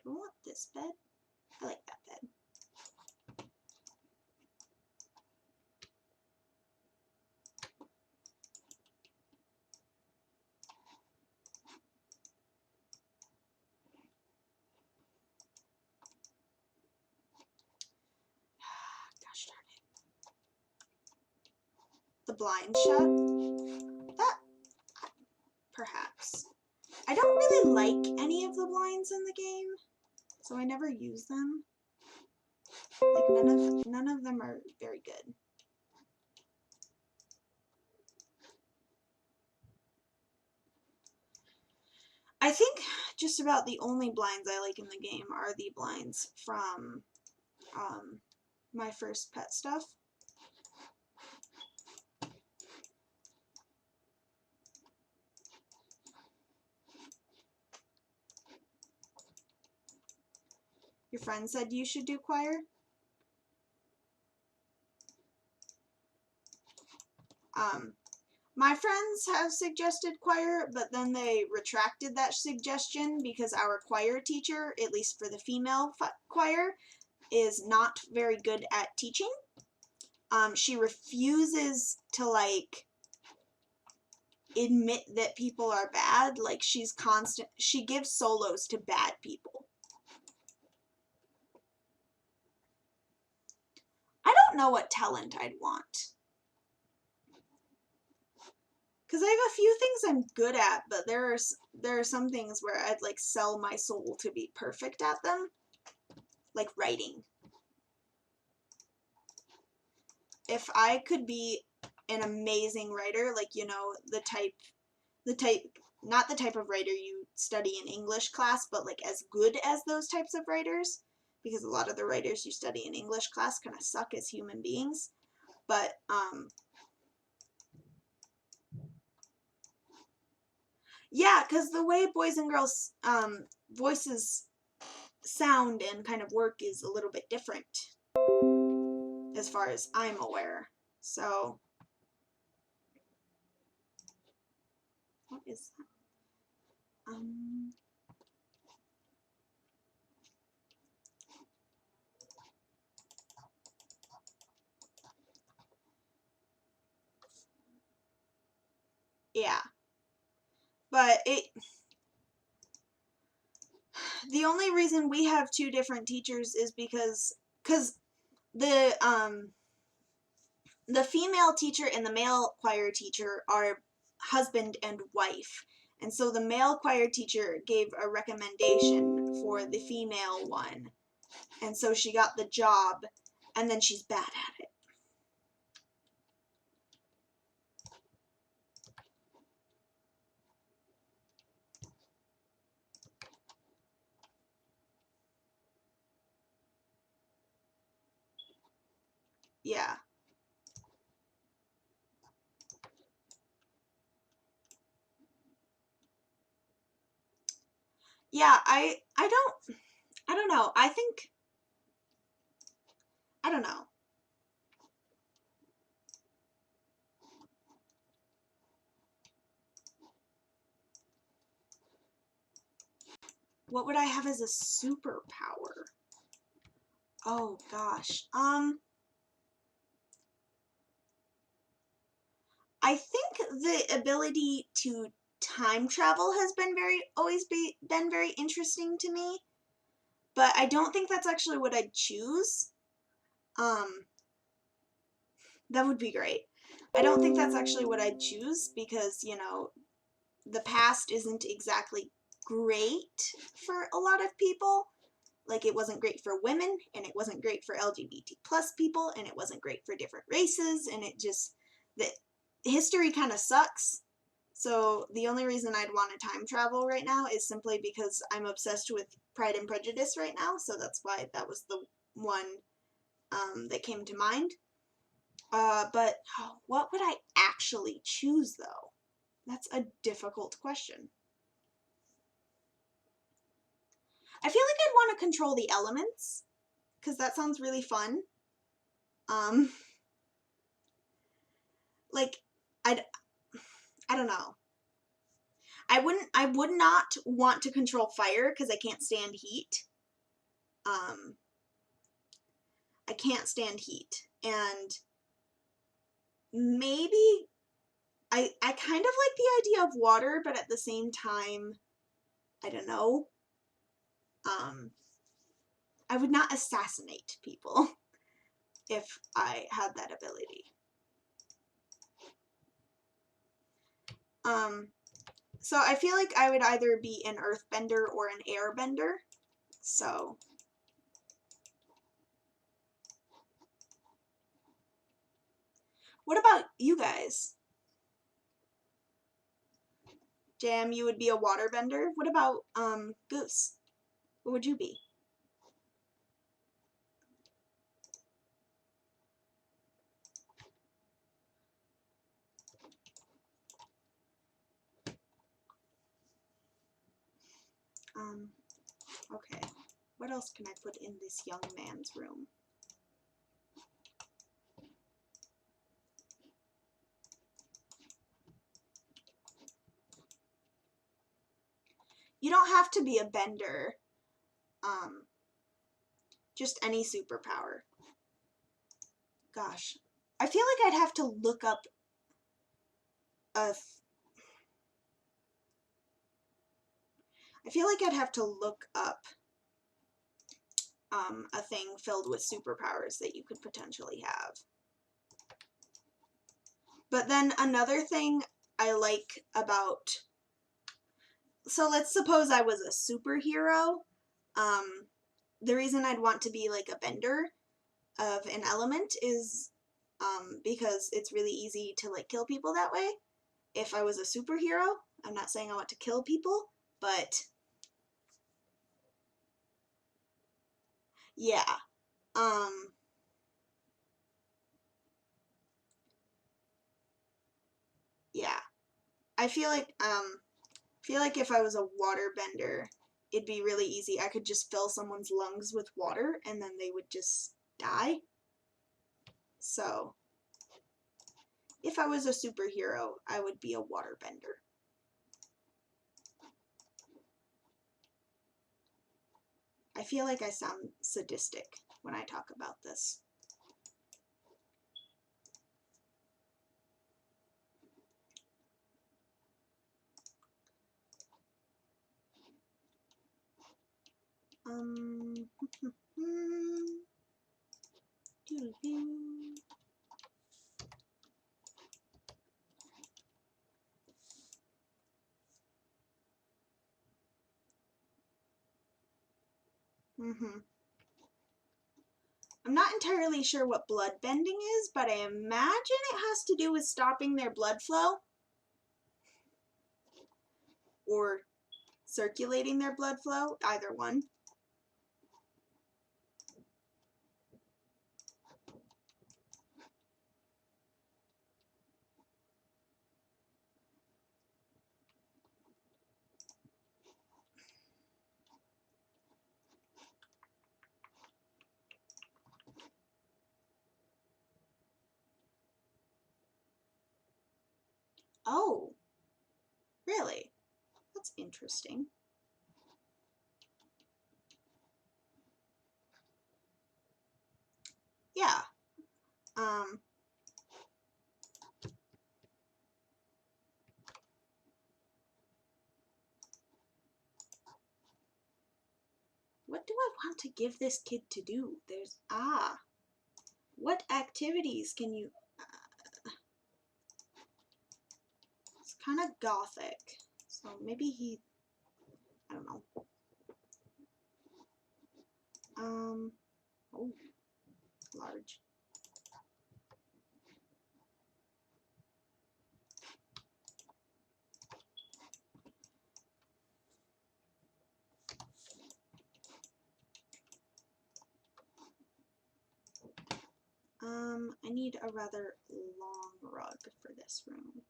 Do I want this bed? I like that bed. Gosh darn it. The blind shut? That, perhaps. I don't really like any of the blinds in the game, so I never use them. Like, none of them are very good. I think just about the only blinds I like in the game are the blinds from my first pet stuff. Your friend said you should do choir? My friends have suggested choir, but then they retracted that suggestion because our choir teacher, at least for the female choir, is not very good at teaching. She refuses to, like, admit that people are bad. Like, she gives solos to bad people. I don't know what talent I'd want. Because I have a few things I'm good at, but there are some things where I'd, like, sell my soul to be perfect at them. Like writing. If I could be an amazing writer, like, you know, not the type of writer you study in English class, but like as good as those types of writers, because a lot of the writers you study in English class kind of suck as human beings. But yeah, because the way boys and girls voices sound and kind of work is a little bit different, as far as I'm aware. So, what is that? Yeah. But the only reason we have two different teachers is because the female teacher and the male choir teacher are husband and wife. And so the male choir teacher gave a recommendation for the female one. And so she got the job, and then she's bad at it. Yeah. Yeah, I don't know. I don't know. What would I have as a superpower? Oh gosh. I think the ability to time travel has been been very interesting to me, but I don't think that's actually what I'd choose. That would be great. I don't think that's actually what I'd choose because, you know, the past isn't exactly great for a lot of people. Like, it wasn't great for women, and it wasn't great for LGBT plus people, and it wasn't great for different races, and it just, the history kind of sucks. So the only reason I'd want to time travel right now is simply because I'm obsessed with Pride and Prejudice right now, so that's why that was the one that came to mind. But what would I actually choose, though? That's a difficult question. I feel like I'd want to control the elements, because that sounds really fun. Um, like, I'd, I don't know. I would not want to control fire, because I can't stand heat. I can't stand heat. And maybe, I kind of like the idea of water, but at the same time, I don't know. I would not assassinate people if I had that ability. So I feel like I would either be an earthbender or an airbender. So what about you guys? Jam, you would be a waterbender. What about Goose? What would you be? Okay. What else can I put in this young man's room? You don't have to be a bender. Just any superpower. Gosh. I feel like I'd have to look up a... I feel like I'd have to look up a thing filled with superpowers that you could potentially have. But then another thing I like about... So let's suppose I was a superhero. The reason I'd want to be like a bender of an element is because it's really easy to like kill people that way. If I was a superhero, I'm not saying I want to kill people, but yeah. Yeah. I feel like if I was a water bender, it'd be really easy. I could just fill someone's lungs with water and then they would just die. So, if I was a superhero, I would be a water bender. I feel like I sound sadistic when I talk about this. I'm not entirely sure what blood bending is, but I imagine it has to do with stopping their blood flow or circulating their blood flow, either one. Oh, really? That's interesting. Yeah. What do I want to give this kid to do? What activities can you... kind of gothic. So maybe he, I don't know. Oh, large. I need a rather long rug for this room.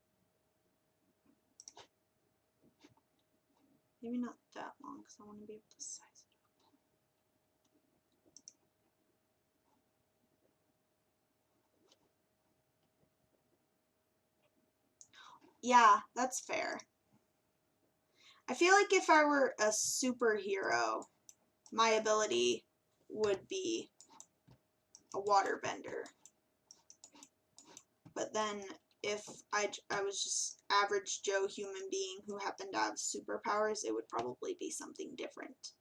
Maybe not that long because I want to be able to size it up. Yeah, that's fair. I feel like if I were a superhero, my ability would be a waterbender. But then if I was just average Joe human being who happened to have superpowers, it would probably be something different.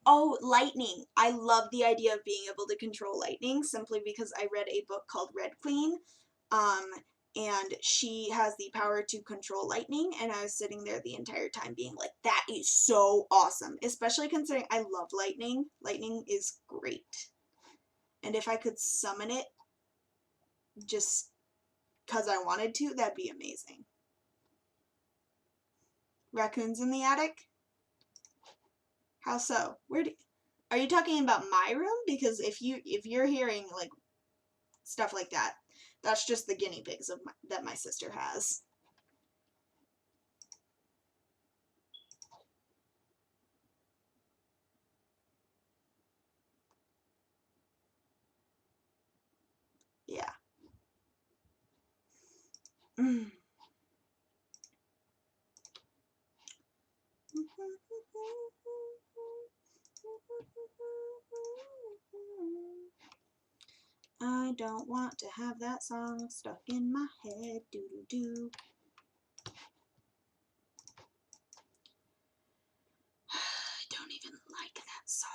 Oh, lightning. I love the idea of being able to control lightning simply because I read a book called Red Queen. And she has the power to control lightning, and I was sitting there the entire time being like, that is so awesome. Especially considering I love lightning. Lightning is great. And if I could summon it just because I wanted to, that'd be amazing. Raccoons in the attic? How so? Are you talking about my room? Because if you're hearing like stuff like that, that's just the guinea pigs that my sister has. Yeah. I don't want to have that song stuck in my head. Doo doo doo. I don't even like that song.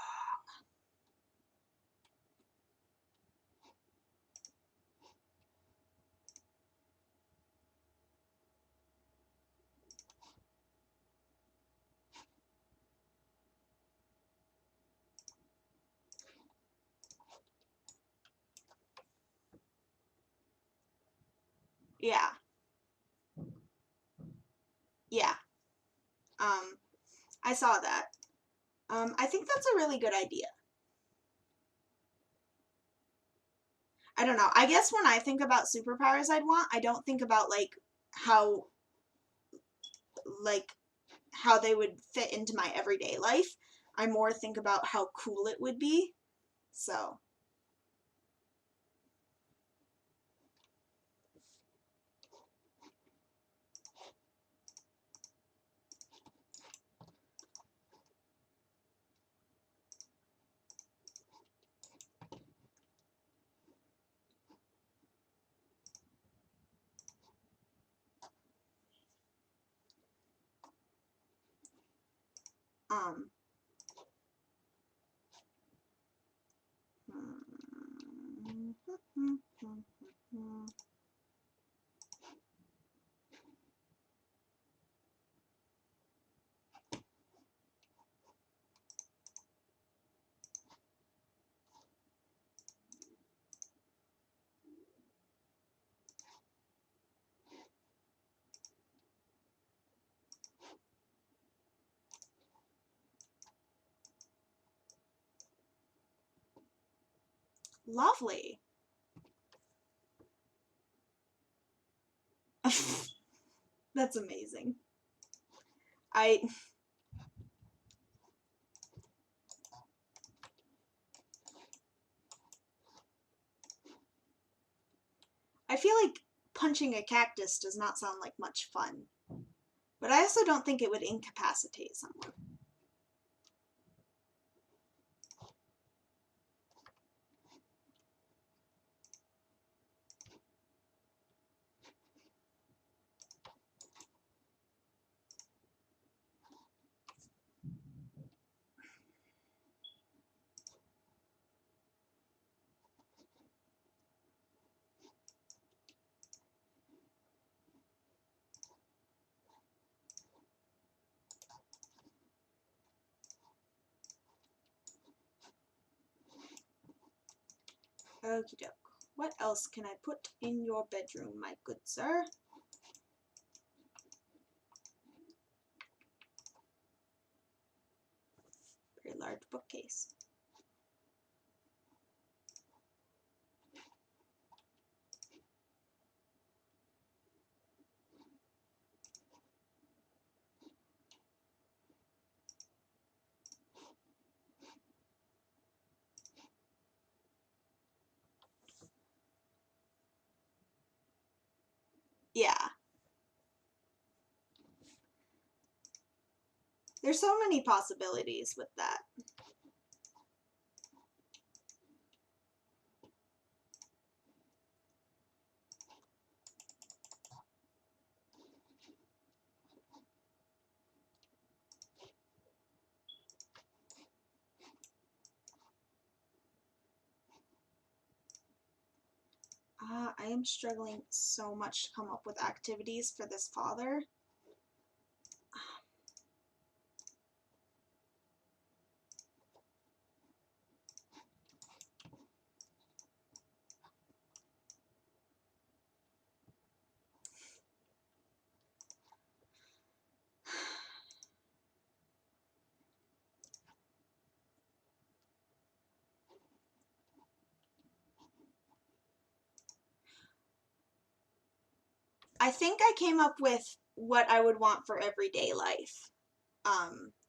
Yeah. Yeah. I saw that. I think that's a really good idea. I don't know. I guess when I think about superpowers I'd want, I don't think about how like how they would fit into my everyday life. I more think about how cool it would be. So, um, lovely. That's amazing. I I feel like punching a cactus does not sound like much fun. But I also don't think it would incapacitate someone. Okie doke. What else can I put in your bedroom, my good sir? Very large bookcase. Yeah. There's so many possibilities with that. I am struggling so much to come up with activities for this father. I think I came up with what I would want for everyday life.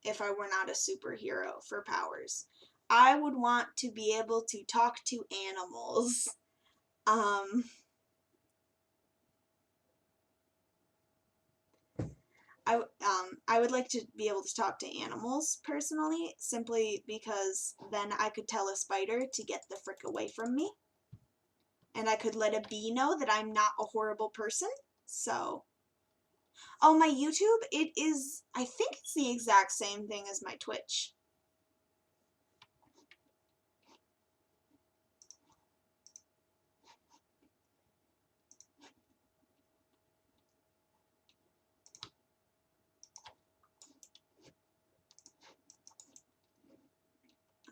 If I were not a superhero for powers, I would want to be able to talk to animals. Um, I would like to be able to talk to animals personally, simply because then I could tell a spider to get the frick away from me, and I could let a bee know that I'm not a horrible person. So, oh, my YouTube, it is, I think it's the exact same thing as my Twitch.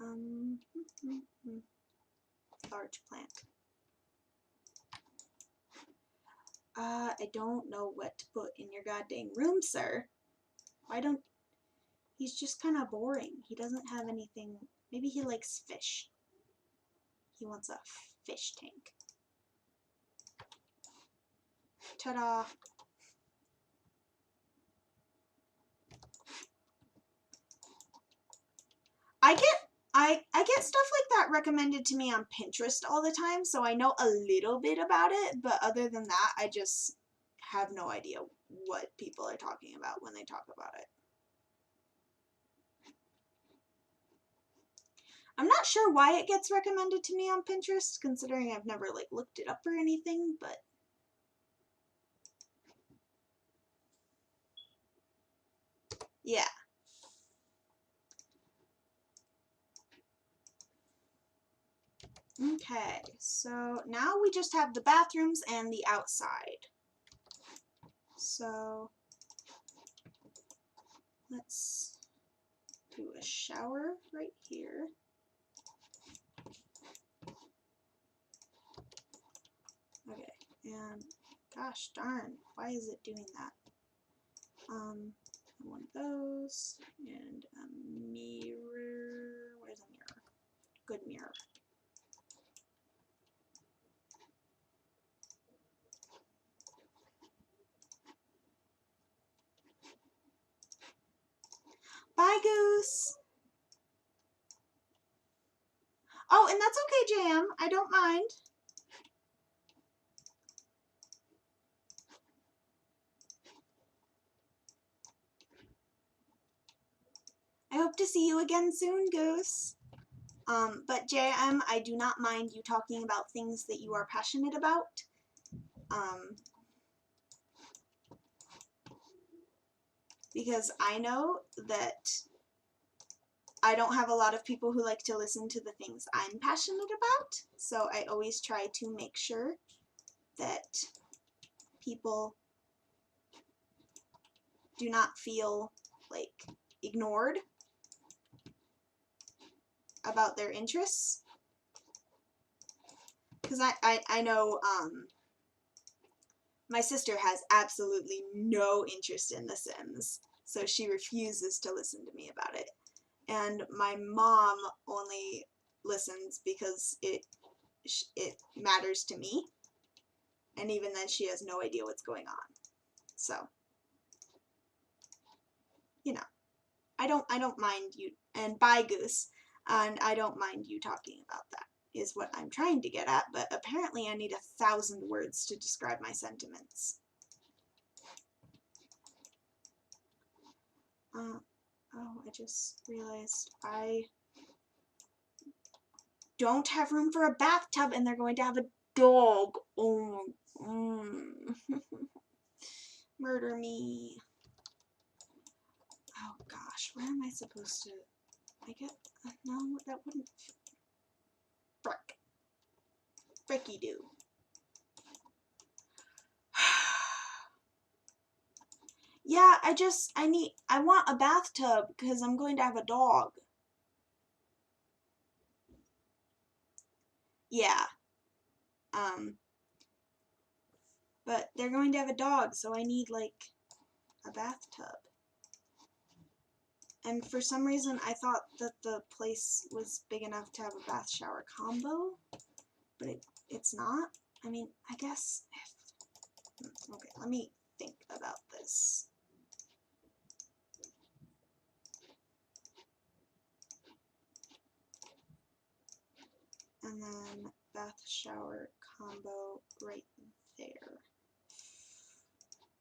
Um, large plant. I don't know what to put in your goddamn room, sir. Why don't... He's just kind of boring. He doesn't have anything... Maybe he likes fish. He wants a fish tank. Ta-da! I get stuff like that recommended to me on Pinterest all the time, so I know a little bit about it, but other than that, I just have no idea what people are talking about when they talk about it. I'm not sure why it gets recommended to me on Pinterest, considering I've never like looked it up or anything, but yeah. Okay, so now we just have the bathrooms and the outside. So let's do a shower right here. Okay, and gosh darn, why is it doing that? One of those, and a mirror. Where's a mirror? Good mirror. Bye, Goose! Oh, and that's okay, JM. I don't mind. I hope to see you again soon, Goose. But JM, I do not mind you talking about things that you are passionate about. Because I know that I don't have a lot of people who like to listen to the things I'm passionate about, so I always try to make sure that people do not feel like ignored about their interests. because I know my sister has absolutely no interest in The Sims, so she refuses to listen to me about it. And my mom only listens because it matters to me, and even then she has no idea what's going on. So, you know, I don't mind you, and bye Goose, and I don't mind you talking about that, is what I'm trying to get at, but apparently I need 1,000 words to describe my sentiments. Oh, I just realized I don't have room for a bathtub and they're going to have a dog. Oh, murder me. Oh gosh, where am I supposed to? I get, no, that wouldn't, frick. Fricky do. Yeah, I want a bathtub because I'm going to have a dog. Yeah. But they're going to have a dog, so I need, like, a bathtub. And for some reason, I thought that the place was big enough to have a bath shower combo, but it's not. I mean, I guess if, okay, let me think about this. And then bath shower combo right there.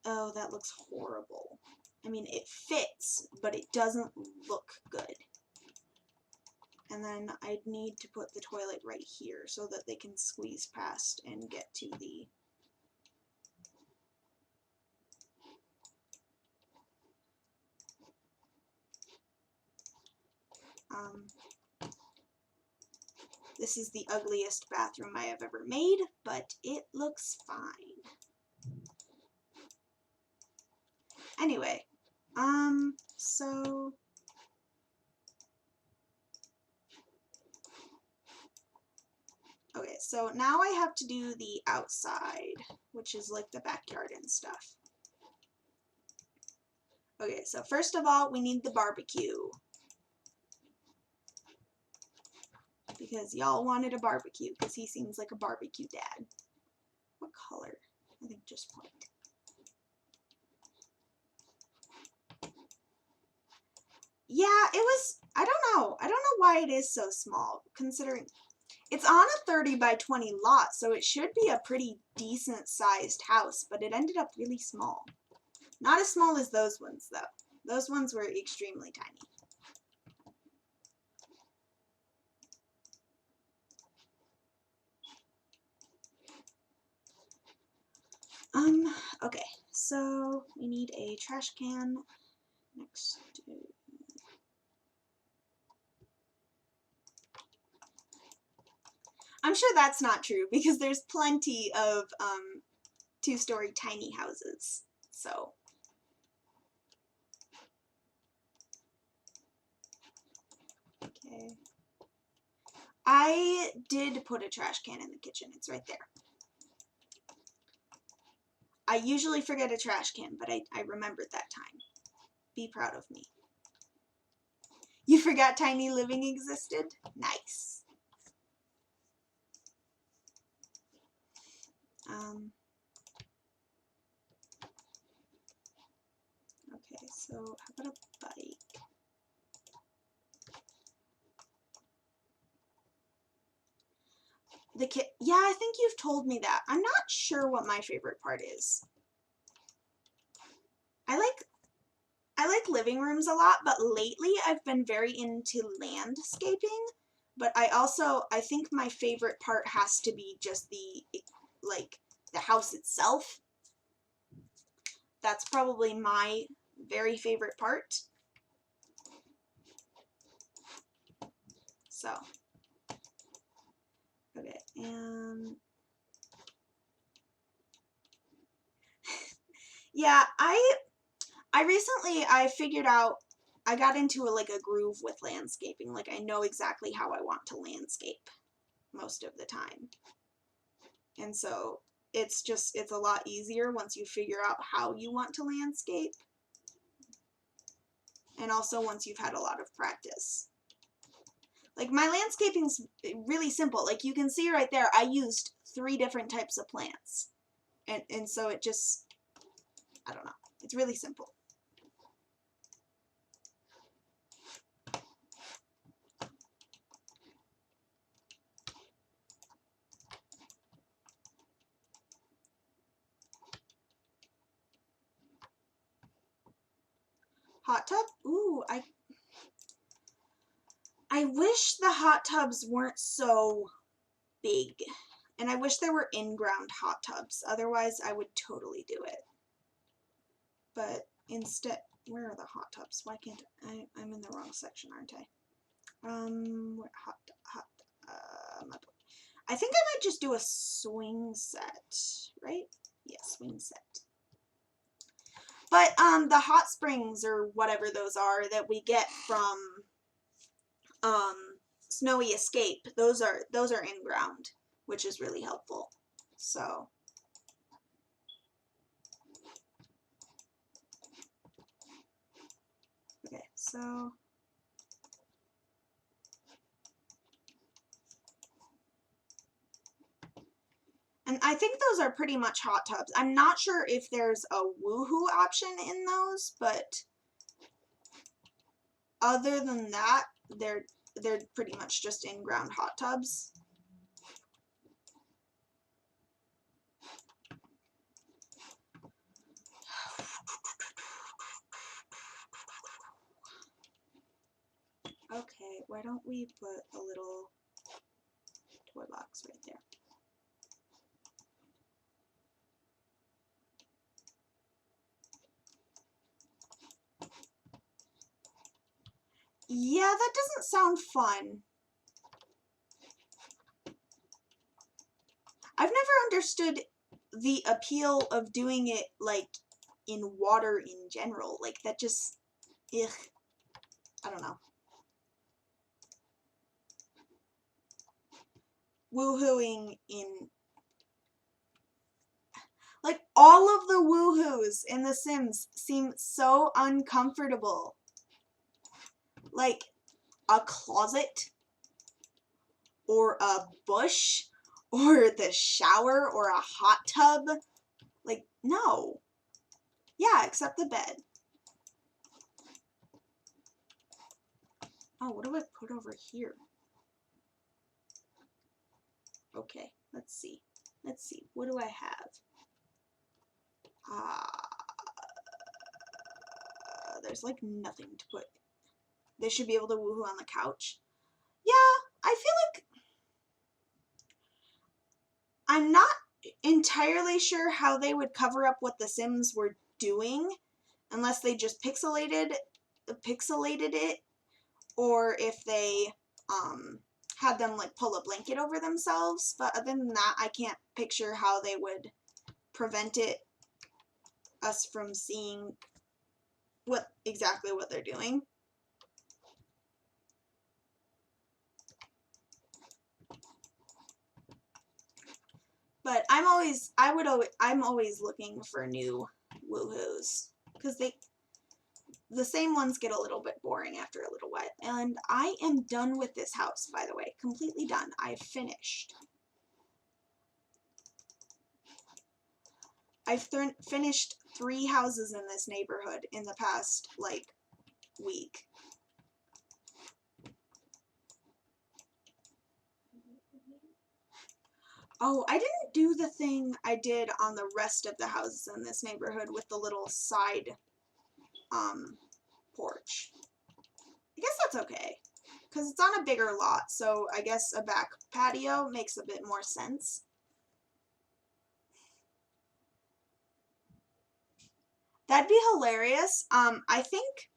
Oh, that looks horrible. I mean, it fits, but it doesn't look good. And then I'd need to put the toilet right here so that they can squeeze past and get to the this is the ugliest bathroom I have ever made, but it looks fine. Anyway, so okay, so now I have to do the outside, which is like the backyard and stuff. Okay, so first of all, we need the barbecue. Because y'all wanted a barbecue, because he seems like a barbecue dad. What color? I think just white. Yeah, it was, I don't know why it is so small, considering it's on a 30 by 20 lot, so it should be a pretty decent sized house, but it ended up really small. Not as small as those ones, though. Those ones were extremely tiny. Okay, so we need a trash can next to... I'm sure that's not true, because there's plenty of, two-story tiny houses, so... Okay. I did put a trash can in the kitchen, it's right there. I usually forget a trash can, but I remembered that time. Be proud of me. You forgot tiny living existed? Nice. Okay, so how about a bike? Yeah, I think you've told me that. I'm not sure what my favorite part is. I like living rooms a lot, but lately I've been very into landscaping. But I think my favorite part has to be just the house itself. That's probably my very favorite part. So, okay, and yeah, I recently figured out I got into a groove with landscaping. Like I know exactly how I want to landscape most of the time. And so it's a lot easier once you figure out how you want to landscape. And also once you've had a lot of practice. Like my landscaping's really simple. Like you can see right there, I used 3 different types of plants. And so it just, I don't know. It's really simple. Hot tub? Ooh, I wish the hot tubs weren't so big. And I wish there were in-ground hot tubs. Otherwise, I would totally do it. But instead, where are the hot tubs? Why can't I'm in the wrong section, aren't I? I think I might just do a swing set, right? Yeah, swing set. But the hot springs or whatever those are that we get from Snowy Escape, those are in ground, which is really helpful. So okay, so and I think those are pretty much hot tubs. I'm not sure if there's a woohoo option in those, but other than that, they're pretty much just in-ground hot tubs. Okay, why don't we put a little toy box right there? Yeah, that doesn't sound fun. I've never understood the appeal of doing it, like, in water in general. Like, that just, ugh, I don't know. Woohooing in, like, all of the woohoos in The Sims seem so uncomfortable. Like, a closet, or a bush, or the shower, or a hot tub. Like, no. Yeah, except the bed. Oh, what do I put over here? Okay, let's see. Let's see. What do I have? There's like nothing to put. They should be able to woohoo on the couch. Yeah, I feel like I'm not entirely sure how they would cover up what the Sims were doing unless they just pixelated it, or if they had them like pull a blanket over themselves. But other than that, I can't picture how they would prevent us from seeing exactly what they're doing. But I'm always looking for new woohoos because the same ones get a little bit boring after a little while. And I am done with this house, by the way, completely done. I've finished. I've finished 3 houses in this neighborhood in the past like week. Oh, I didn't do the thing I did on the rest of the houses in this neighborhood with the little side porch. I guess that's okay, because it's on a bigger lot, so I guess a back patio makes a bit more sense. That'd be hilarious. I think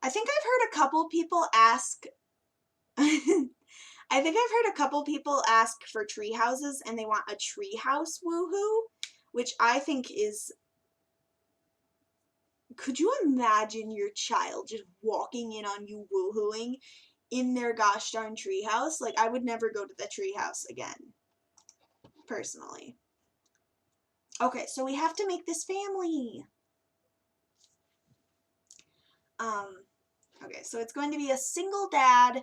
I've heard a couple people ask I think I've heard a couple people ask for tree houses and they want a tree house woohoo, which I think is, could you imagine your child just walking in on you woohooing in their gosh darn treehouse? Like, I would never go to the treehouse again. personally. Okay, so we have to make this family. Okay, so it's going to be a single dad.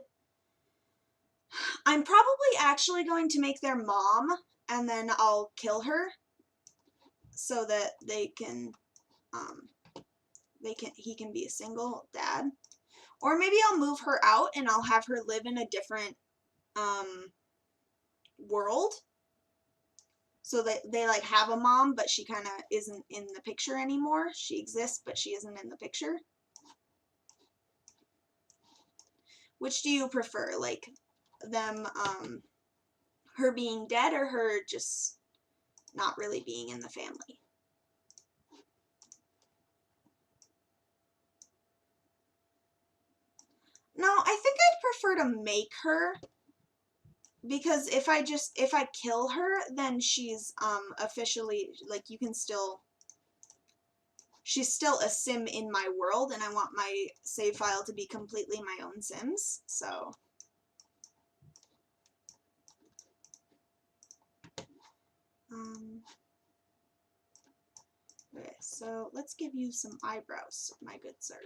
I'm probably actually going to make their mom, and then I'll kill her so that he can be a single dad. Or maybe I'll move her out and I'll have her live in a different world. So that they like have a mom, but she kind of isn't in the picture anymore. She exists, but she isn't in the picture. Which do you prefer? Like them, her being dead or her just not really being in the family? No, I think I'd prefer to make her, because if I kill her, then she's officially, like, you can still, she's still a sim in my world, and I want my save file to be completely my own sims. So okay, so let's give you some eyebrows, my good sir.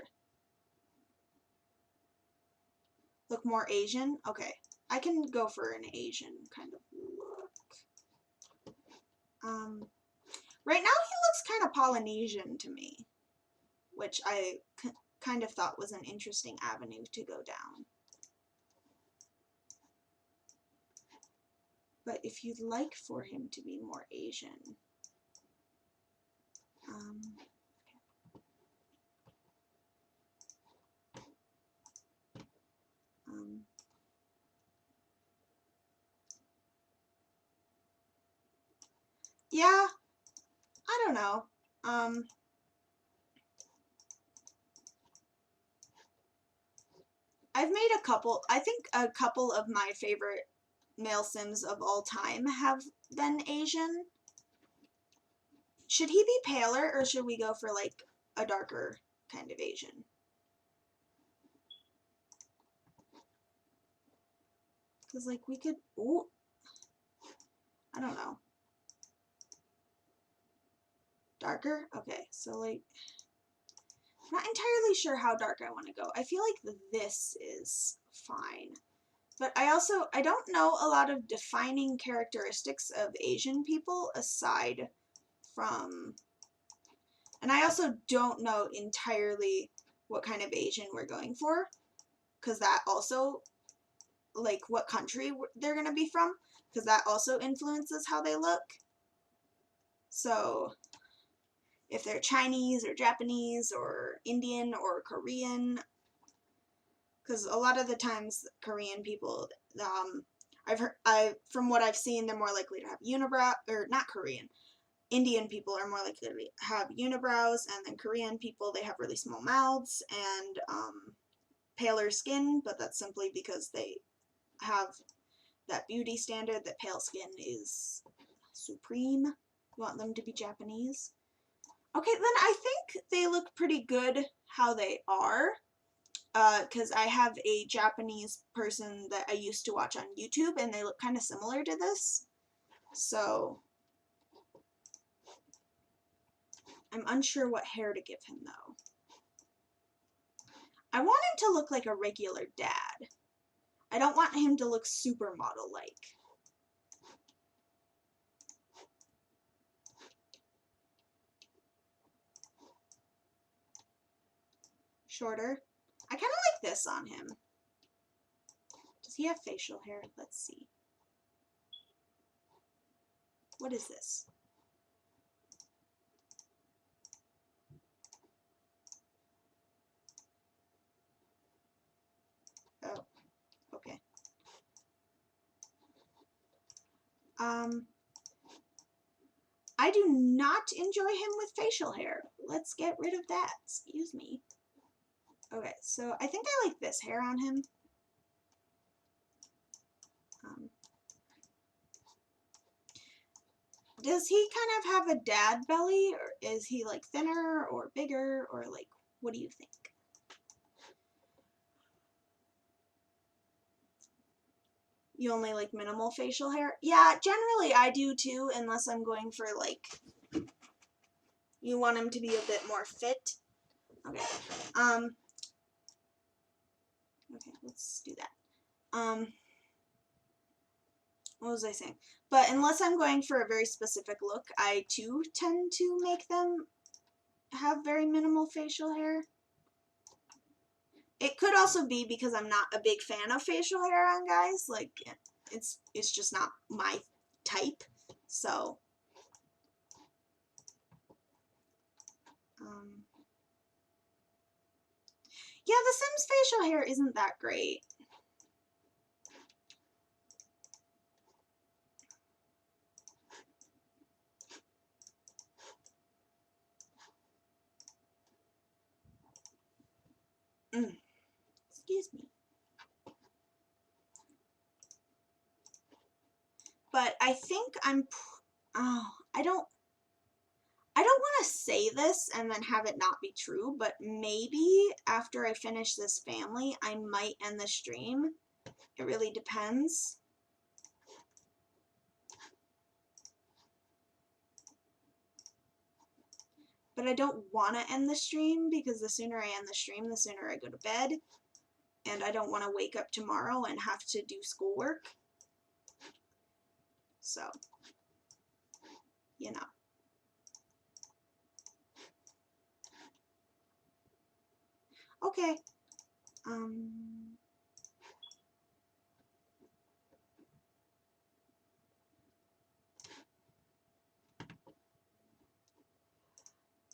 Look more Asian? Okay, I can go for an Asian kind of look. Right now he looks kind of Polynesian to me, which I kind of thought was an interesting avenue to go down. But if you'd like for him to be more Asian, yeah, I don't know. I've made a couple, I think a couple of my favorite male sims of all time have been Asian. Should he be paler, or should we go for like a darker kind of Asian? Because like we could, ooh, I don't know. Darker? Okay, so like, I'm not entirely sure how dark I want to go. I feel like this is fine. But I don't know a lot of defining characteristics of Asian people aside from, and I also don't know entirely what kind of Asian we're going for, because that also, like what country they're going to be from, because that also influences how they look. So if they're Chinese or Japanese or Indian or Korean, because a lot of the times Korean people, from what I've seen, they're more likely to have unibrow, or not Korean. Indian people are more likely to have unibrows, and then Korean people, they have really small mouths and paler skin, but that's simply because they have that beauty standard that pale skin is supreme. You want them to be Japanese. Okay, then I think they look pretty good how they are. Because I have a Japanese person that I used to watch on YouTube, and they look kind of similar to this. So I'm unsure what hair to give him, though. I want him to look like a regular dad. I don't want him to look supermodel-like. Shorter. I kind of like this on him. Does he have facial hair? Let's see. What is this? Oh, okay. I do not enjoy him with facial hair. Let's get rid of that. Excuse me. Okay, so I think I like this hair on him. Does he kind of have a dad belly, or is he like thinner or bigger, or like, what do you think? You only like minimal facial hair? Yeah, generally I do too, unless I'm going for like, you want him to be a bit more fit. Okay. Okay, let's do that. What was I saying? But unless I'm going for a very specific look, I too tend to make them have very minimal facial hair. It could also be because I'm not a big fan of facial hair on guys. Like, it's just not my type. So, yeah, the Sims facial hair isn't that great. Excuse me. But I think I don't want to say this and then have it not be true, but maybe after I finish this family, I might end the stream. It really depends. But I don't want to end the stream because the sooner I end the stream, the sooner I go to bed. And I don't want to wake up tomorrow and have to do schoolwork. So, you know. Okay.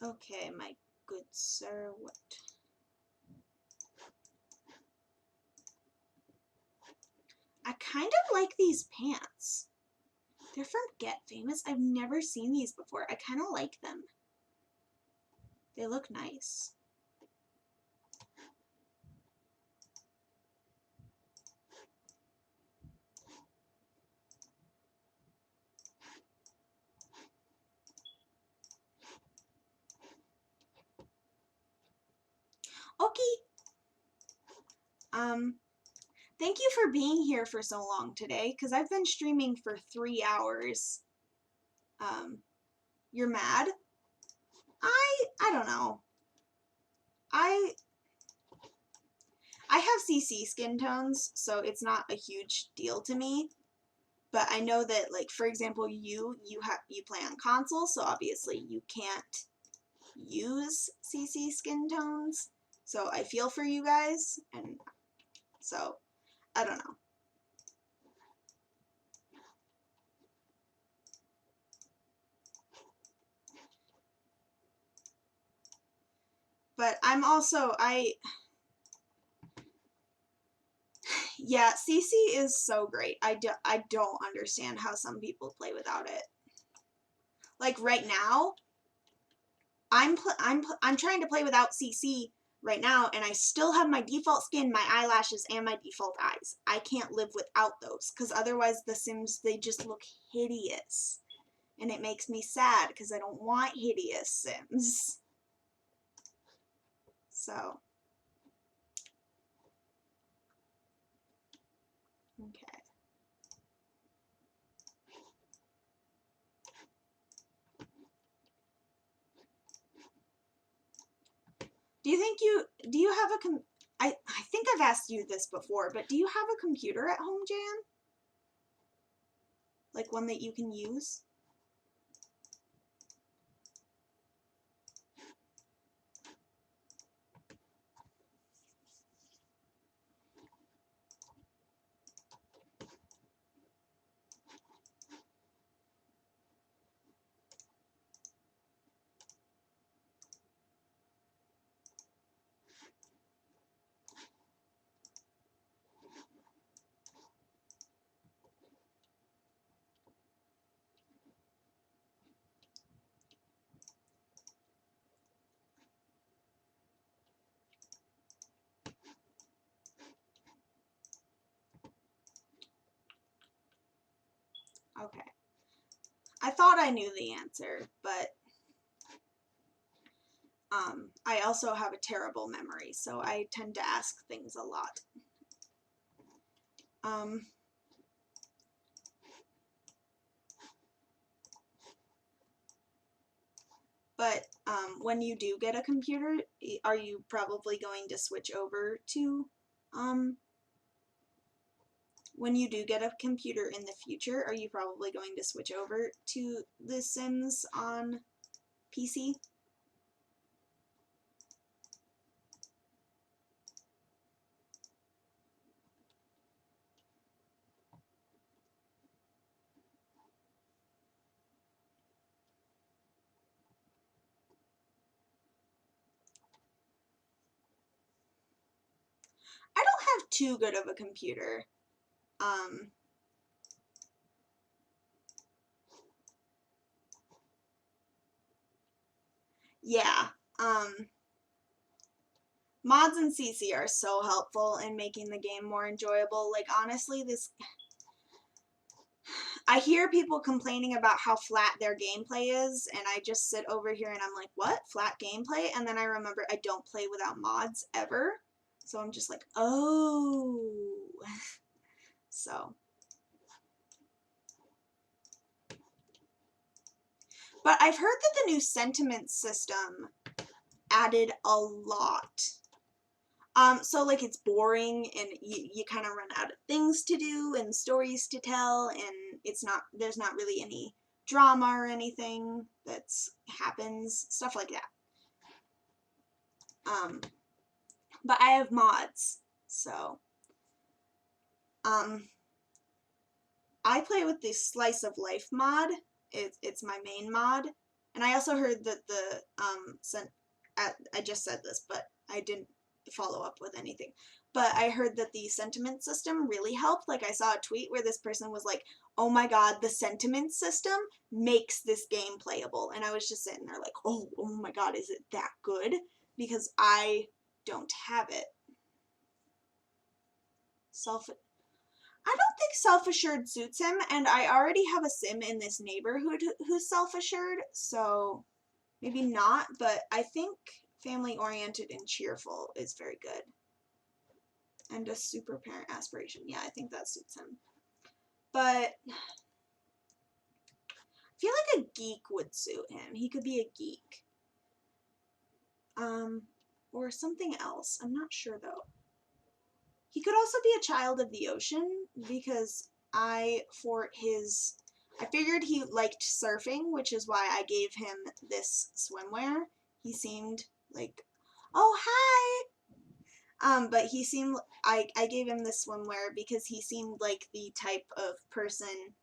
Okay, my good sir, what? I kind of like these pants. They're from Get Famous. I've never seen these before. I kind of like them. They look nice. Okay. Thank you for being here for so long today, because I've been streaming for 3 hours. You're mad? I don't know. I have CC skin tones, so it's not a huge deal to me. But I know that, like, for example, you play on console, so obviously you can't use CC skin tones. So I feel for you guys, and so I don't know. But I'm also yeah, CC is so great. I don't understand how some people play without it. Like right now, I'm trying to play without CC right now, and I still have my default skin, my eyelashes, and my default eyes. I can't live without those, because otherwise the Sims, they just look hideous. And it makes me sad, because I don't want hideous Sims. So. Okay. Do you have a I think I've asked you this before, but do you have a computer at home, Jan? Like one that you can use? Okay. I thought I knew the answer, but I also have a terrible memory, so I tend to ask things a lot. But when you do get a computer, are you probably going to switch over to when you do get a computer in the future, are you probably going to switch over to The Sims on PC? I don't have too good of a computer. Yeah. Mods and CC are so helpful in making the game more enjoyable. Like, honestly, I hear people complaining about how flat their gameplay is, and I just sit over here and I'm like, what? Flat gameplay? And then I remember I don't play without mods ever. So I'm just like, oh. So. But I've heard that the new sentiment system added a lot. So like it's boring and you kind of run out of things to do and stories to tell, and there's not really any drama or anything that's happens, stuff like that. But I have mods, so I play with the Slice of Life mod. It's my main mod, and I also heard that the I just said this, but I didn't follow up with anything. But I heard that the sentiment system really helped. Like, I saw a tweet where this person was like, oh my god, the sentiment system makes this game playable. And I was just sitting there like, oh my god, is it that good? Because I don't have it. I don't think self-assured suits him, and I already have a sim in this neighborhood who's self-assured, so maybe not, but I think family-oriented and cheerful is very good. And a super parent aspiration. Yeah, I think that suits him. But I feel like a geek would suit him. He could be a geek. Or something else. I'm not sure, though. He could also be a child of the ocean, because I figured he liked surfing, which is why I gave him this swimwear. He seemed like, oh, hi! But he seemed, I gave him this swimwear because he seemed like the type of person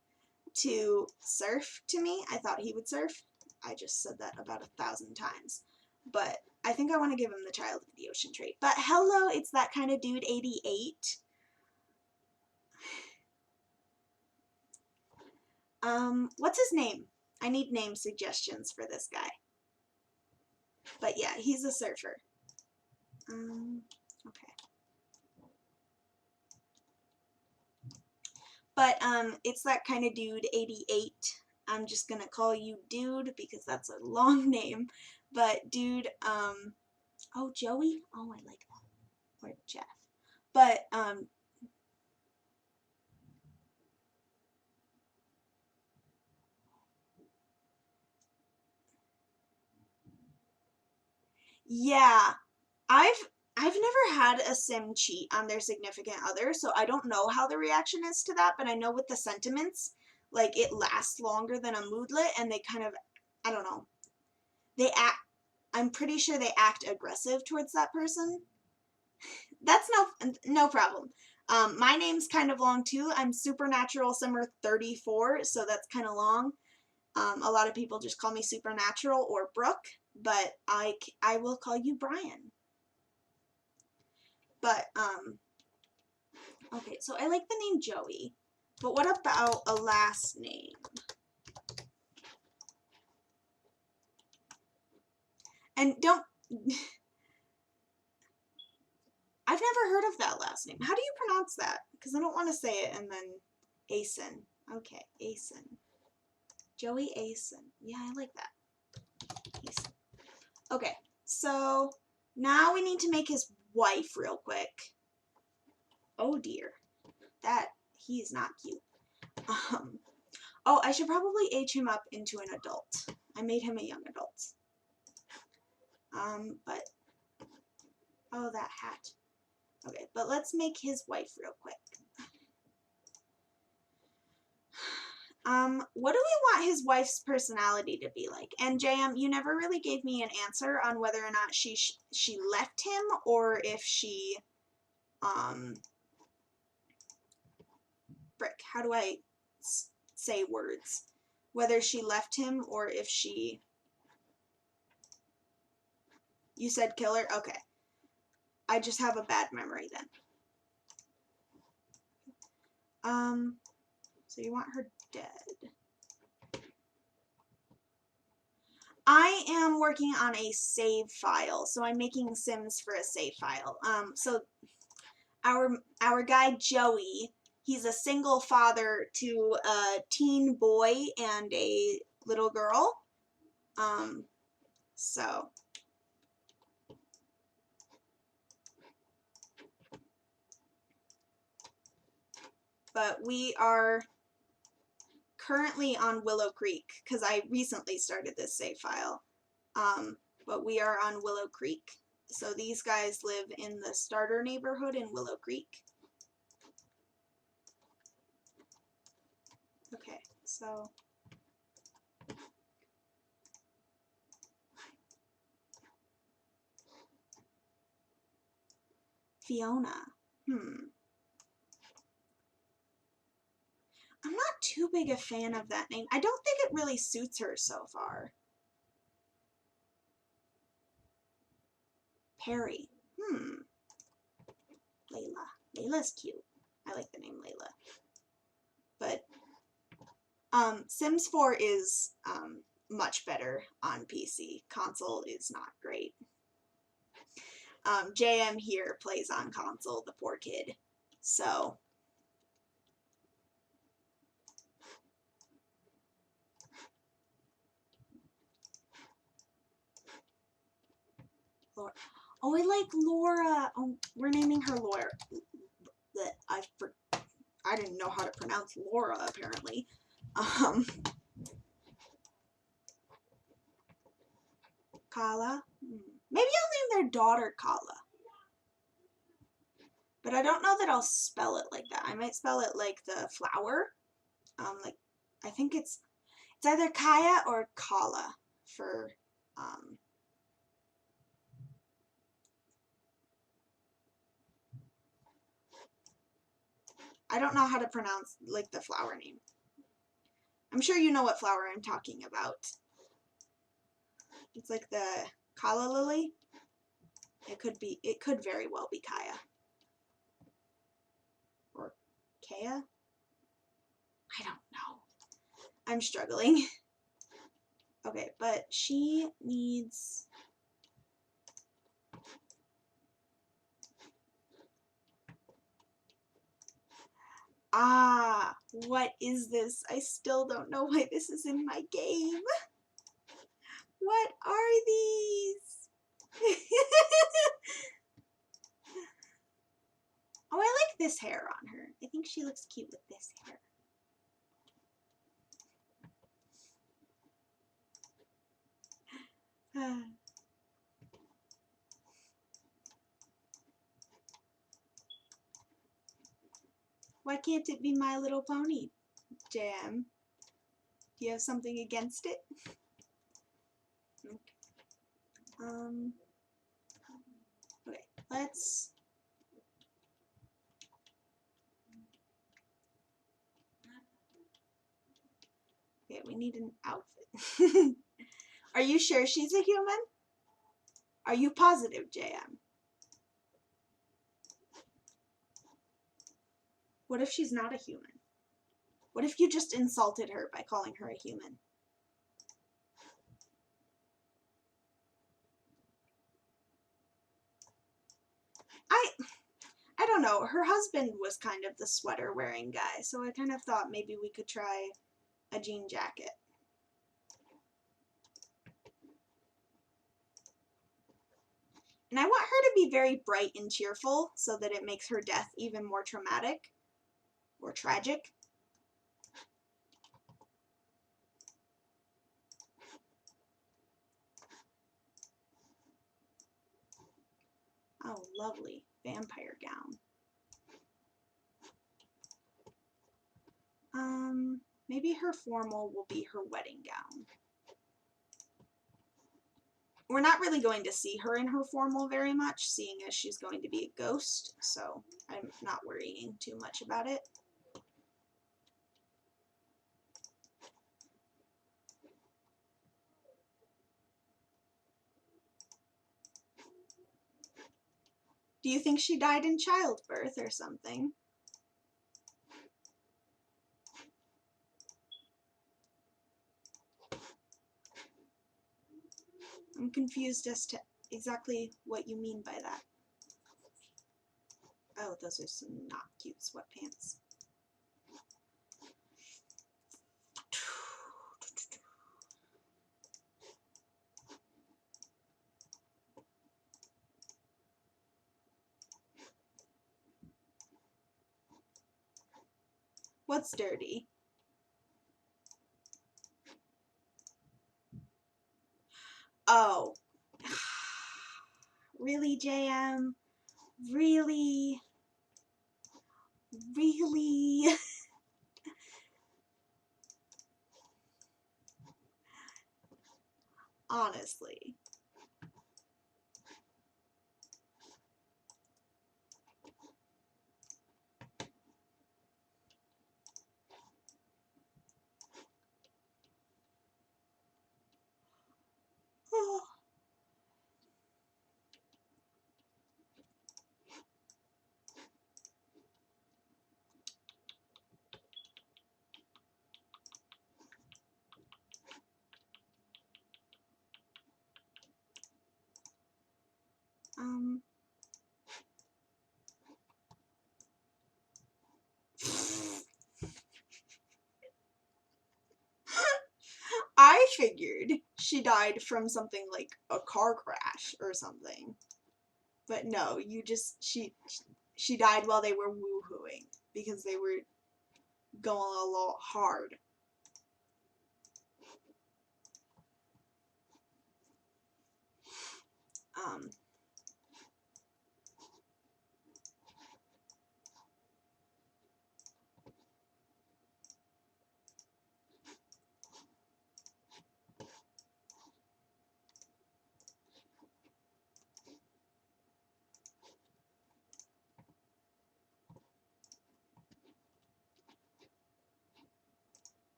to surf to me. I thought he would surf. I just said that about 1,000 times. But I think I want to give him the child of the ocean trait. But hello, it's that kind of dude 88. What's his name? I need name suggestions for this guy. But yeah, he's a surfer. Okay. But it's that kind of dude 88. I'm just gonna call you dude because that's a long name. But dude, oh, Joey? Oh, I like that. Or Jeff. But yeah, I've never had a sim cheat on their significant other, so I don't know how the reaction is to that, but I know with the sentiments, like, it lasts longer than a moodlet, and they kind of, I don't know, I'm pretty sure they act aggressive towards that person. That's no problem. My name's kind of long too. I'm Supernatural Simmer 34, so that's kind of long. A lot of people just call me Supernatural or Brooke, but I will call you Brian. But, okay, so I like the name Joey, but what about a last name? And don't, I've never heard of that last name. How do you pronounce that? Because I don't want to say it and then Asen. Okay, Asen. Joey Asen. Yeah, I like that. Asen. Okay, so now we need to make his wife real quick. Oh dear. He's not cute. Oh, I should probably age him up into an adult. I made him a young adult. But, oh, that hat. Okay, but let's make his wife real quick. What do we want his wife's personality to be like? And JM, you never really gave me an answer on whether or not she left him or if she, frick, how do I say words? Whether she left him or if she, you said killer? Okay. I just have a bad memory then. So you want her dead. I am working on a save file, so I'm making Sims for a save file. So our guy Joey, he's a single father to a teen boy and a little girl. So but we are currently on Willow Creek because I recently started this save file. But we are on Willow Creek. So these guys live in the starter neighborhood in Willow Creek. Okay, so Fiona. I'm not too big a fan of that name. I don't think it really suits her so far. Perry. Layla. Layla's cute. I like the name Layla. But Sims 4 is much better on PC. Console is not great. JM here plays on console, the poor kid. So Laura. Oh, I like Laura. Oh, we're naming her Laura. I didn't know how to pronounce Laura, apparently. Kala. Maybe I'll name their daughter Kala. But I don't know that I'll spell it like that. I might spell it like the flower. Like, I think it's either Kaya or Kala for, I don't know how to pronounce, like, the flower name. I'm sure you know what flower I'm talking about. It's like the Kala lily. It could very well be Kaya. Or Kaya? I don't know. I'm struggling. Okay, but she needs... Ah, what is this? I still don't know why this is in my game. What are these? Oh, I like this hair on her. I think she looks cute with this hair. Why can't it be My Little Pony, JM? Do you have something against it? Okay. Okay, let's... Okay, we need an outfit. Are you sure she's a human? Are you positive, JM? What if she's not a human? What if you just insulted her by calling her a human? I don't know. Her husband was kind of the sweater wearing guy, so I kind of thought maybe we could try a jean jacket. And I want her to be very bright and cheerful so that it makes her death even more traumatic or tragic. lovely vampire gown. Maybe her formal will be her wedding gown. We're not really going to see her in her formal very much, seeing as she's going to be a ghost, so I'm not worrying too much about it. Do you think she died in childbirth or something? I'm confused as to exactly what you mean by that. Oh, those are some not cute sweatpants. What's dirty? Oh. Really, JM? Really? Really? Honestly. Um. I figured she died from something like a car crash or something. But no, she died while they were woohooing because they were going a little hard. Um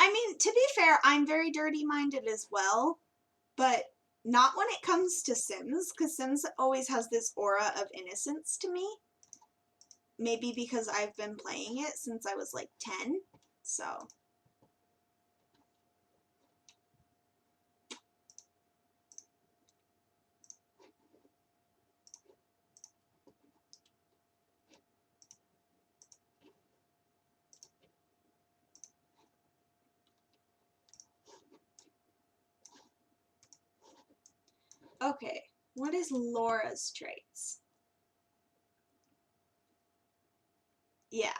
I mean, to be fair, I'm very dirty minded as well, but not when it comes to Sims, because Sims always has this aura of innocence to me. Maybe because I've been playing it since I was like 10, so. Okay, what is Laura's traits? Yeah.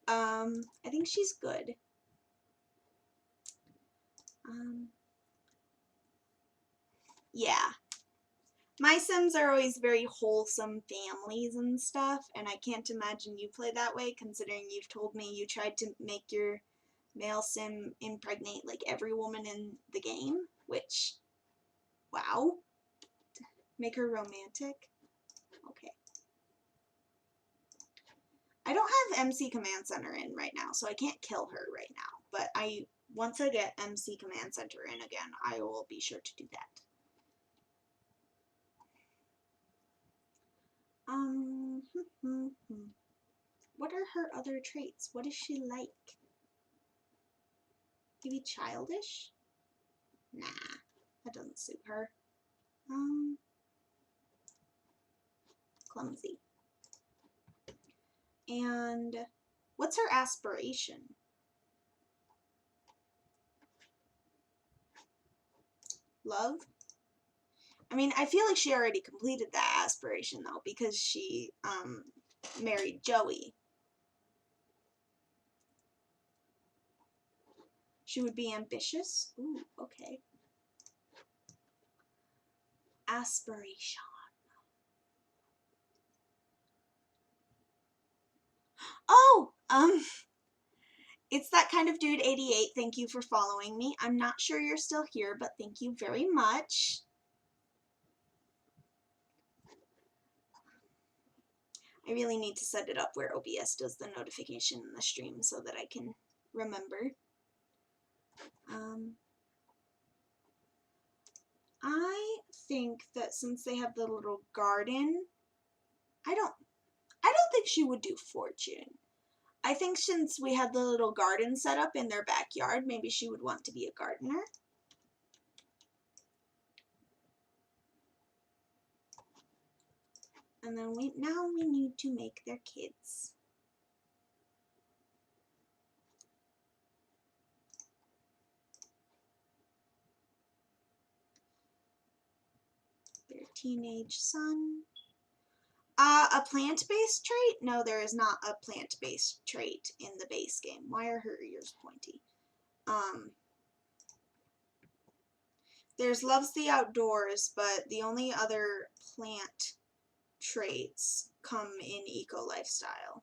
I think she's good. Yeah. My Sims are always very wholesome families and stuff, and I can't imagine you play that way, considering you've told me you tried to make your male Sim impregnate like every woman in the game, which, wow. Make her romantic? Okay. I don't have MC Command Center in right now, so I can't kill her right now, but once I get MC Command Center in again, I will be sure to do that. What are her other traits? What is she like? Maybe childish? Nah, that doesn't suit her. Clumsy. And what's her aspiration? Love? I mean, I feel like she already completed that aspiration though, because she married Joey. She would be ambitious. Ooh, okay. Aspiration. Oh, it's that kind of dude 88. Thank you for following me. I'm not sure you're still here, but thank you very much. I really need to set it up where OBS does the notification in the stream so that I can remember. I think that since they have the little garden, I don't think she would do fortune. I think since we had the little garden set up in their backyard, maybe she would want to be a gardener. And then now we need to make their kids. Their teenage son. A plant-based trait? No, there is not a plant-based trait in the base game. Why are her ears pointy? There's loves the outdoors, but the only other plant traits come in eco lifestyle.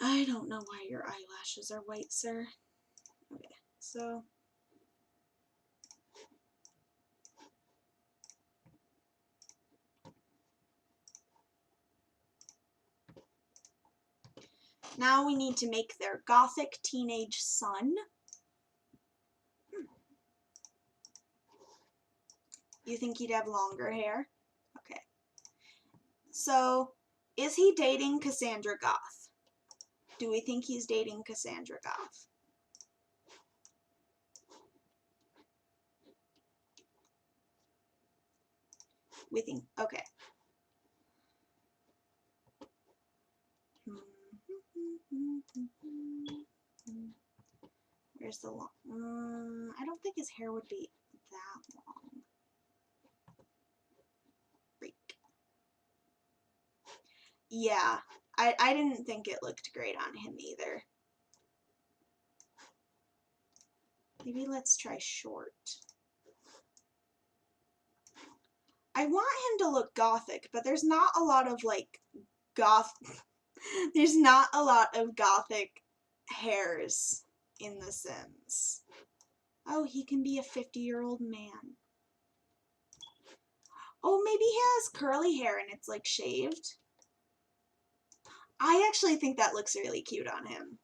I don't know why your eyelashes are white, sir. Okay, so now we need to make their gothic teenage son. You think he'd have longer hair? Okay. So, is he dating Cassandra Goth? Do we think he's dating Cassandra Goth? We think, okay. Where's the long? I don't think his hair would be that long. Freak. Yeah, I didn't think it looked great on him either. Maybe let's try short. I want him to look gothic, but there's not a lot of like there's not a lot of gothic hairs in The Sims. Oh, he can be a 50-year-old man. Oh, maybe he has curly hair and it's like shaved. I actually think that looks really cute on him.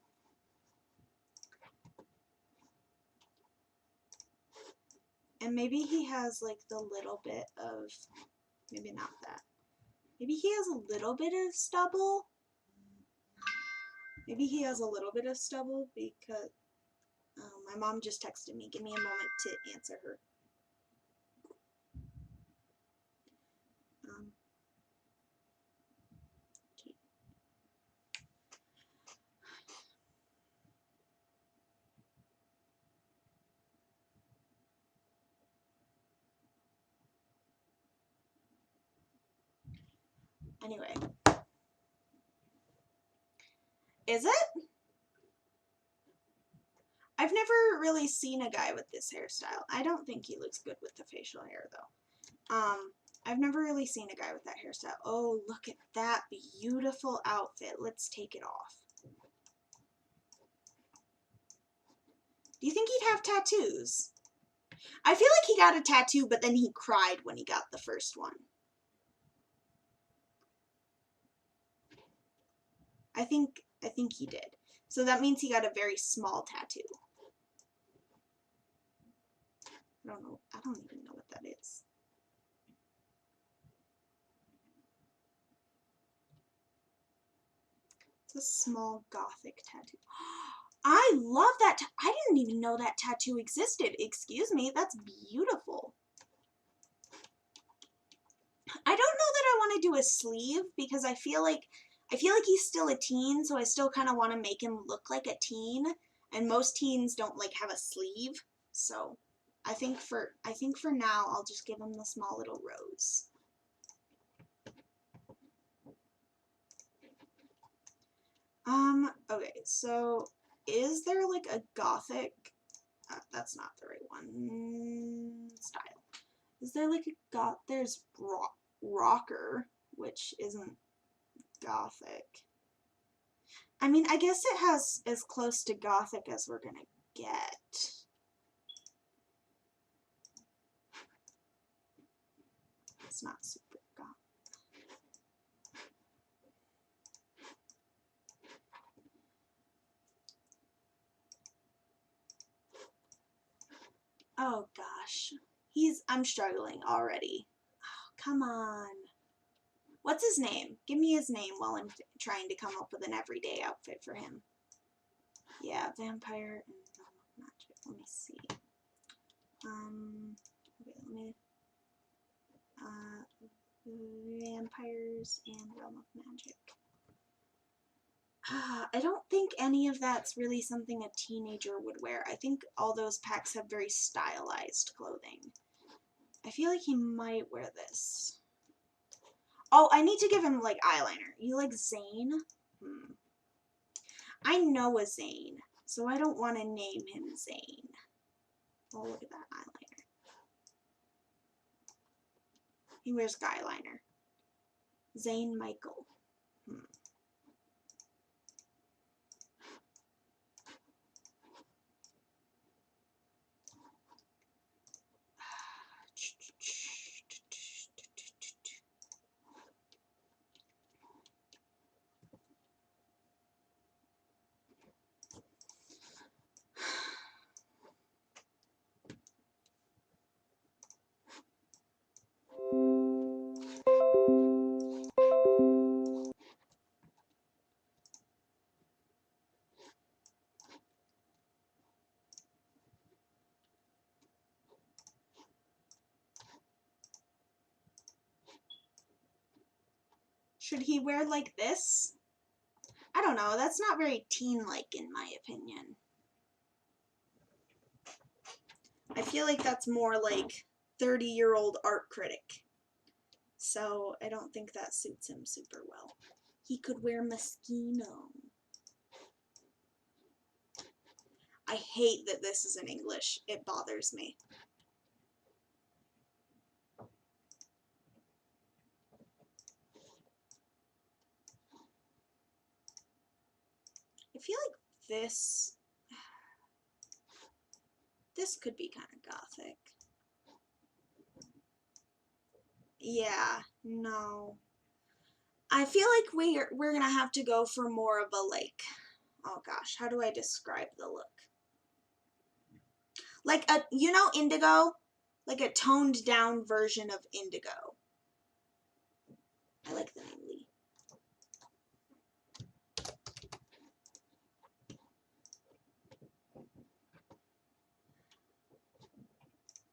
And maybe he has like the little bit of, maybe not that. Maybe he has a little bit of stubble. Maybe he has a little bit of stubble because my mom just texted me. Give me a moment to answer her. Okay. Anyway. Is it? I've never really seen a guy with this hairstyle. I don't think he looks good with the facial hair, though. I've never really seen a guy with that hairstyle. Oh, look at that beautiful outfit. Let's take it off. Do you think he'd have tattoos? I feel like he got a tattoo, but then he cried when he got the first one. I think he did. So that means he got a very small tattoo. I don't know. I don't even know what that is. It's a small gothic tattoo. I love that. I didn't even know that tattoo existed. Excuse me. That's beautiful. I don't know that I want to do a sleeve because I feel like he's still a teen, so I still kind of want to make him look like a teen. And most teens don't like have a sleeve, so I think for now I'll just give him the small little rose. so is there like a gothic, that's not the right one, style. Is there like a there's rocker, which isn't gothic. I mean, I guess it has as close to gothic as we're gonna get. It's not super gothic. Oh gosh. I'm struggling already. Oh, come on. What's his name? Give me his name while I'm trying to come up with an everyday outfit for him. Yeah, vampire and realm of magic. Let me see. Okay, let me vampires and realm of magic. I don't think any of that's really something a teenager would wear. I think all those packs have very stylized clothing. I feel like he might wear this. Oh, I need to give him, like, eyeliner. You like Zane? I know a Zane, so I don't want to name him Zane. Oh, look at that eyeliner. He wears eyeliner. Zane Michael. Should he wear like this? I don't know. That's not very teen-like in my opinion. I feel like that's more like 30-year-old art critic. So I don't think that suits him super well. He could wear Moschino. I hate that this is in English. It bothers me. I feel like this could be kind of gothic. Yeah, no. I feel like we're gonna have to go for more of a, like, oh gosh, how do I describe the look? Like a, you know, indigo? Like a toned down version of indigo. I like the name Lee.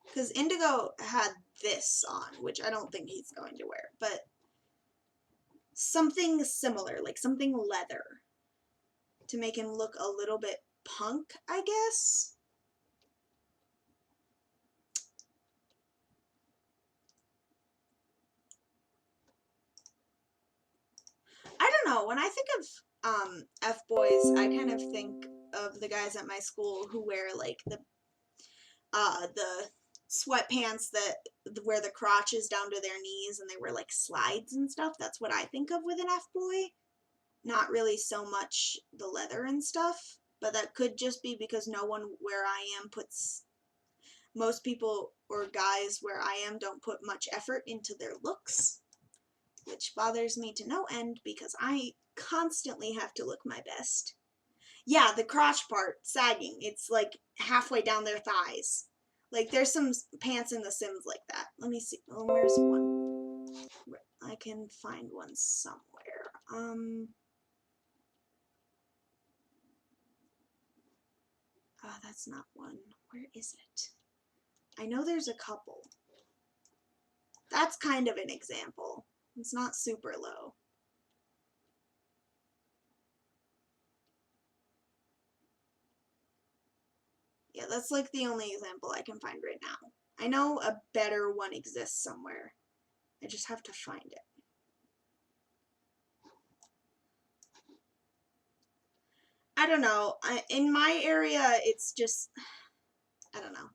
Because indigo had this on, which I don't think he's going to wear, but something similar, like something leather, to make him look a little bit punk, I guess. I don't know. When I think of F-boys, I kind of think of the guys at my school who wear like the sweatpants that where the crotch is down to their knees and they wear like slides and stuff. That's what I think of with an F-boy. Not really so much the leather and stuff, but that could just be because no one where I am puts, most people or guys where I am don't put much effort into their looks, which bothers me to no end because I constantly have to look my best. Yeah, the crotch part sagging, it's like halfway down their thighs. Like there's some pants in The Sims like that. Let me see. Oh, where's one? I can find one somewhere. Oh, that's not one. Where is it? I know there's a couple. That's kind of an example. It's not super low. Yeah, that's like the only example I can find right now. I know a better one exists somewhere. I just have to find it. I don't know. In my area, it's just, I don't know.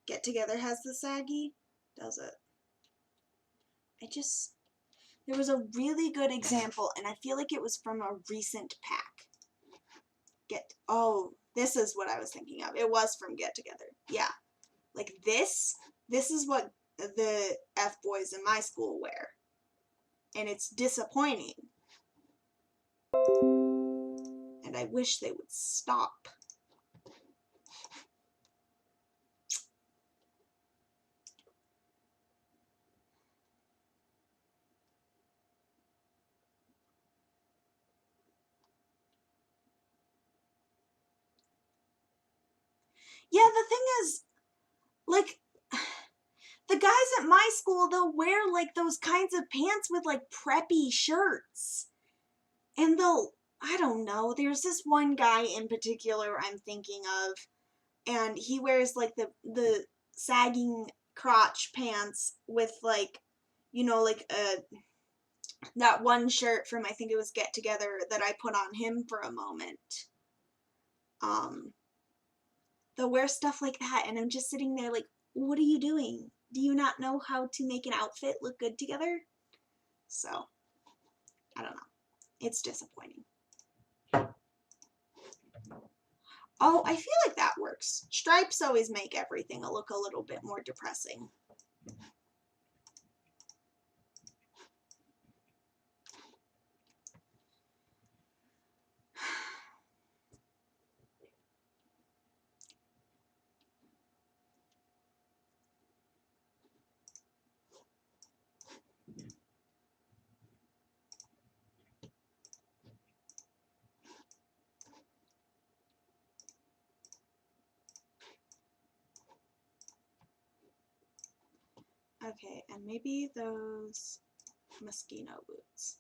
Get Together has the saggy, does it? There was a really good example, and I feel like it was from a recent pack. This is what I was thinking of. It was from Get Together. Yeah. Like this is what the F-boys in my school wear. And it's disappointing. And I wish they would stop. Yeah, the thing is, like, the guys at my school, they'll wear, like, those kinds of pants with, like, preppy shirts. And I don't know, there's this one guy in particular I'm thinking of, and he wears, like, the sagging crotch pants with, like, you know, like, that one shirt from, I think it was Get Together, that I put on him for a moment. They'll wear stuff like that, and I'm just sitting there like, what are you doing? Do you not know how to make an outfit look good together? So, I don't know. It's disappointing. Oh, I feel like that works. Stripes always make everything look a little bit more depressing. Okay, and maybe those Moschino boots.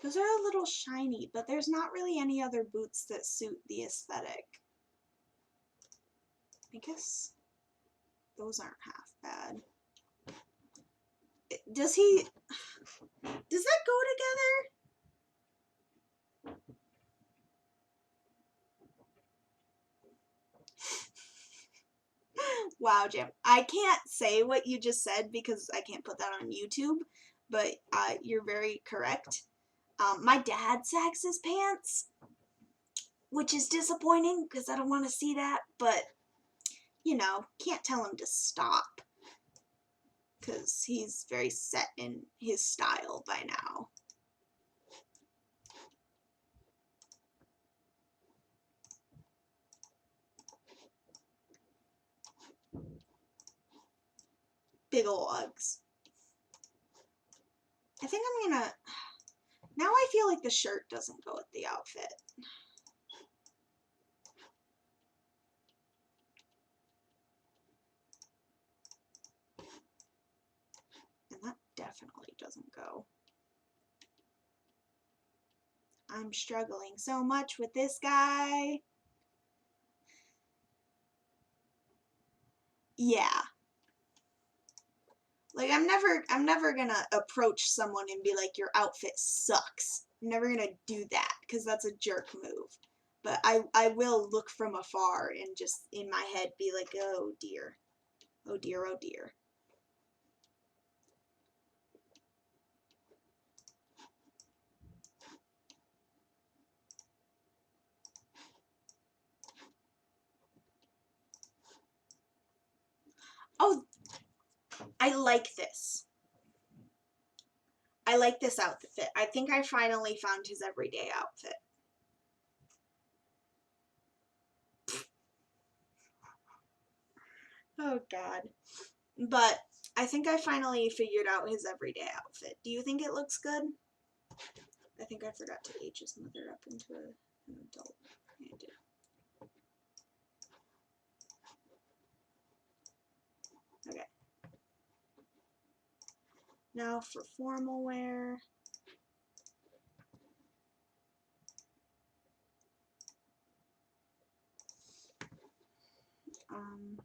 Those are a little shiny, but there's not really any other boots that suit the aesthetic. I guess those aren't half bad. Does that go together? Wow, Jim. I can't say what you just said because I can't put that on YouTube, but you're very correct. My dad sags his pants, which is disappointing because I don't want to see that, but, you know, can't tell him to stop because he's very set in his style by now. Big ol' Uggs. I think I'm gonna... Now I feel like the shirt doesn't go with the outfit. And that definitely doesn't go. I'm struggling so much with this guy. Yeah. Like, I'm never gonna approach someone and be like, your outfit sucks. I'm never gonna do that, because that's a jerk move. But I will look from afar and just, in my head, be like, oh dear. Oh dear, oh dear. Oh, I like this. I like this outfit. I think I finally found his everyday outfit. Oh god. But I think I finally figured out his everyday outfit. Do you think it looks good? I think I forgot to age his mother up into an adult. Yeah, I did. Okay. Now for formal wear. Um,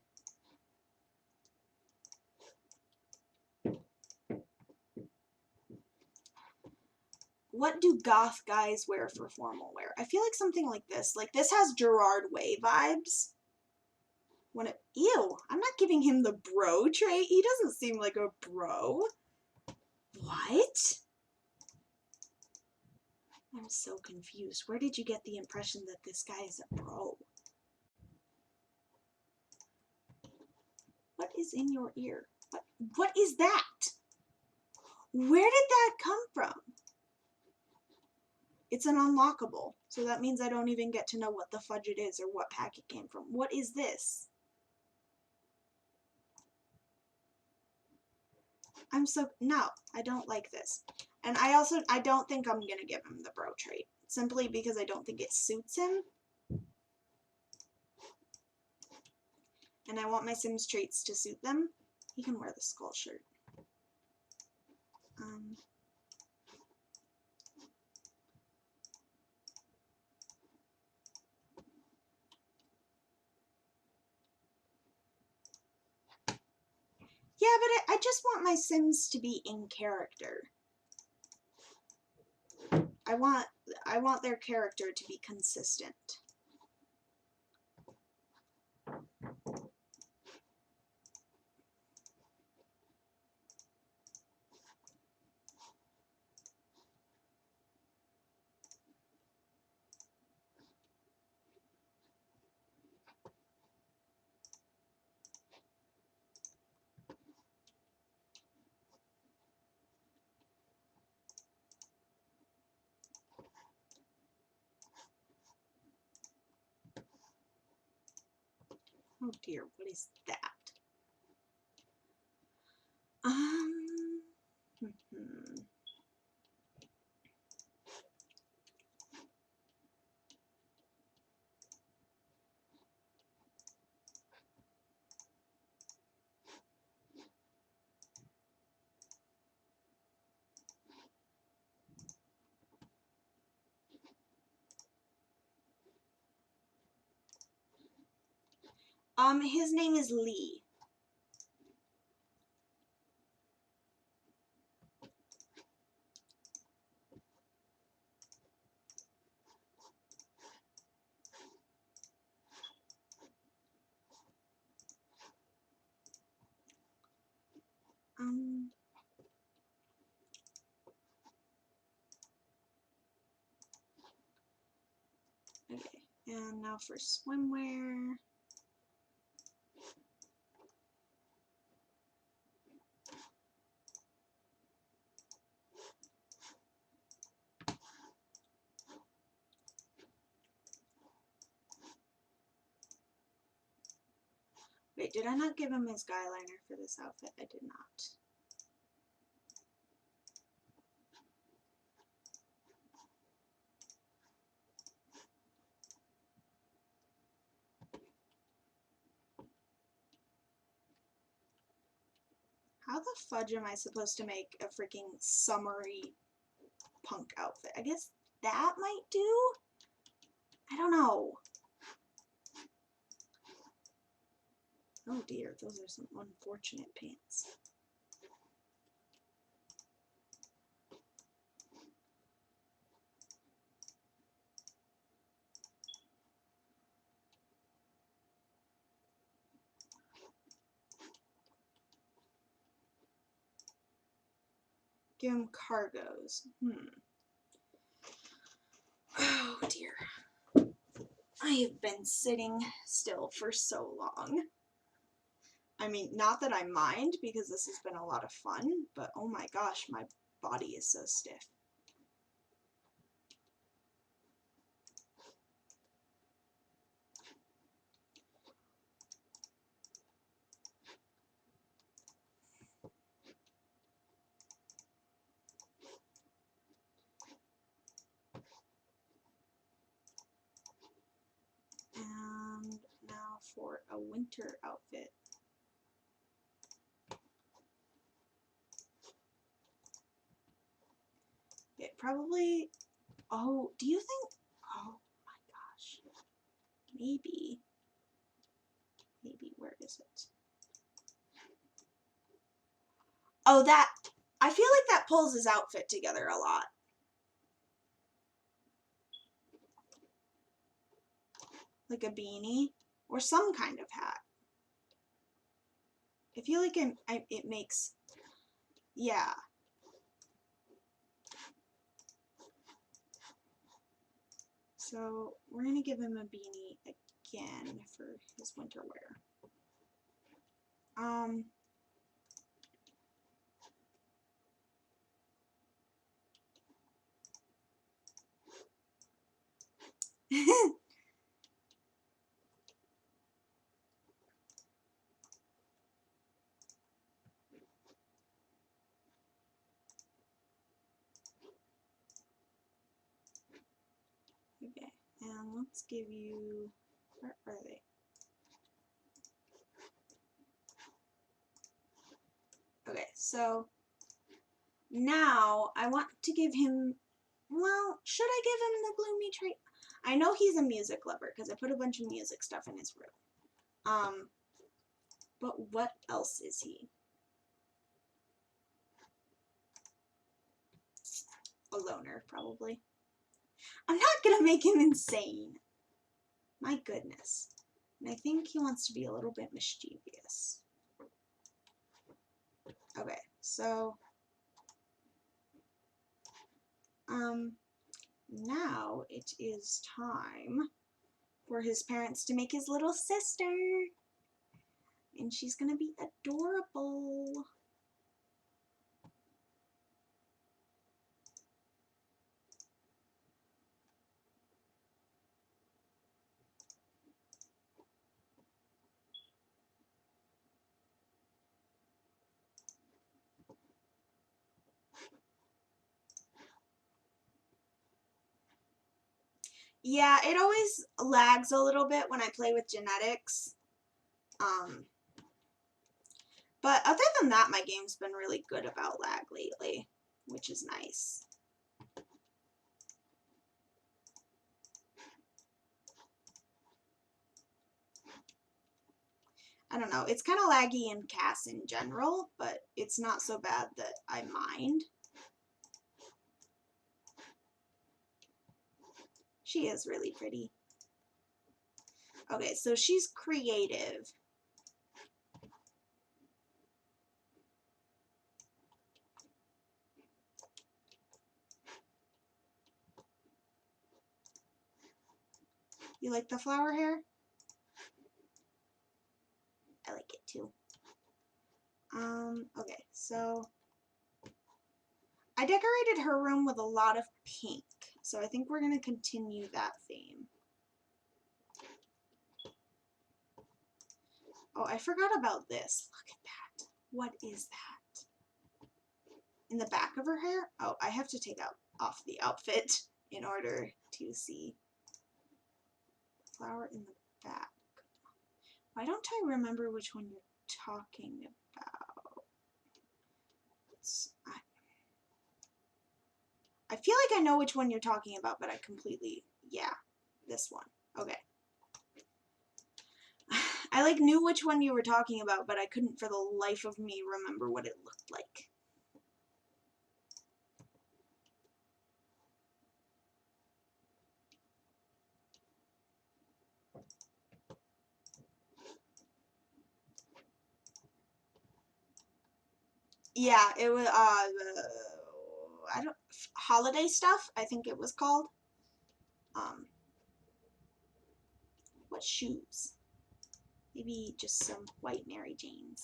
what do goth guys wear for formal wear? I feel like something like this. Like, this has Gerard Way vibes. Ew, I'm not giving him the bro trait. He doesn't seem like a bro. What? I'm so confused. Where did you get the impression that this guy is a bro? What is in your ear? What is that? Where did that come from? It's an unlockable, so that means I don't even get to know what the fudge it is or what pack it came from. What is this? No, I don't like this. And I don't think I'm gonna give him the bro trait, simply because I don't think it suits him. And I want my Sims traits to suit them. He can wear the skull shirt. Yeah, but I just want my Sims to be in character. I want their character to be consistent. Oh dear, what is that? His name is Lee. Okay, and now for swimwear. Wait, did I not give him his guy liner for this outfit? I did not. How the fudge am I supposed to make a freaking summery punk outfit? I guess that might do? I don't know. Oh dear, those are some unfortunate pants. Give him cargos. Oh dear. I have been sitting still for so long. I mean, not that I mind, because this has been a lot of fun, but oh my gosh, my body is so stiff. And now for a winter outfit. It probably, oh, do you think, oh my gosh, maybe, where is it? Oh, I feel like that pulls his outfit together a lot. like a beanie or some kind of hat. I feel like it makes, yeah. So we're gonna give him a beanie again for his winter wear. Okay, and let's give you, where are they? Okay, so now I want to give him, well, should I give him the gloomy trait? I know he's a music lover because I put a bunch of music stuff in his room. But what else is he? A loner, probably. I'm not gonna make him insane. My goodness. And I think he wants to be a little bit mischievous. Okay, so now it is time for his parents to make his little sister. And she's gonna be adorable. Yeah, it always lags a little bit when I play with genetics. But other than that, my game's been really good about lag lately, which is nice. I don't know, it's kind of laggy in Cass in general, but it's not so bad that I mind. She is really pretty. Okay, so she's creative. You like the flower hair? I like it too. Okay, so I decorated her room with a lot of pink, so I think we're gonna continue that theme. Oh, I forgot about this. Look at that. What is that? In the back of her hair? Oh, I have to take off the outfit in order to see the flower in the back. Why don't I remember which one you're talking about? I feel like I know which one you're talking about, but I completely, yeah, this one. Okay. I like knew which one you were talking about, but I couldn't for the life of me remember what it looked like. Yeah, it was I don't, holiday stuff, I think it was called. What shoes? Maybe just some white Mary Janes.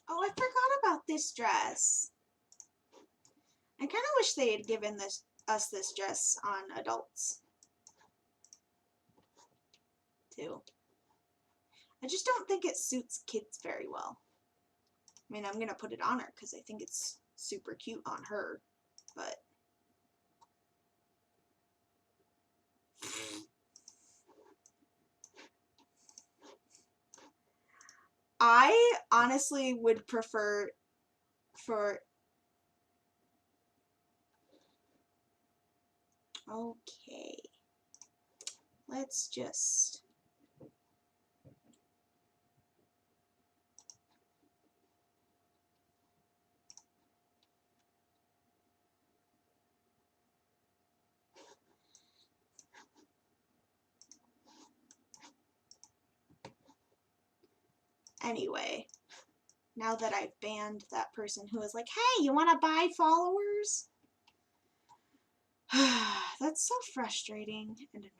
Oh, I forgot about this dress. I kind of wish they had given us this dress on adults. too. I just don't think it suits kids very well. I mean, I'm gonna put it on her because I think it's super cute on her, but I honestly would prefer for... Okay. Let's just... Anyway, now that I've banned that person who was like, hey, you want to buy followers? That's so frustrating and annoying.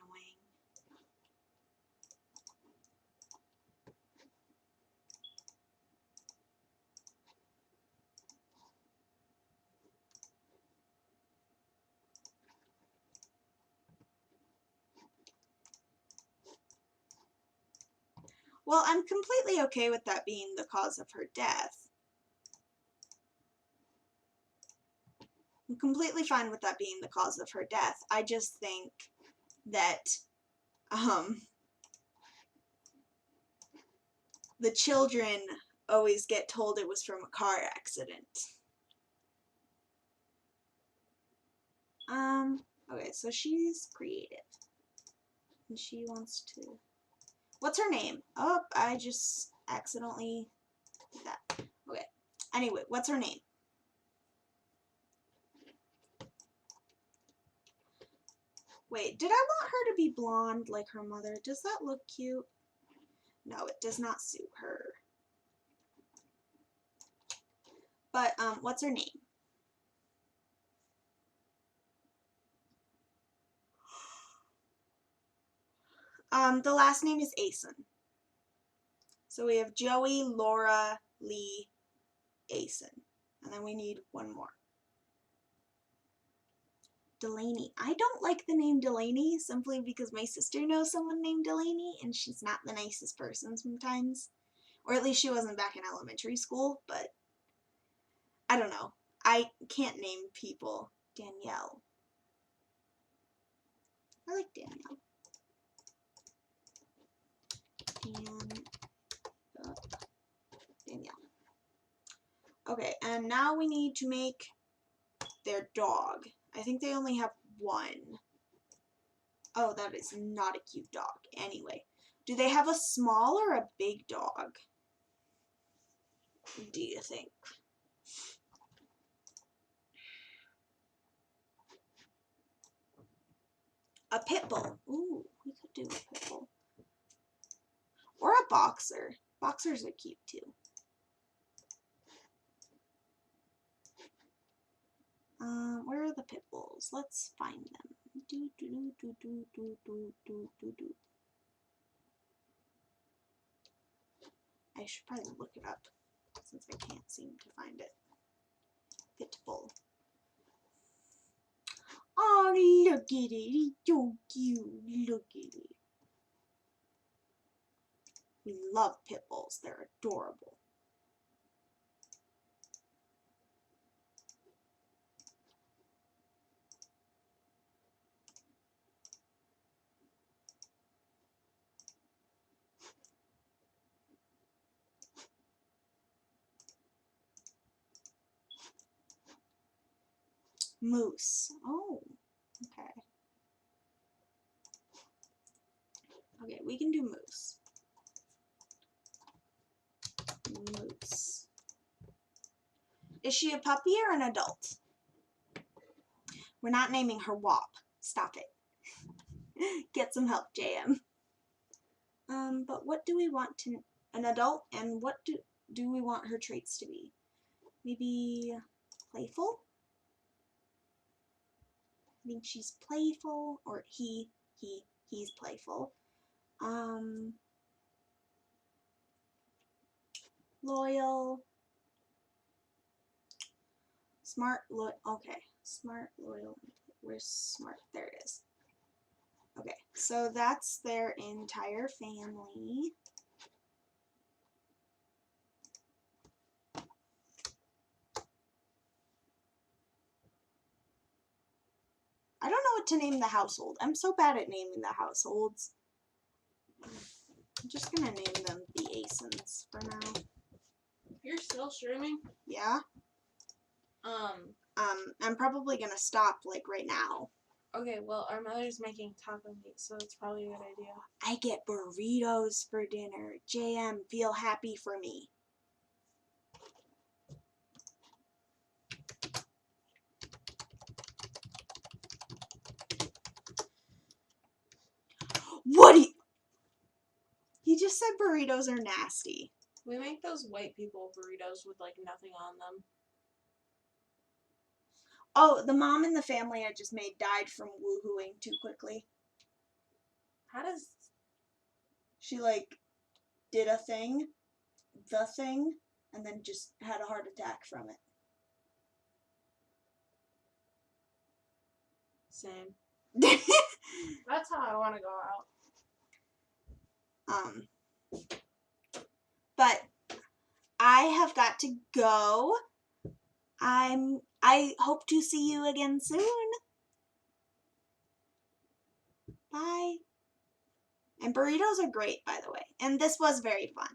Well, I'm completely okay with that being the cause of her death. I'm completely fine with that being the cause of her death. I just think that the children always get told it was from a car accident. Okay, so she's creative. And she wants to... What's her name? Oh, I just accidentally did that. Okay. Anyway, what's her name? Wait, did I want her to be blonde like her mother? Does that look cute? No, it does not suit her. But, what's her name? The last name is Asen. So we have Joey, Laura, Lee, Asen. And then we need one more. Delaney. I don't like the name Delaney simply because my sister knows someone named Delaney and she's not the nicest person sometimes. Or at least she wasn't back in elementary school, but I don't know. I can't name people Danielle. I like Danielle. Danielle. Okay, and now we need to make their dog. I think they only have one. Oh, that is not a cute dog. Anyway, do they have a small or a big dog? Do you think? A pit bull. Ooh, we could do a pit bull. Or a boxer. Boxers are cute too. Where are the pit bulls? Let's find them. Do, do, do, do, do, do, do, do, do. I should probably look it up since I can't seem to find it. Pit bull. Oh, look at it. It's so cute. Look at it. We love pit bulls. They're adorable. Moose. Oh, okay. Okay, we can do moose. Moose. Is she a puppy or an adult? We're not naming her Wop. Stop it. Get some help, JM. But what do we want to... An adult, and what do we want her traits to be? Maybe playful? I think she's playful, or he's playful. Loyal. Smart, okay. Smart, loyal. Where's smart? There it is. Okay. So that's their entire family. I don't know what to name the household. I'm so bad at naming the households. I'm just gonna name them the Asons for now. You're still streaming? Yeah? I'm probably gonna stop, like, right now. Okay, well, our mother's making taco meat, so it's probably a good idea. I get burritos for dinner. JM, feel happy for me. What do you... He just said burritos are nasty. We make those white people burritos with, like, nothing on them. Oh, the mom in the family I just made died from woohooing too quickly. How does... She, like, did a thing, and then just had a heart attack from it. Same. That's how I want to go out. But I have got to go. I hope to see you again soon. Bye. And burritos are great, by the way. And this was very fun.